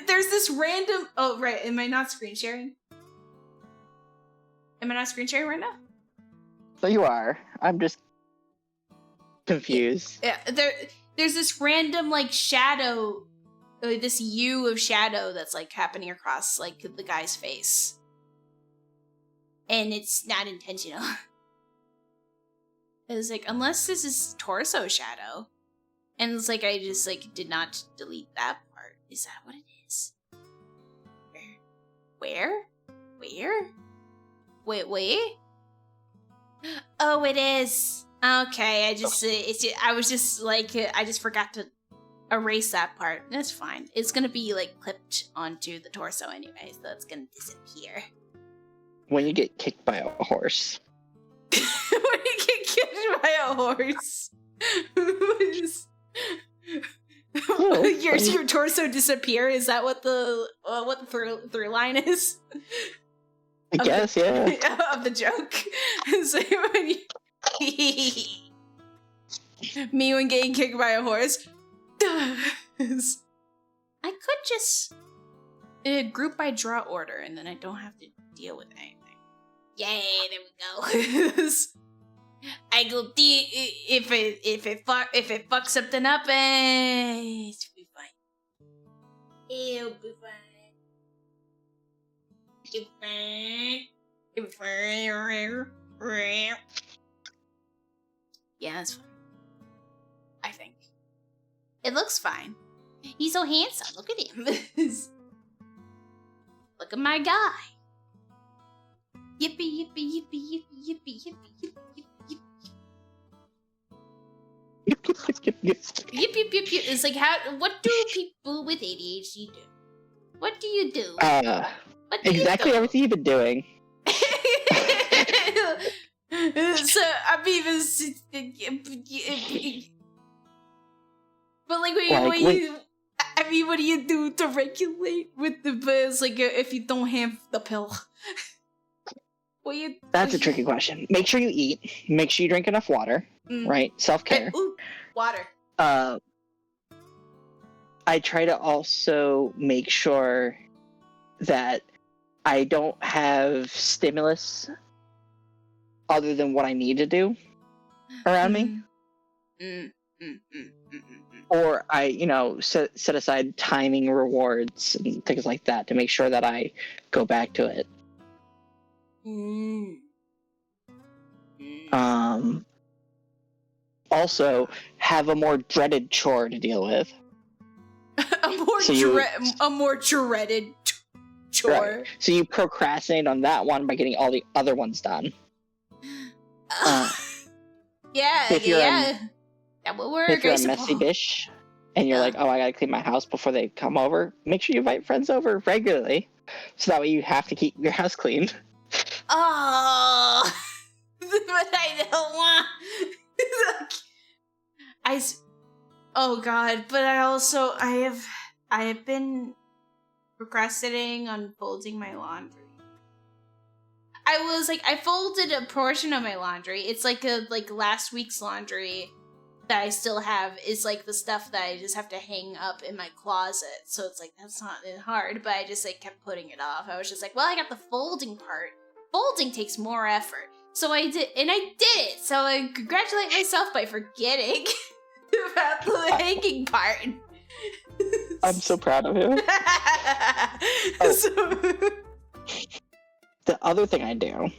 There's this random. Oh right, am I not screen sharing? Am I not screen sharing right now? So you are. I'm just confused. Yeah, there's this random like shadow, this U of shadow that's like happening across like the guy's face, and it's not intentional. It's like unless this is torso shadow, and it's like I just like did not delete that part. Is that what it is? Where? Wait. Oh, it is. Okay, I just forgot to erase that part. That's fine. It's gonna be like clipped onto the torso anyway, so it's gonna disappear. When you get kicked by a horse. When you get kicked by a horse. Your torso disappear? Is that what the through line is? I guess, yeah. Of the joke. So when me when getting kicked by a horse. I could just group by draw order, and then I don't have to deal with anything. Yay! There we go. I go if it fucks something up, it'll be fine. It'll be fine. Yeah, that's fine. I think. It looks fine. He's so handsome. Look at him. Look at my guy. Yippee, yippee, yippee, yippee, yippee, yippee, yippee, yippee. Yip, yip, yip, yip. It's like, what do people with ADHD do? What do you do? Exactly everything you've been doing. So I'm even. But like, what do you do to regulate with the buzz? Like, if you don't have the pill, That's a tricky question. Make sure you eat. Make sure you drink enough water. Right, self-care. Ooh, water. I try to also make sure that I don't have stimulus other than what I need to do around me. Or I, set aside timing rewards and things like that to make sure that I go back to it Mm. Also, have a more dreaded chore to deal with. A more dreaded chore. Right. So you procrastinate on that one by getting all the other ones done. Yeah, that will work. If you're a messy bitch and you're like, oh, I gotta clean my house before they come over, make sure you invite friends over regularly, so that way you have to keep your house clean. Oh, but I don't want. Oh God! But I have been procrastinating on folding my laundry. I folded a portion of my laundry. It's like last week's laundry that I still have is like the stuff that I just have to hang up in my closet. So it's like, that's not hard, but I just like kept putting it off. I was just like, well, I got the folding part. Folding takes more effort. So I did it. So I congratulate myself by forgetting about the hanging part. I'm so proud of you. The other thing I do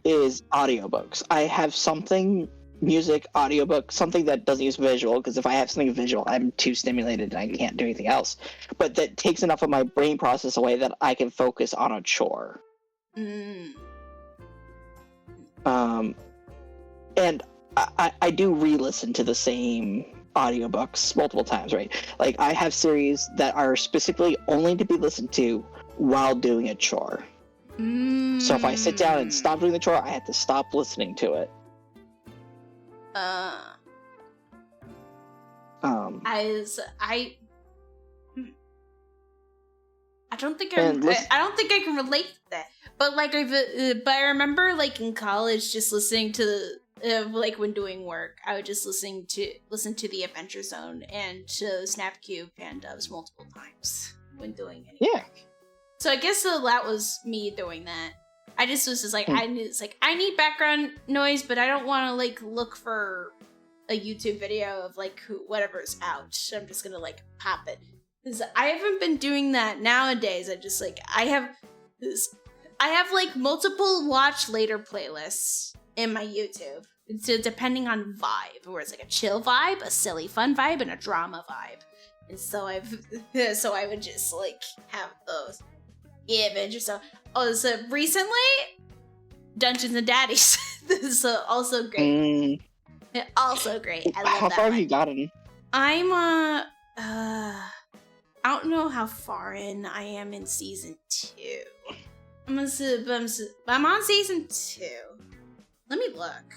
is audiobooks. I have something, music, audiobook, something that doesn't use visual, because if I have something visual, I'm too stimulated and I can't do anything else. But that takes enough of my brain process away that I can focus on a chore. And I do re-listen to the same audiobooks multiple times, right? Like, I have series that are specifically only to be listened to while doing a chore. So if I sit down and stop doing the chore, I have to stop listening to it. I don't think I can relate to that. But like, but I remember like in college, just listening to like when doing work, I would just listen to the Adventure Zone and to Snapcube fan dubs multiple times when doing any work. So I guess that was me doing that. I just was just like, I need background noise, but I don't want to like look for a YouTube video of like whatever's out. I'm just gonna like pop it. Because I haven't been doing that nowadays. I have like multiple watch later playlists in my YouTube. So depending on vibe, where it's like a chill vibe, a silly fun vibe, and a drama vibe. And so I would just like have those. Yeah, Adventure Zone. Oh, so recently, Dungeons and Daddies. This is also great. Also great. I love that. How far have you gotten? I'm I don't know how far in I am in season 2. I'm on season 2. Let me look.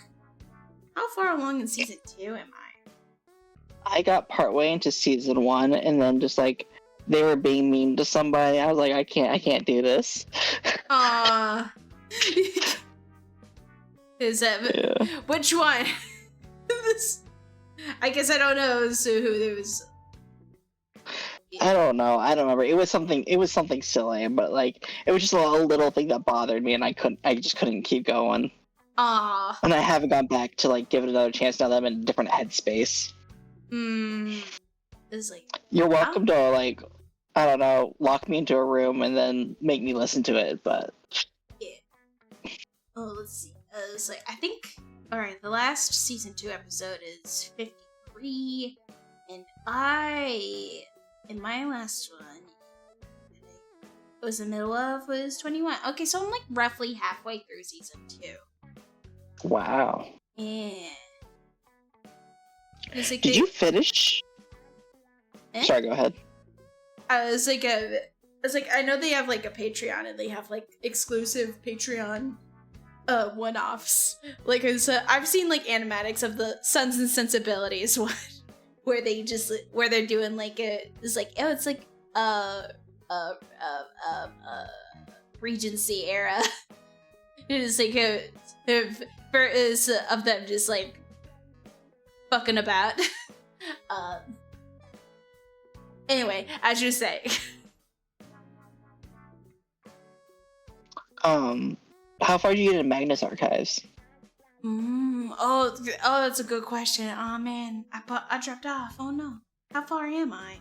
How far along in season 2 am I? I got partway into season 1, and then just like they were being mean to somebody. I was like, I can't do this. Is that which one? I guess I don't know. So who there was. I don't know. I don't remember. It was something silly, but like it was just a little thing that bothered me, and I just couldn't keep going. And I haven't gone back to like give it another chance now that I'm in a different headspace. It's like, you're welcome to like, I don't know, lock me into a room and then make me listen to it, but yeah. Oh, let's see. It's like, I think, all right, the last season 2 episode is 53, and in my last one, it was the middle of, was 21. Okay, so I'm like roughly halfway through season 2. Wow. Yeah. Like, did you finish? Sorry, go ahead. I was like, I know they have like a Patreon, and they have like exclusive Patreon one-offs. Like, I've seen like animatics of the Sons and Sensibilities one, where they're doing like it's like Regency era. It is like of them just like fucking about. Anyway, as you say. How far did you get in Magnus Archives? Oh, that's a good question. Oh man, I dropped off. Oh no, how far am I?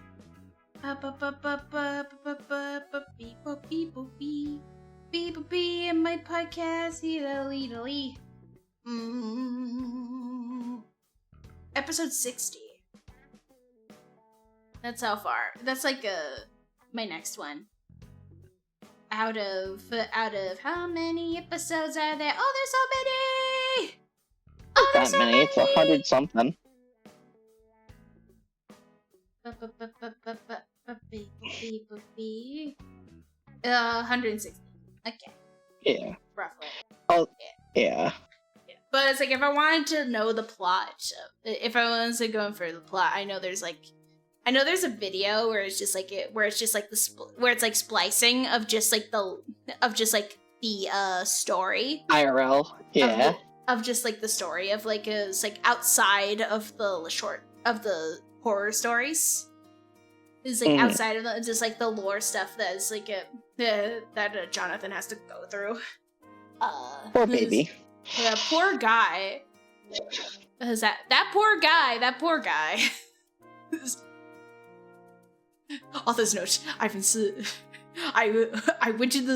Beep in my podcast. Episode 60. That's how far. That's like my next one. Out of how many episodes are there? Oh, there's so many! Oh, there's That so many. It's 100 something. 160. Okay. Yeah. Roughly. Oh, yeah. But it's like if I wanted to know the plot, if I wanted to go in for the plot, I know there's a video where it's just like where it's like splicing of just like the story. IRL. Yeah. Of just like the story of like it's like outside of the horror stories. It's like outside of just like the lore stuff that is like that Jonathan has to go through. Poor baby. Yeah, poor guy. Is that poor guy? Author's note. I went in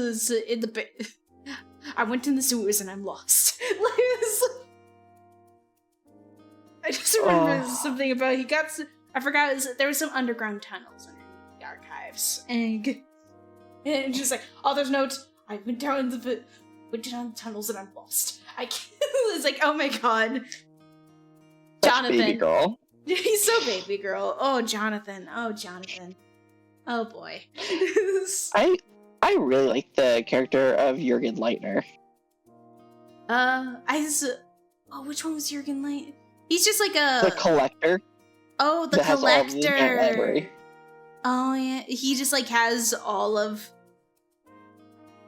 the sewers and I'm lost. I just remember something about I forgot there was some underground tunnels under the archives and just like author's note. I went down the tunnels and I'm lost. I can't. It's like, oh my god, Jonathan. Baby girl. He's so baby girl. Oh, Jonathan. Oh boy. I really like the character of Jürgen Leitner. Which one was Jürgen Leitner? He's just like The collector. Oh, the that has all of the collector. library. Oh yeah, he just like has all of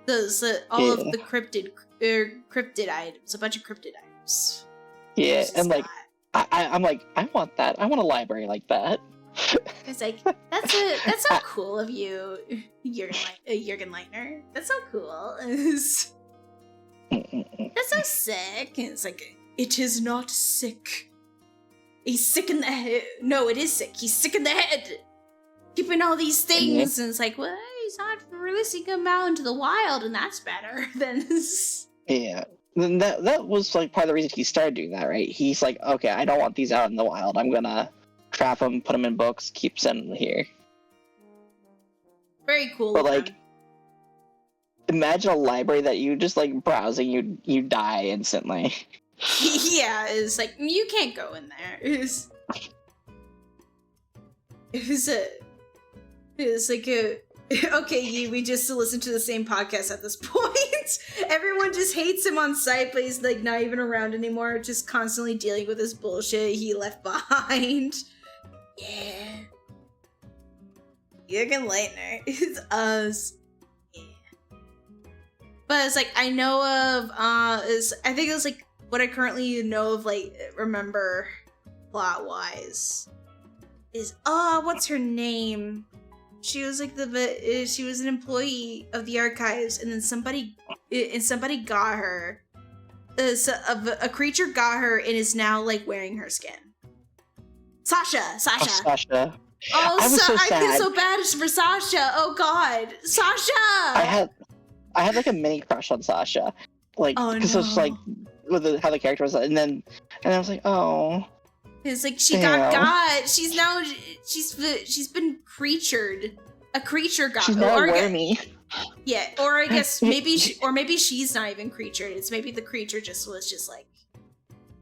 the cryptid items, a bunch of cryptid items. Yeah, and like I'm like, I want that. I want a library like that. It's like that's so cool of you, Jürgen Leitner. That's so cool. That's so sick. And it's like, it is not sick. He's sick in the head. No, it is sick. He's sick in the head. Keeping all these things, and it's like, well, he's not releasing them out into the wild, and that's better than this. Yeah. Then that was like part of the reason he started doing that, right? He's like, okay, I don't want these out in the wild. I'm gonna trap them, put them in books, keep sending them here. Very cool. But like, imagine a library that you just like browsing, you die instantly. Yeah, it's like you can't go in there. It's like okay, we just listen to the same podcast at this point. Everyone just hates him on site, but he's like not even around anymore, just constantly dealing with this bullshit he left behind. Yeah. Jürgen Leitner is us. Yeah. But it's like I know of I think it was like what I currently know of, like remember plot wise is what's her name? She was like she was an employee of the archives, and then somebody got her. A creature got her and is now like wearing her skin. Sasha. Sasha. Oh, I was so sad. I feel so bad for Sasha. Oh God, Sasha. I had like a mini crush on Sasha, like because it was like with how the character was, and I was like, oh. It's like she Damn. got. She's been creatured. A creature got. She's now wormy. Yeah, or I guess maybe she's not even creatured. It's maybe the creature was just like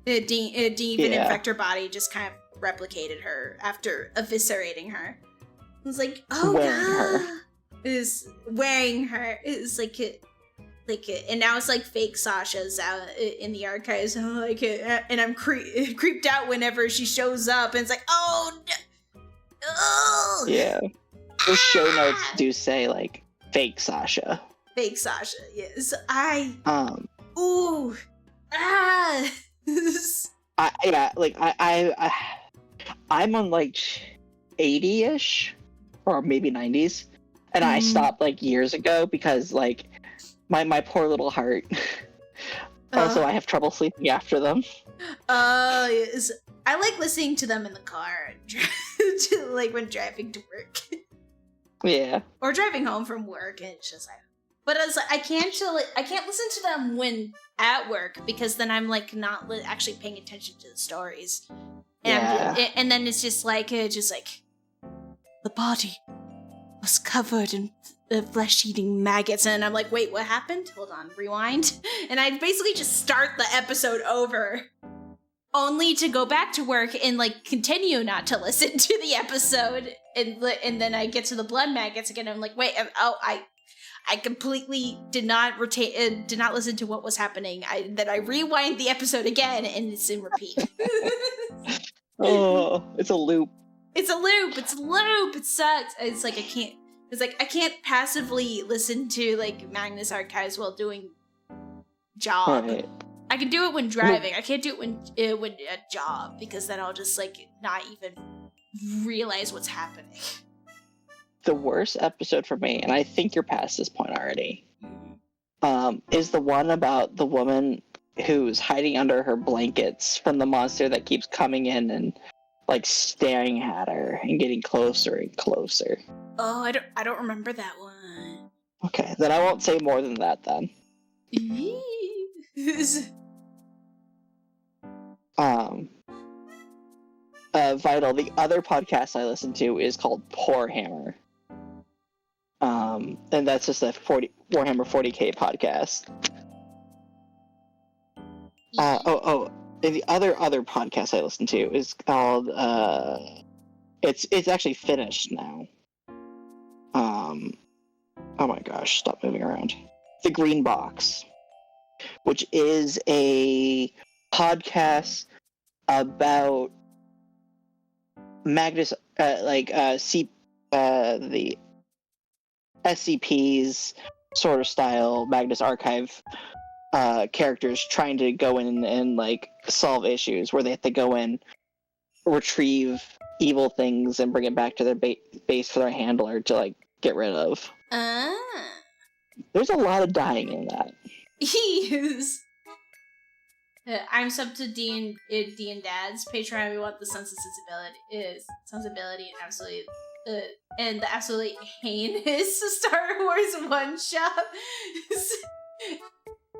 it didn't even infect her body. Just kind of replicated her after eviscerating her. It was like, oh god, is wearing her. It's like and now it's like fake Sasha's out in the archives, and I'm creeped out whenever she shows up, and it's like, oh, yeah. The show notes do say like fake Sasha. Fake Sasha, yes. I'm on like 80-ish or maybe 90s, and I stopped like years ago because like my poor little heart. Also, I have trouble sleeping after them. Yes. I like listening to them in the car, like when driving to work. Yeah. Or driving home from work, and it's just like, But I was like, I can't listen to them when at work because then I'm like not actually paying attention to the stories. And and then it's just like the body was covered in flesh-eating maggots, and I'm like, wait, what happened? Hold on, rewind. And I basically just start the episode over, only to go back to work and like continue not to listen to the episode, and then I get to the blood maggots again. And I'm like, wait, I completely did not listen to what was happening. Then I rewind the episode again, and it's in repeat. Oh, it's a loop. It's a loop. It sucks. It's like I can't passively listen to like Magnus Archives while doing job. Right. I can do it when driving. I can't do it when at job, because then I'll just like not even realize what's happening. The worst episode for me, and I think you're past this point already, is the one about the woman who's hiding under her blankets from the monster that keeps coming in and like staring at her and getting closer and closer. Oh, I don't remember that one. Okay, then I won't say more than that then. Vital, the other podcast I listen to is called Poor Hammer. And that's just a Warhammer 40k podcast. And the other podcast I listen to is called it's actually finished now. Oh my gosh, stop moving around. The Green Box, which is a podcast about Magnus, the SCP's sort of style Magnus Archive characters trying to go in and like solve issues where they have to go in, retrieve evil things, and bring it back to their base for their handler to like get rid of. There's a lot of dying in that. Yes. I'm sub to D and Dad's Patreon. We want the sensibility and the absolutely heinous Star Wars one shot.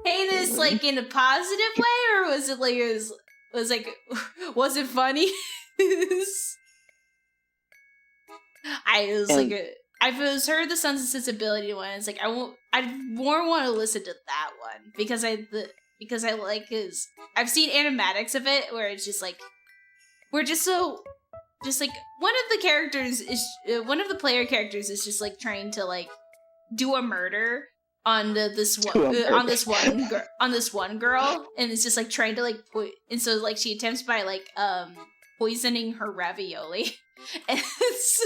Heinous, like in a positive way, or was it like was it funny? I've heard the Sons of Sensibility one. It's like I more want to listen to that one because I like I've seen animatics of it where it's just like we're just like one of the player characters is just like trying to like do a murder on this one girl, and it's just like trying to like and so like she attempts by like poisoning her ravioli, and it's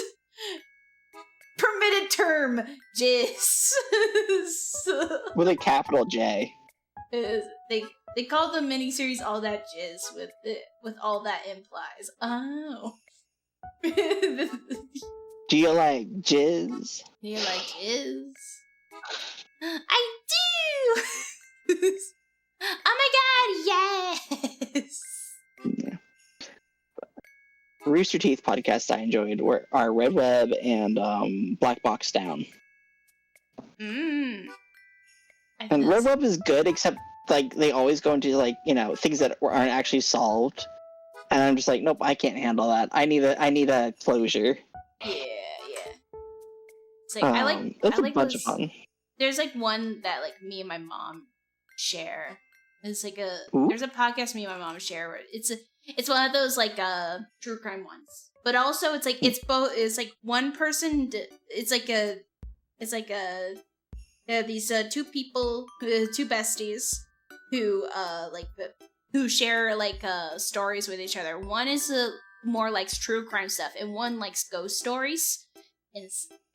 permitted term jizz with a capital J. They call the miniseries All That Jizz with all that implies. Oh. Do you like jizz? Do you like jizz? I do! Oh my god, yes! Yeah. Rooster Teeth podcasts I enjoyed are Red Web and Black Box Down. And Red Web is good, except like they always go into like, you know, things that aren't actually solved. And I'm just like, nope, I can't handle that. I need a closure. Yeah. It's like that's a bunch of fun. There's like one that like me and my mom share. It's like there's a podcast me and my mom share where it's one of those like true crime ones. But also it's like it's like one person these two people, two besties who share like stories with each other. One is more likes true crime stuff, and one likes ghost stories.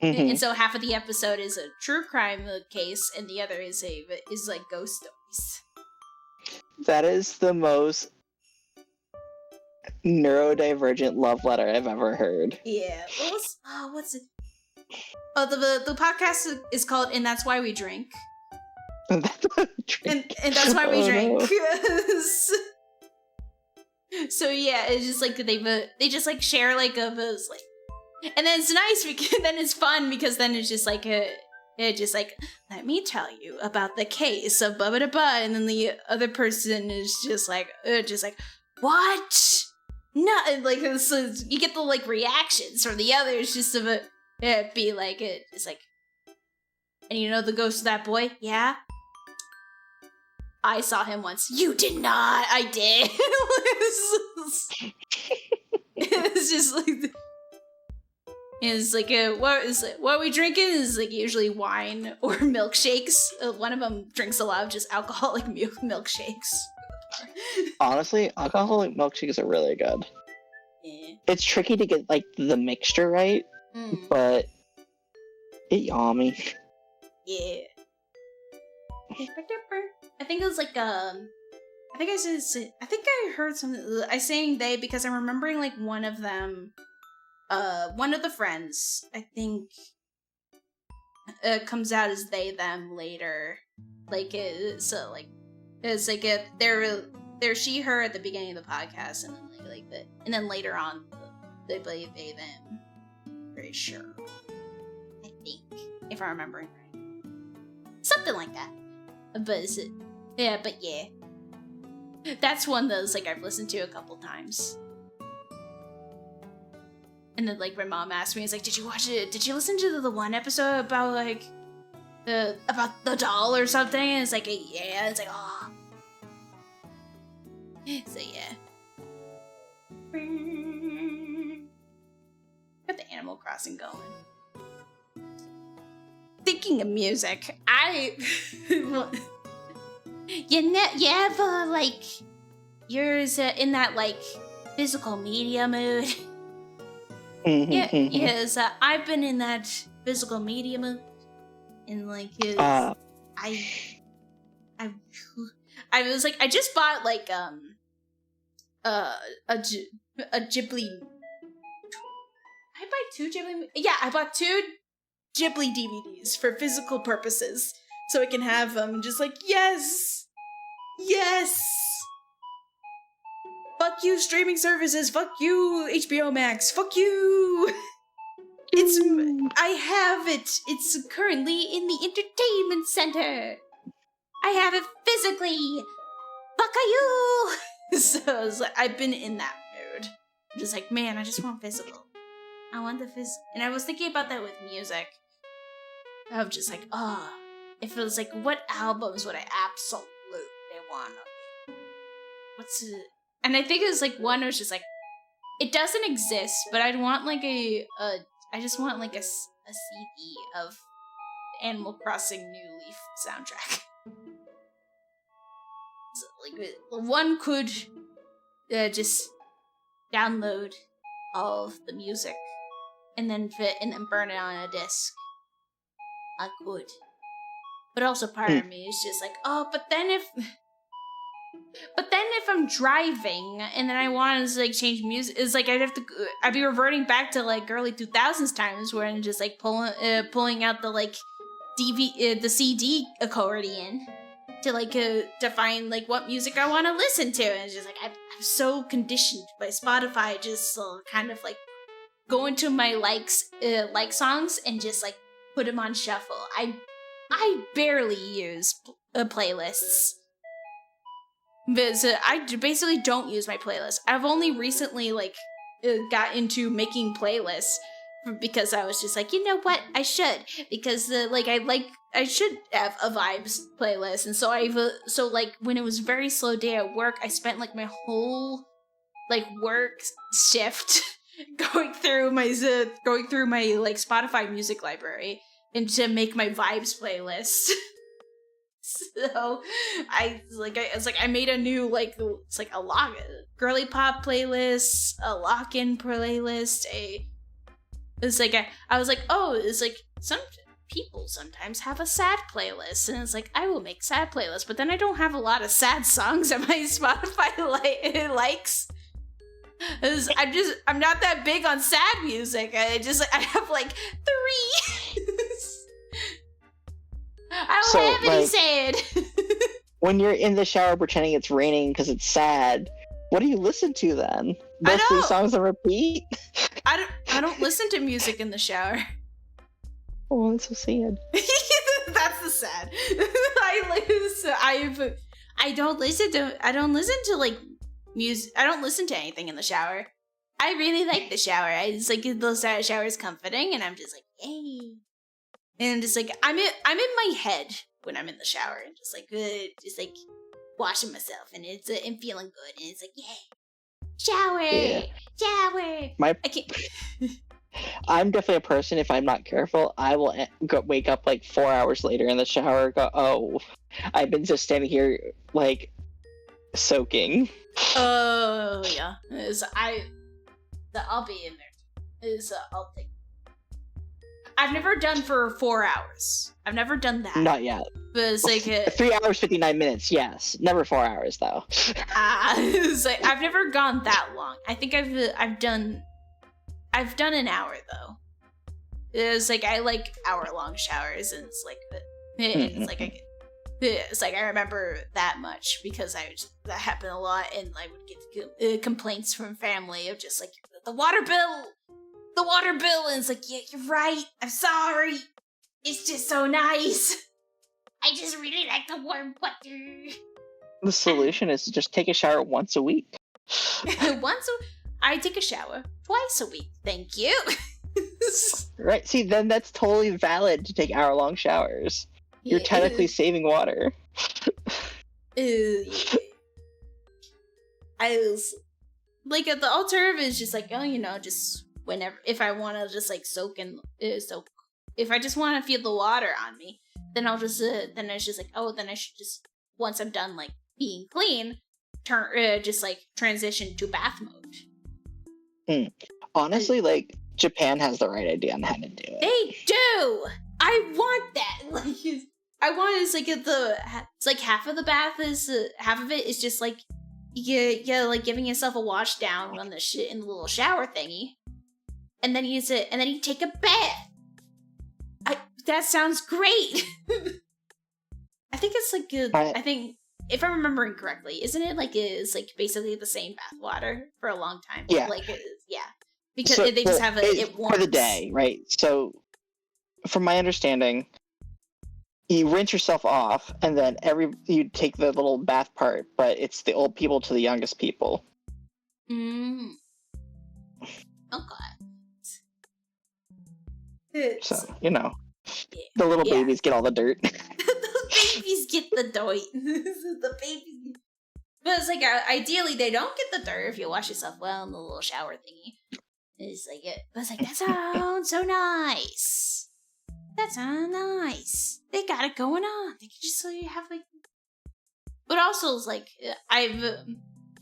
And so half of the episode is a true crime case, and the other is like ghost stories. That is the most neurodivergent love letter I've ever heard. Yeah. What's it? Oh, the podcast is called "And That's Why We Drink." And that's why we drink. And that's why we drink. No. So yeah, it's just like they just like share like like, and then it's nice because then it's fun because then it's just like It's just like, let me tell you about the case of blah blah blah, and then the other person is just like what? No, like you get the like reactions from the others, just to be like it's like, and you know the ghost of that boy? Yeah, I saw him once. You did not. I did. It's just like. Is like what are we drinking is like usually wine or milkshakes. One of them drinks a lot of just alcoholic milkshakes. Honestly, alcoholic milkshakes are really good. Yeah. It's tricky to get like the mixture right, but it's yummy. Yeah. I think it was like I think I heard something. I saying they because I'm remembering like one of them. One of the friends, I think, comes out as they them later. Like so like it's like they're she her at the beginning of the podcast, and then and then later on they play they them. Pretty sure. I think, if I'm remembering right, something like that. But yeah, that's one of those like I've listened to a couple times. And then, like, my mom asked me, "It's like, did you watch it? Did you listen to the one episode about like about the doll or something?" And it's like, yeah. It's like, oh. So yeah. Got the Animal Crossing going. Thinking of music, you ever like you're in that like physical media mood. Yes, I've been in that physical media mood, and like, I was like, I just bought like a Ghibli. I buy 2 Ghibli. Yeah, I bought 2 Ghibli DVDs for physical purposes, so I can have them. Just like yes. Fuck you, streaming services. Fuck you, HBO Max. Fuck you. I have it. It's currently in the entertainment center. I have it physically. Fuck you. So I've been in that mood. I'm just like, man, I just want physical. I want the physical. And I was thinking about that with music. Of just like, it feels like, what albums would I absolutely want? What's it? And I think it was like one was just like, it doesn't exist, but I'd want like I just want like a CD of Animal Crossing New Leaf soundtrack. So, like one could just download all of the music and then burn it on a disc. I could, but also part of me is just like, but then if I'm driving and then I want to like change music, it's like I'd be reverting back to like early 2000s times where I'm just like pulling out the like the CD accordion to like to find like what music I want to listen to, and it's just like I'm so conditioned by Spotify, just kind of like go into my like songs and just like put them on shuffle. I barely use playlists. Because I basically don't use my playlist. I've only recently like got into making playlists because I was just like, you know what, I should, because I should have a vibes playlist, and so like when it was very slow day at work, I spent like my whole like work shift going through my like Spotify music library and to make my vibes playlist. So I made a new like it's like a girly pop playlist, a lock-in playlist. I was like, oh, it's like some people sometimes have a sad playlist, and it's like I will make sad playlists, but then I don't have a lot of sad songs on my Spotify likes. I'm not that big on sad music. I have like 3. I don't have any sad. When you're in the shower pretending it's raining because it's sad, what do you listen to then? Those 3 songs on repeat? I don't listen to music in the shower. Oh, that's so sad. That's the sad. I don't listen to like music. I don't listen to anything in the shower. I really like the shower. I just like the shower is comforting, and I'm just like, yay. And just like I'm in my head when I'm in the shower, and just like washing myself, and it's and feeling good, and it's like, yay, shower, shower. I can't. I'm definitely a person. If I'm not careful, I will wake up like 4 hours later in the shower. Go, oh, I've been just standing here like soaking. Oh yeah, I'll be in there. I'll take. I've never done for 4 hours. I've never done that. Not yet. But it's like 3 hours 59 minutes. Yes, never 4 hours though. It's like I've never gone that long. I think I've done an hour though. It's like I like hour-long showers, and it's like I remember that much because that happened a lot, and I would get complaints from family of just like the water bill, and it's like, yeah, you're right. I'm sorry. It's just so nice. I just really like the warm water. The solution is to just take a shower once a week. I take a shower twice a week. Thank you. Right. See, then that's totally valid to take hour-long showers. You're technically saving water. I was like, the alternative is just like, just whenever, if I want to just like soak. If I just want to feel the water on me, then I'll just, then it's just like, then I should just, once I'm done like being clean, just like transition to bath mode. Honestly, like, Japan has the right idea on how to do it. They do! I want that! Like, I want it's like it's like half of the bath is, half of it is just like, yeah, like giving yourself a wash down on the shit in the little shower thingy. And then you take a bath. That sounds great! I think it's like, I think, if I'm remembering correctly, isn't it like it's like basically the same bath water for a long time? Yeah. Like, yeah. Because they just have it warms. For the day, right? So, from my understanding, you rinse yourself off, and then you take the little bath part, but it's the old people to the youngest people. Mm. Okay. So, the little babies get all the dirt. The babies get the dirt. The babies. But it's like, ideally, they don't get the dirt if you wash yourself well in the little shower thingy. It's like, but it's like, that sounds so nice. That sounds nice. They got it going on. They can just have like. But also, it's like, I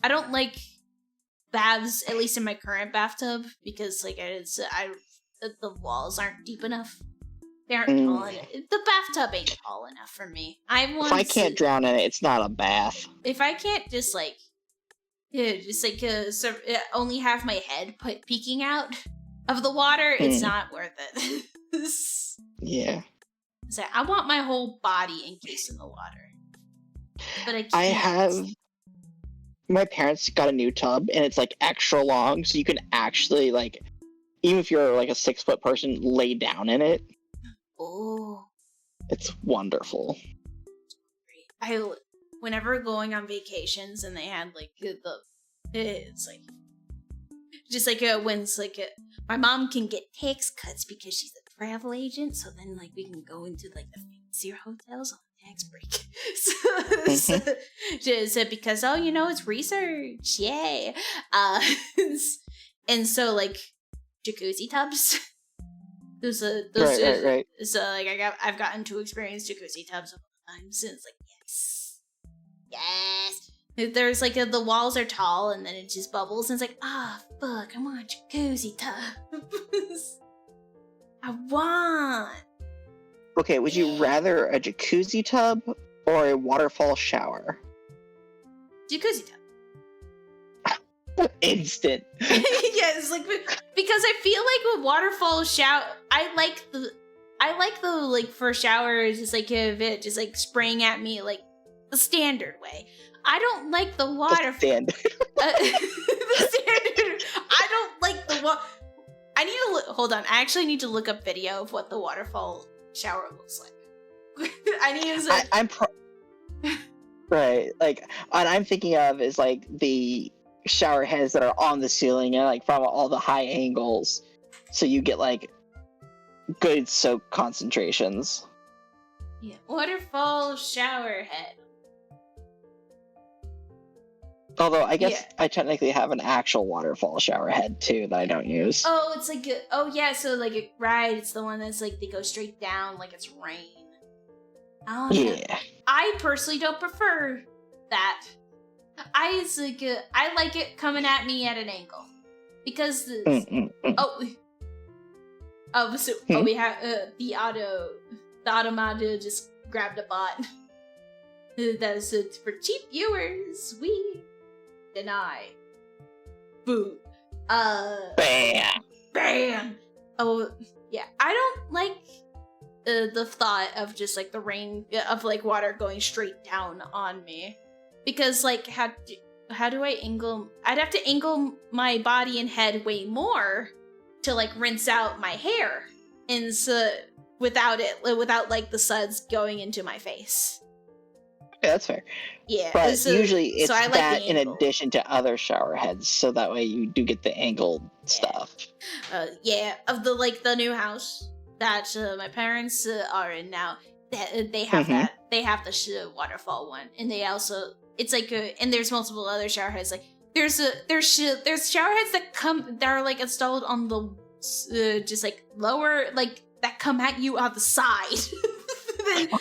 don't like baths, at least in my current bathtub, because like the walls aren't deep enough. They aren't tall enough. The bathtub ain't tall enough for me. If I can't drown in it, it's not a bath. If I can't just like, only have my head peeking out of the water, it's not worth it. Yeah. So I want my whole body encased in the water. But I can't. My parents got a new tub, and it's like extra long, so you can actually like, even if you're like a 6-foot person, lay down in it. Oh. It's wonderful. Whenever going on vacations and they had like it's like, just like when it's like my mom can get tax cuts because she's a travel agent, so then like we can go into like the fancier hotels on tax break. Just because it's research, yay. And so like jacuzzi tubs. Right. So like I've gotten to experience jacuzzi tubs a couple times, and it's like yes. There's like the walls are tall, and then it just bubbles, and it's like fuck, I want a jacuzzi tub. I want. Okay, would you rather a jacuzzi tub or a waterfall shower? Jacuzzi tub. Instant. Yes, like because I feel like with waterfall shower, I like the like for showers, just like if it just like spraying at me like the standard way. I don't like the water. The standard. The standard. I don't like the I need to hold on. I actually need to look up video of what the waterfall shower looks like. I need to. I'm right. Like, what I'm thinking of is like the shower heads that are on the ceiling and like from all the high angles, so you get like good soak concentrations. Yeah, waterfall shower head. Although I guess I technically have an actual waterfall shower head too that I don't use. Oh, it's like so like right, it's the one that's like they go straight down like it's rain. Oh yeah. I personally don't prefer that. I like it coming at me at an angle because we have the automata just grabbed a bot. That is it for cheap viewers. We deny. Boo. Bam. Oh yeah, I don't like the thought of just like the rain of like water going straight down on me, because like how do I angle? I'd have to angle my body and head way more to like rinse out my hair, and so without like the suds going into my face. Yeah, that's fair. Yeah, but usually it's I like that in angle. addition to other shower heads, so that way you do get the angled stuff. Of the new house that my parents are in now, they have that. They have the waterfall one, and they also it's like and there's multiple other shower heads. Like there's shower heads that are like installed on the just like lower like that come at you on the side.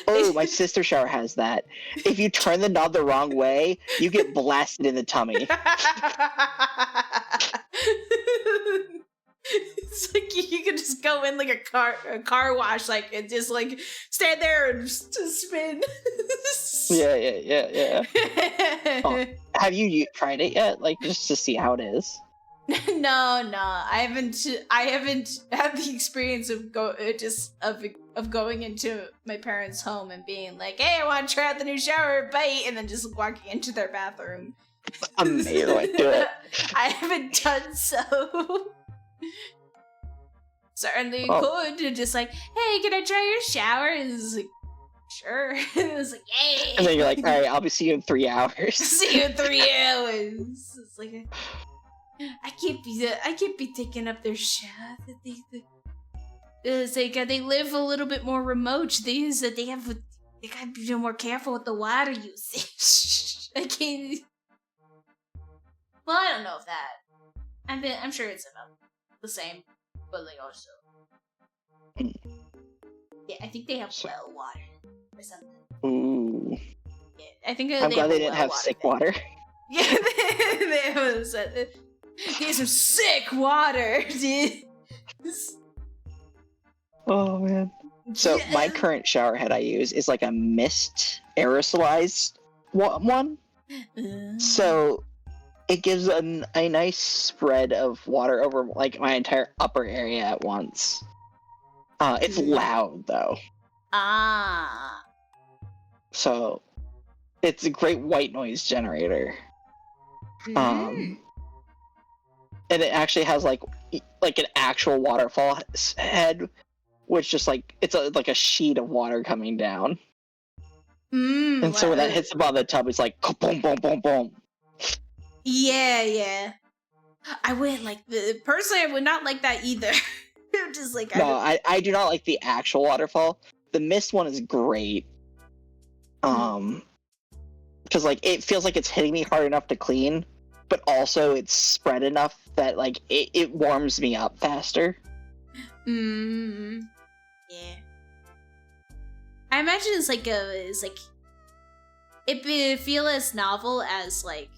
Oh, my sister shower has that. If you turn the knob the wrong way, you get blasted in the tummy. It's like you could just go in like a car wash, like and just like stand there and just spin. Yeah. Oh, have you tried it yet? Like just to see how it is? No, I haven't had the experience of going into my parents' home and being like, "Hey, I want to try out the new shower, bite," and then just walking into their bathroom. Amazing, do it. I haven't done so. Certainly could just like, "Hey, can I try your shower?" And it's like, "Sure." And it was like, "Yay!" And then you're like, "All right, I'll be see you in 3 hours." See you in 3 hours. It's like. I can't be taking up their shower. It's like they live a little bit more remote. They gotta be more careful with the water usage. I can't. Well, I don't know if that. I'm sure it's about the same, but like also. Yeah, I think they have well water or something. Ooh. Yeah, I think I'm glad they didn't have sick water. Yeah, they have some sick water, dude. Oh man. So my current shower head I use is like a mist aerosolized one. So it gives a nice spread of water over like my entire upper area at once. It's loud though. So it's a great white noise generator. And it actually has like an actual waterfall head, which just like it's like a sheet of water coming down. And so when that hits the bottom of the tub, it's like boom, boom, boom, boom. Yeah. I wouldn't like personally. I would not like that either. Just like I do not like the actual waterfall. The mist one is great. Because like it feels like it's hitting me hard enough to clean, but also it's spread enough that like it warms me up faster. Yeah. I imagine it's like it feel as novel as like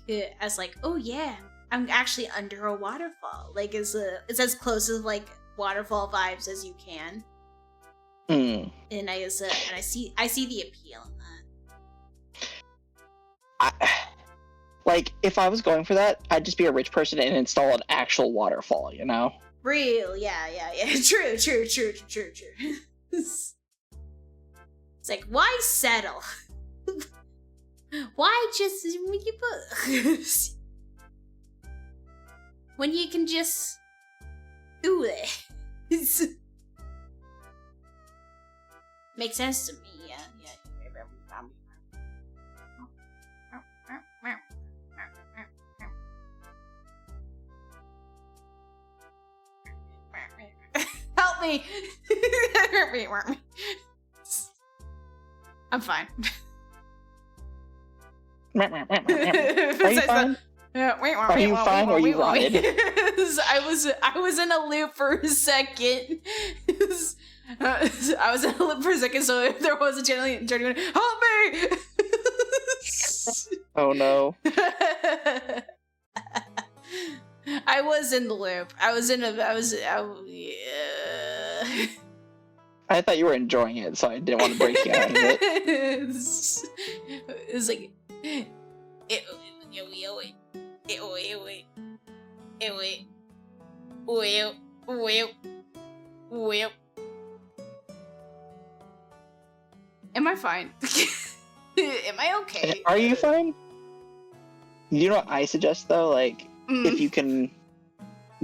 oh yeah, I'm actually under a waterfall. Like it's as close as like waterfall vibes as you can. And I see the appeal in that. Like, if I was going for that, I'd just be a rich person and install an actual waterfall, you know? Real, yeah. True. It's like, why settle? Why just when you can just do that. Makes sense to me. Yeah. Help me! I'm fine. Are you fine? Are you fine or are you rotted? I was in a loop for a second. I was in a loop for a second, so there was a genuine help me! Oh no. I was in the loop. I thought you were enjoying it, so I didn't want to break you out of it. It was like Am I fine? Am I okay? Are you fine? You know what I suggest though? Like, if you can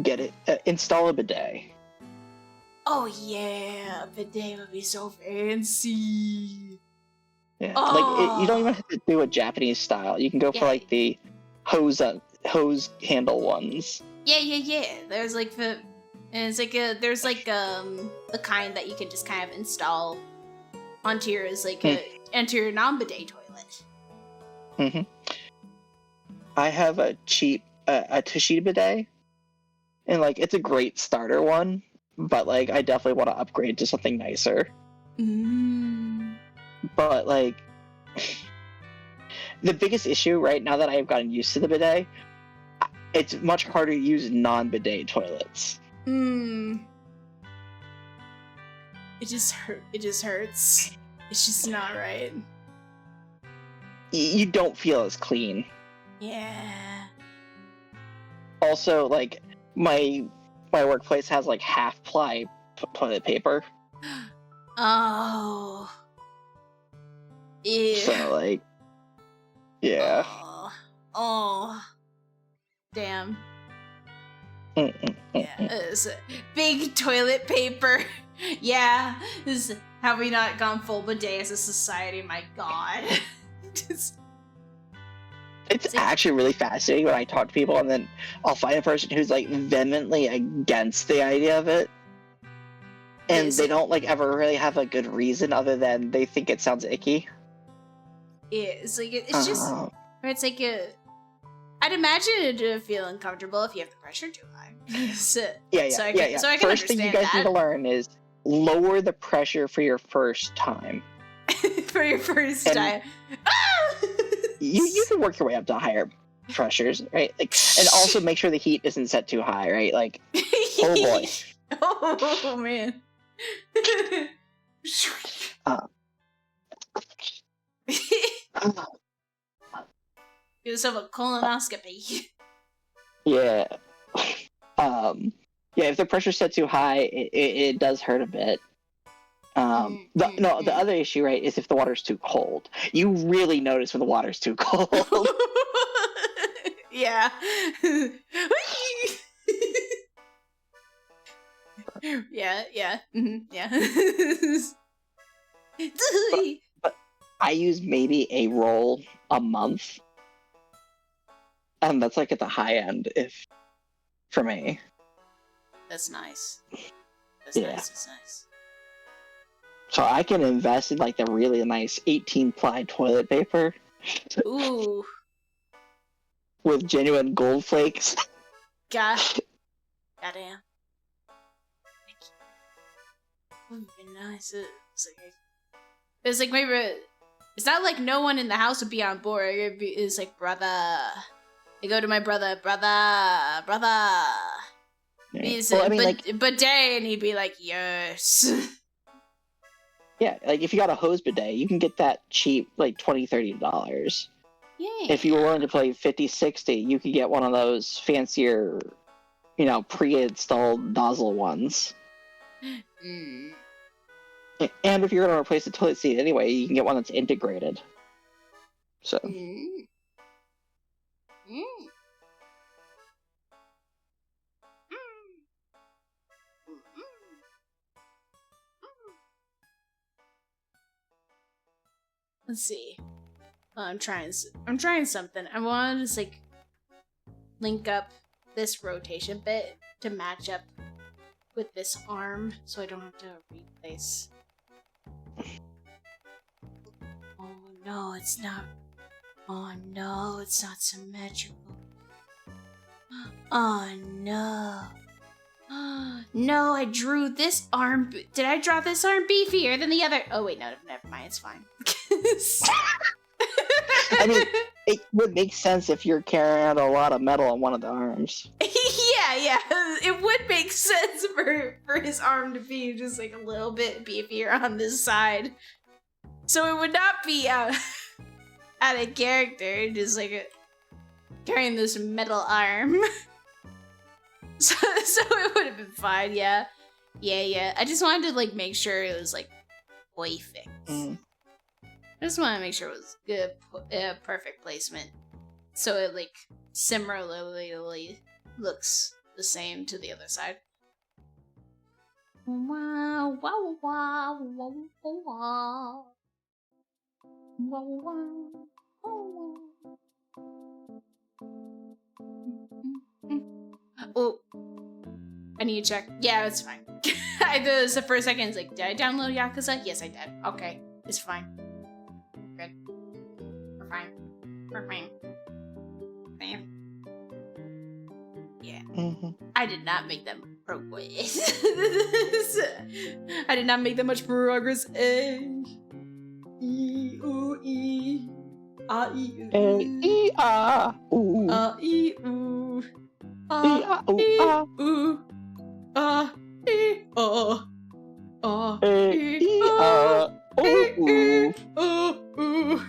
get it, install a bidet. Oh yeah, a bidet would be so fancy. Yeah, like you don't even have to do a Japanese style. You can go for like the hose handle ones. Yeah. There's like the kind that you can just kind of install onto your onto your non-bidet toilet. I have a cheap a Toshiba bidet, and like it's a great starter one, but like I definitely want to upgrade to something nicer. But like the biggest issue right now that I've gotten used to the bidet, it's much harder to use non-bidet toilets. It just hurts. It's just not right. You don't feel as clean. Yeah. Also, like my workplace has like half-ply toilet paper. Oh. Ew. So like, yeah. Oh. Damn. Yeah, it's big toilet paper. Yeah, have we not gone full bidet as a society? My God. It's actually really fascinating when I talk to people, and then I'll find a person who's like vehemently against the idea of it, and they don't like ever really have a good reason other than they think it sounds icky. Yeah, it's like it's just. It's like I'd imagine it'd feel uncomfortable if you have the pressure too high. So I can First understand thing you guys that. need to learn is lower the pressure for your first time. For your first time. You can work your way up to higher pressures, right? Like, and also make sure the heat isn't set too high, right? Like, oh boy. Oh man. Give yourself a colonoscopy. Yeah. Yeah, if the pressure's set too high, it does hurt a bit. The other issue, right, is if the water's too cold. You really notice when the water's too cold. Yeah. Yeah. But I use maybe a roll a month. And that's like at the high end, if for me. That's nice. That's nice. So I can invest in like the really nice 18-ply toilet paper. Ooh. With genuine gold flakes. Goddamn. Would be nice. It's like maybe it's not like no one in the house would be on board. It's like brother. I go to my brother. Yeah. Well, I mean, bidet, and he'd be like, yes. Yeah, like if you got a hose bidet, you can get that cheap, like $20-$30. Yeah. If you were willing to pay $50-$60, you could get one of those fancier, pre-installed nozzle ones. And if you're going to replace the toilet seat anyway, you can get one that's integrated. So. let's see. I'm trying something. I want to just like link up this rotation bit to match up with this arm, so I don't have to replace. Oh no, it's not. Oh no, it's not symmetrical. Oh no. No, I drew this arm. Did I draw this arm beefier than the other? Oh wait, no, never mind. It's fine. I mean, it would make sense if you're carrying out a lot of metal on one of the arms. yeah, it would make sense for his arm to be just like a little bit beefier on this side, so it would not be out of character, just like carrying this metal arm. so it would have been fine. Yeah. I just wanted to like make sure it was like boy fix. I just want to make sure it was good, perfect placement, so it like similarly looks the same to the other side. Wow, wow, wow, wow, wow, wow, wow. Oh, I need to check. Yeah, it's fine. I thought it was the first second. It's like, did I download Yakuza? Yes, I did. Okay, it's fine. Good. We're fine. We're fine. Fine. Yeah. I did not make them progress. I did not make that much progress. A, E, O, E. A, E, O, E, A, ooh. A, E, O. E, A, ooh, ooh. E, O. E, A, ooh. Ooh.